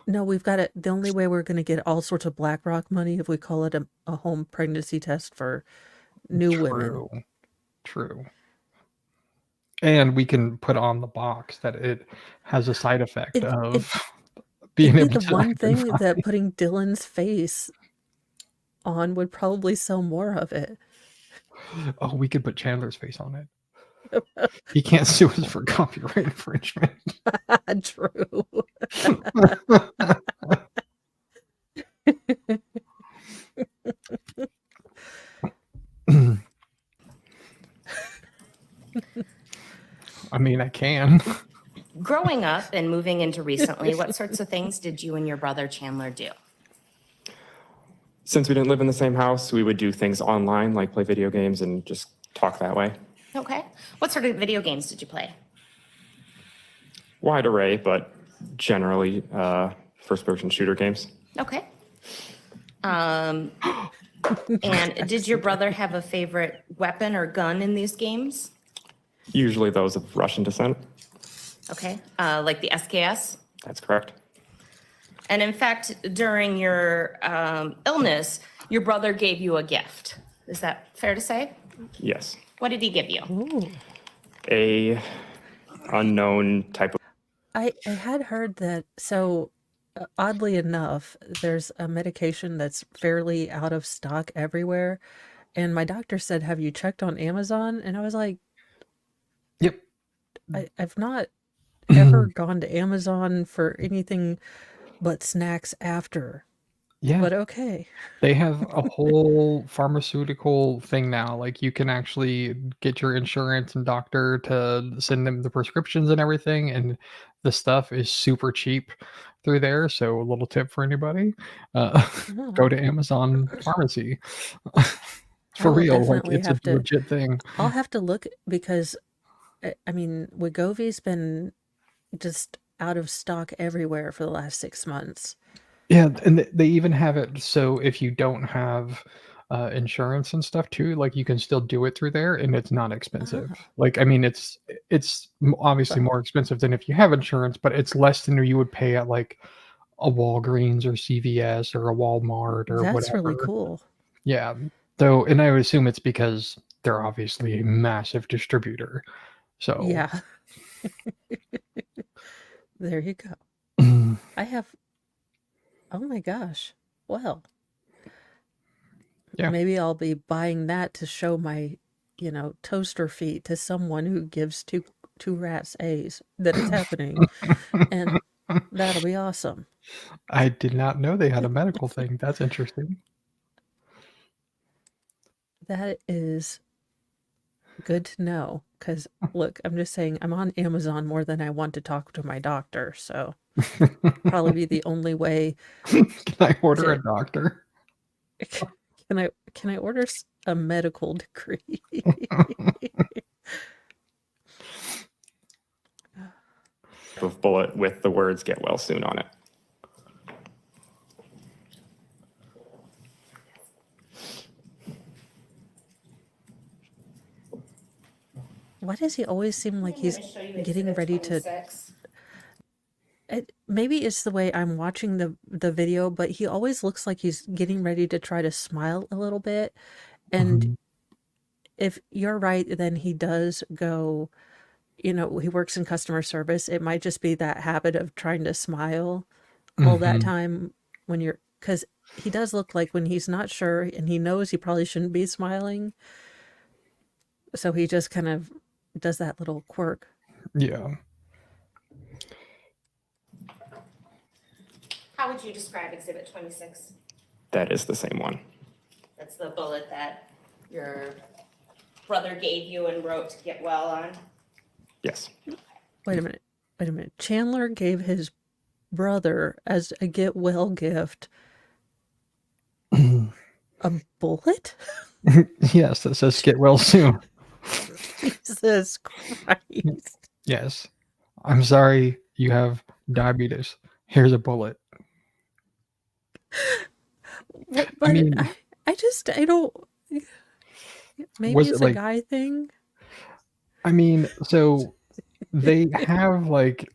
No, we've got it. The only way we're going to get all sorts of BlackRock money if we call it a home pregnancy test for new women. True. And we can put on the box that it has a side effect of being It'd be able the to one thing identify. that putting Dylan's face on would probably sell more of it. Oh, we could put Chandler's face on it. He can't sue us for copyright infringement. True. I mean, I can. Growing up and moving into recently, what sorts of things did you and your brother Chandler do? Since we didn't live in the same house, we would do things online, like play video games and just talk that way. Okay. What sort of video games did you play? Wide array, but generally first-person shooter games. Okay. And did your brother have a favorite weapon or gun in these games? Usually those of Russian descent. Okay. Like the SKS? That's correct. And in fact, during your illness, your brother gave you a gift. Is that fair to say? Yes. What did he give you? Ooh. A unknown type of I had heard that. So oddly enough, there's a medication that's fairly out of stock everywhere. And my doctor said, "Have you checked on Amazon?" And I was like, Yep. I've not ever gone to Amazon for anything but snacks after. Yeah. But okay. They have a whole pharmaceutical thing now. Like you can actually get your insurance and doctor to send them the prescriptions and everything, and the stuff is super cheap through there. So a little tip for anybody: go Oh, to Amazon Pharmacy. For I'll real, like definitely it's a have to. legit thing. I'll have to look because I mean, Wegovy's been just out of stock everywhere for the last 6 months. Yeah, and they even have it so if you don't have insurance and stuff too, like you can still do it through there, and it's not expensive. Ah, Like, I mean, it's obviously well, more expensive than if you have insurance, but it's less than you would pay at like a Walgreens or CVS or a Walmart or that's really whatever. cool. Yeah. So, and I would assume it's because they're obviously a massive distributor. So, Yeah, there you go. I have, oh my gosh. Well, yeah. maybe I'll be buying that to show my, toaster feet to someone who gives two rats A's that it's happening, and that'll be awesome. I did not know they had a medical thing. That's interesting. That is good to know. Because look, I'm just saying I'm on Amazon more than I want to talk to my doctor, so probably be the only way Can I order to. a doctor? Can I order a medical degree? Of bullet with the words "get well soon" on it. Why does he always seem like he's getting ready to? Maybe it's the way I'm watching the video, but he always looks like he's getting ready to try to smile a little bit. And Mhm. if you're right, then he does go, he works in customer service. It might just be that habit of trying to smile all that Mhm. time because he does look like when he's not sure and he knows he probably shouldn't be smiling. So he just kind of does that little quirk. Yeah. How would you describe Exhibit 26? That is the same one. That's the bullet that your brother gave you and wrote to get well on? Yes. Wait a minute. Chandler gave his brother as a get well gift a bullet? Yes, that says "get well soon." Jesus Christ. Yes. I'm sorry you have diabetes. Here's a bullet. What, I but mean, I don't. Maybe was it it's a like, guy thing. I mean, so they have like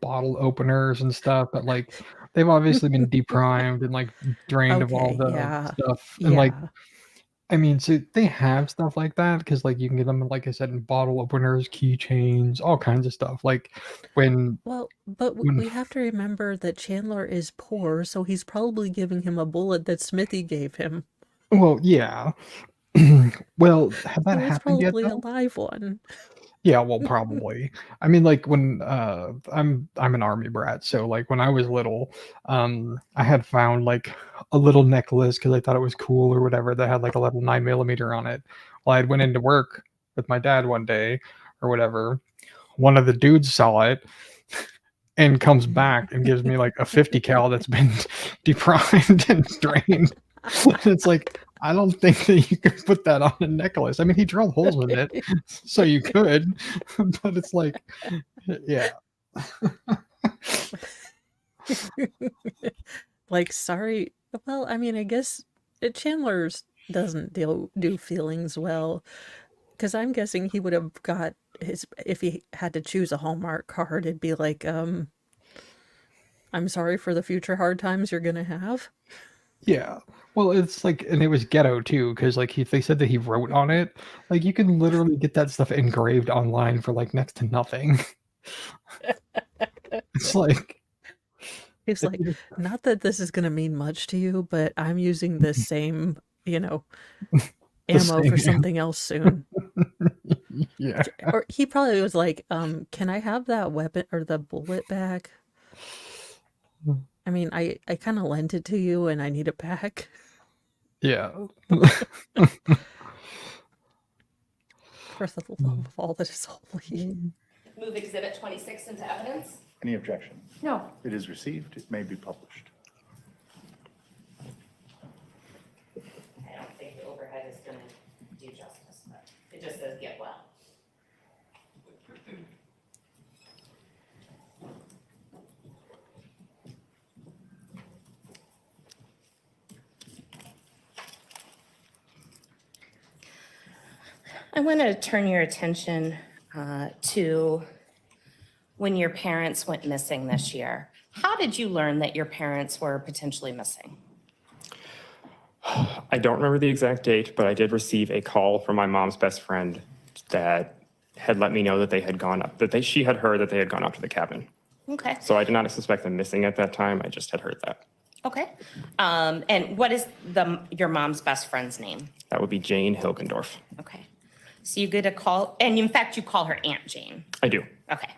bottle openers and stuff, but like they've obviously been deprimed and like drained of all Okay, the yeah. stuff. And like, Yeah. I mean, so they have stuff like that because like you can get them, like I said, in bottle openers, keychains, all kinds of stuff. Like when Well, but when we have to remember that Chandler is poor, so he's probably giving him a bullet that Smithy gave him. well, yeah. Well, had that And it's happened yet probably a though? live one. Yeah, well, probably. I mean, like when I'm an army brat, so like when I was little, I had found like a little necklace because I thought it was cool or whatever that had like a little 9mm on it. Well, I went into work with my dad one day or whatever. One of the dudes saw it and comes back and gives me like a 50 cal that's been deprimed and drained. It's like, I don't think that you could put that on a necklace. I mean, he drilled holes in it, so you could, but it's like, yeah, Like, sorry. Well, I mean, I guess Chandler's doesn't do feelings well, because I'm guessing he would have got his if he had to choose a Hallmark card, it'd be like, I'm sorry for the future hard times you're gonna have. yeah. Well, it's like, and it was ghetto too, because like they said that he wrote on it. Like you can literally get that stuff engraved online for like next to nothing. It's like, He's like, not that this is going to mean much to you, but I'm using this same, ammo same for something else soon. Yeah. Or he probably was like, can I have that weapon or the bullet back? I mean, I kind of lent it to you and I need it back. Yeah. For the love of all that is holy. Move Exhibit 26 into evidence? Any objection? No. It is received. It may be published. I don't think the overhead is going to do justice, but it just says get well. I want to turn your attention to when your parents went missing this year. How did you learn that your parents were potentially missing? I don't remember the exact date, but I did receive a call from my mom's best friend that had let me know that they had gone up, she had heard that they had gone up to the cabin. Okay, So I did not suspect them missing at that time. I just had heard that. okay. And what is your mom's best friend's name? That would be Jane Hilgendorf. Okay. So you get a call, and in fact, you call her Aunt Jane. I do. Okay.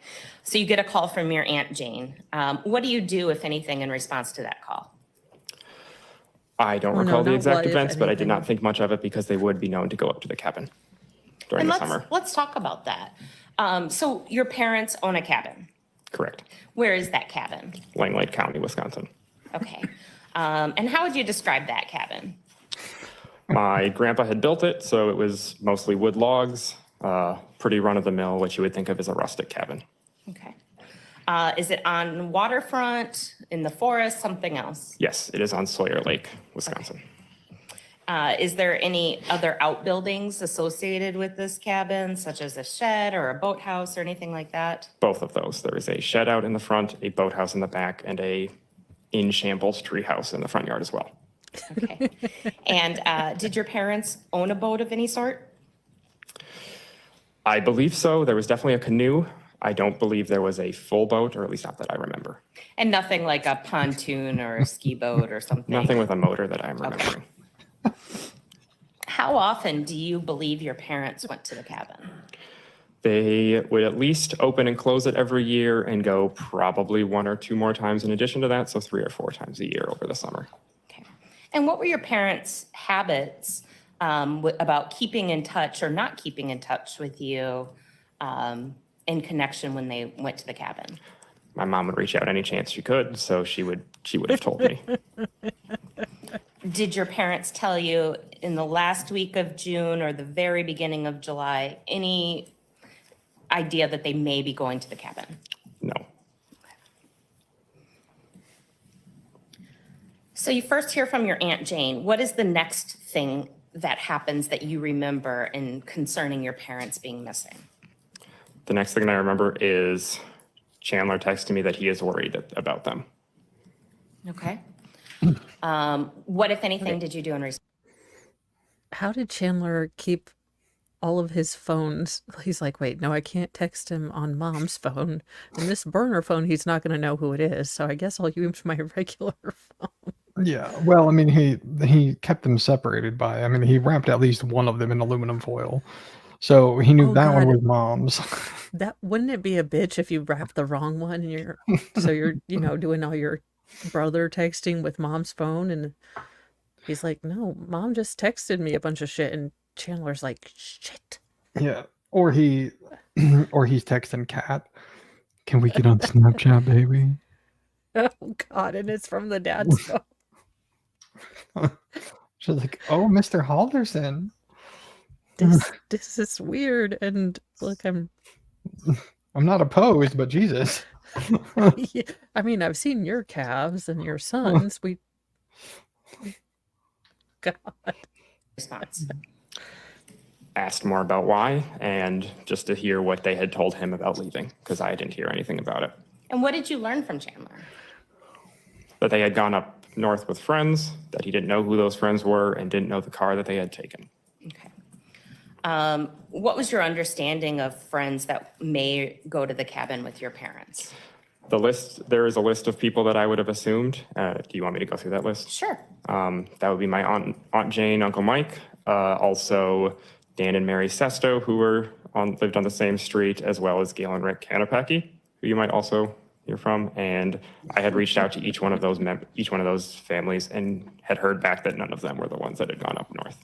So you get a call from your Aunt Jane. What do you do, if anything, in response to that call? I don't Or no, recall the not exact what, if events, but I did anything. not think much of it because they would be known to go up to the cabin during And the summer. let's talk about that. So your parents own a cabin. Correct. Where is that cabin? Langlade County, Wisconsin. Okay. And how would you describe that cabin? My grandpa had built it, so it was mostly wood logs, pretty run-of-the-mill, what you would think of as a rustic cabin. Okay. Is it on waterfront, in the forest, something else? Yes, it is on Sawyer Lake, Wisconsin. Is there any other outbuildings associated with this cabin, such as a shed or a boathouse or anything like that? Both of those. There is a shed out in the front, a boathouse in the back, and a in-shambles treehouse in the front yard as well. Okay. And did your parents own a boat of any sort? I believe so. There was definitely a canoe. I don't believe there was a full boat, or at least not that I remember. And nothing like a pontoon or a ski boat or something? Nothing with a motor that I'm remembering. How often do you believe your parents went to the cabin? They would at least open and close it every year and go probably 1 or 2 more times in addition to that, so 3 or 4 times a year over the summer. Okay. And what were your parents' habits about keeping in touch or not keeping in touch with you in connection when they went to the cabin? My mom would reach out any chance she could, so she would have told me. Did your parents tell you in the last week of June or the very beginning of July any idea that they may be going to the cabin? No. So you first hear from your Aunt Jane. What is the next thing that happens that you remember in concerning your parents being missing? The next thing that I remember is Chandler texting me that he is worried about them. Okay. What, if anything, did you do in response? How did Chandler keep all of his phones? He's like, wait, no, I can't text him on mom's phone. And this burner phone, he's not going to know who it is. So I guess I'll use my regular phone. Yeah. Well, I mean, he kept them separated by. I mean, he wrapped at least one of them in aluminum foil, so he knew Oh, that one God. was mom's. That wouldn't it be a bitch if you wrap the wrong one and you're doing all your brother texting with mom's phone, and he's like, no, mom just texted me a bunch of shit, and Chandler's like, shit. Yeah. Or he's texting Kat. Can we get on Snapchat, baby? Oh God, and it's from the dad's phone. She's like, oh, Mr. Halderson. This is weird, and look, I'm not opposed, but Jesus. yeah, I mean, I've seen your calves and your sons. God. Response. Asked more about why and just to hear what they had told him about leaving, because I didn't hear anything about it. And what did you learn from Chandler? That they had gone up north with friends, that he didn't know who those friends were, and didn't know the car that they had taken. Okay. What was your understanding of friends that may go to the cabin with your parents? The list, there is a list of people that I would have assumed. Do you want me to go through that list? Sure. That would be my Aunt Jane, Uncle Mike, also Dan and Mary Sesto, who lived on the same street, as well as Gail and Rick Kanapaki, who you might also hear from. And I had reached out to each one of those families and had heard back that none of them were the ones that had gone up north.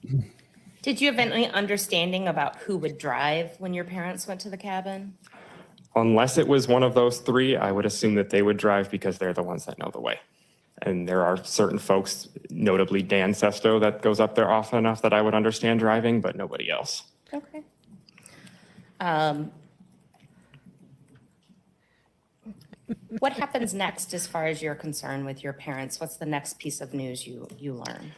Did you have any understanding about who would drive when your parents went to the cabin? Unless it was one of those three, I would assume that they would drive because they're the ones that know the way. And there are certain folks, notably Dan Sesto, that goes up there often enough that I would understand driving, but nobody else. Okay. What happens next as far as you're concerned with your parents? What's the next piece of news you learn?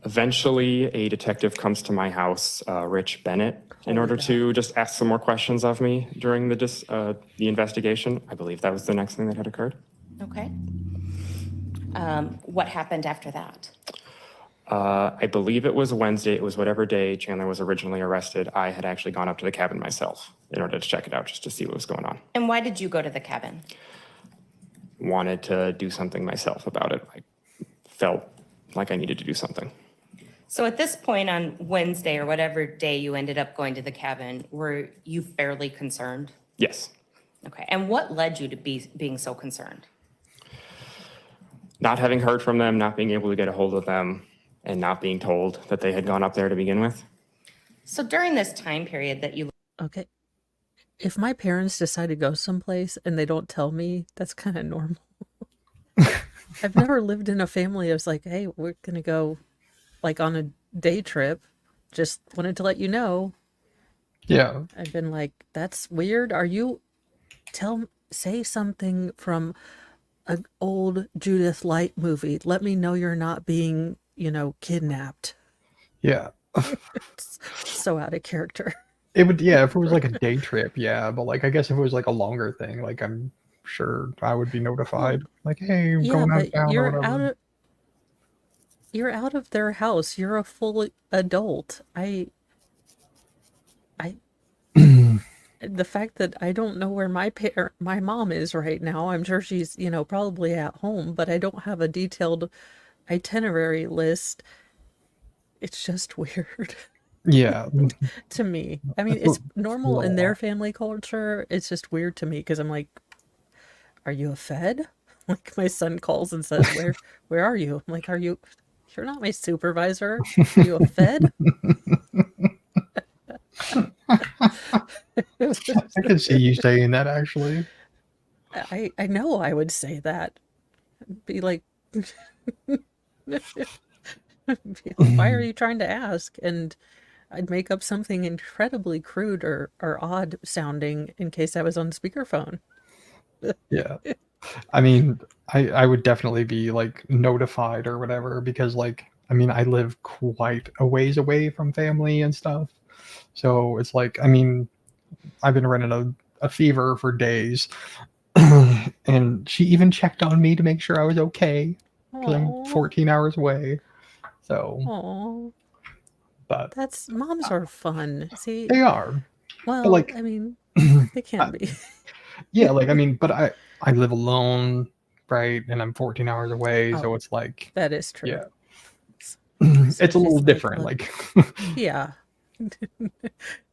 Eventually, a detective comes to my house, Rich Bennett, in order to just ask some more questions of me during the investigation. I believe that was the next thing that had occurred. Okay. What happened after that? I believe it was Wednesday. It was whatever day Chandler was originally arrested. I had actually gone up to the cabin myself in order to check it out, just to see what was going on. And why did you go to the cabin? Wanted to do something myself about it. I felt like I needed to do something. So at this point on Wednesday or whatever day you ended up going to the cabin, were you fairly concerned? Yes. Okay. And what led you to being so concerned? Not having heard from them, not being able to get a hold of them, and not being told that they had gone up there to begin with. So during this time period that you Okay. If my parents decide to go someplace and they don't tell me, that's kind of normal. I've never lived in a family that's like, hey, we're going to go like on a day trip. Just wanted to let you know. Yeah. I've been like, that's weird. Say something from an old Judith Light movie. Let me know you're not being, kidnapped. Yeah. It's so out of character. It would, yeah, if it was like a day trip, yeah. But like, I guess if it was like a longer thing, like I'm sure I would be notified. Like, hey, I'm going out of town or whatever. You're out of their house. You're a full adult. The fact that I don't know where my mom is right now, I'm sure she's, probably at home, but I don't have a detailed itinerary list. It's just weird Yeah. to me. I mean, it's normal in their family culture. It's just weird to me because I'm like, are you a Fed? Like my son calls and says, where are you? I'm like, you're not my supervisor. Are you a Fed? I can see you saying that actually. I know I would say that. Be like, why are you trying to ask? And I'd make up something incredibly crude or odd sounding in case I was on speakerphone. Yeah. I mean, I would definitely be like notified or whatever because like, I mean, I live quite a ways away from family and stuff. So it's like, I mean, I've been running a fever for days. And she even checked on me to make sure I was okay because I'm 14 hours away. So, Aww. But moms are fun. See, they are. Well, but like, I mean, they can be. Yeah, like I mean, but I live alone, right? And I'm 14 hours away, so it's like that is true. Yeah. So it's a little different, like yeah.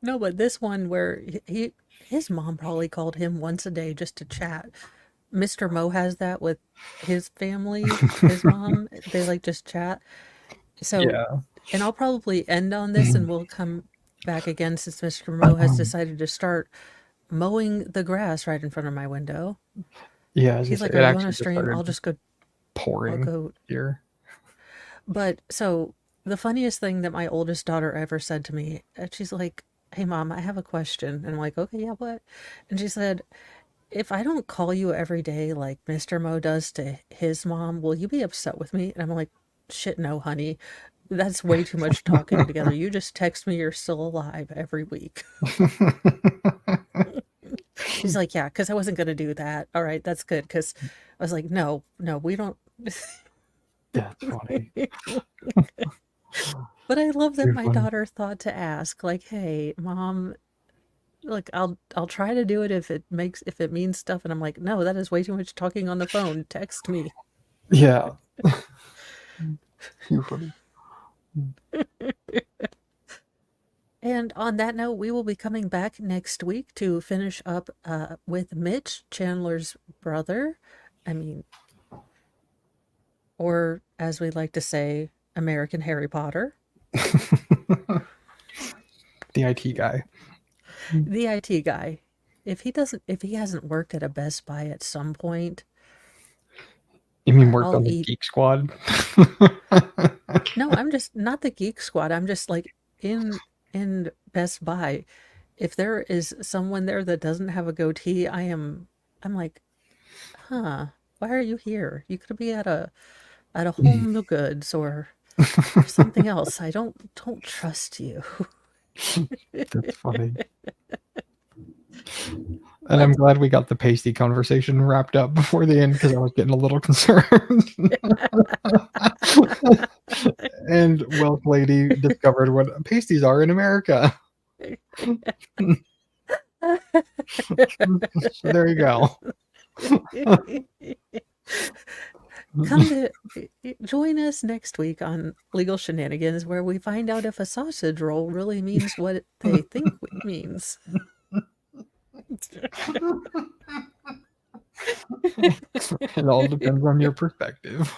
No, but this one where his mom probably called him once a day just to chat. Mr. Mo has that with his family, his mom. They like just chat. So, yeah. And I'll probably end on this and we'll come back again since Mr. Mo has decided to start mowing the grass right in front of my window. Yeah. He's like, are you on a stream? I'll just go pouring here. But so the funniest thing that my oldest daughter ever said to me, she's like, hey mom, I have a question. And I'm like, okay, yeah, what? And she said, if I don't call you every day like Mr. Mo does to his mom, will you be upset with me? And I'm like, shit, no, honey. That's way too much talking together. You just text me you're still alive every week. She's like, yeah, because I wasn't going to do that. All right, that's good. Because I was like, no, we don't. That's funny. But I love that my daughter thought to ask, like, hey, mom, Like I'll try to do it if it means stuff, and I'm like, no, that is way too much talking on the phone. Text me. Yeah. You're funny. And on that note, we will be coming back next week to finish up with Mitch, Chandler's brother. I mean, or as we like to say, American Harry Potter, The IT guy. the IT guy. If he hasn't worked at a Best Buy at some point, You mean worked I'll on the eat. Geek Squad? No, I'm just not the Geek Squad. I'm just like in Best Buy. If there is someone there that doesn't have a goatee, I'm like, huh, why are you here? You could be at a Home Goods or something else. I don't trust you. That's funny. And I'm glad we got the pasty conversation wrapped up before the end because I was getting a little concerned. And Wealth Lady discovered what pasties are in America. So there you go. Come to join us next week on Legal Shenanigans, where we find out if a sausage roll really means what they think it means. It all depends on your perspective.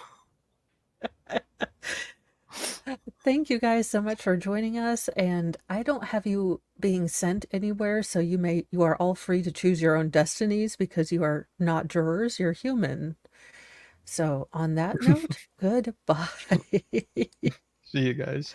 Thank you guys so much for joining us, and I don't have you being sent anywhere, so you are all free to choose your own destinies because you are not jurors, you're human. So on that note, goodbye. See you guys.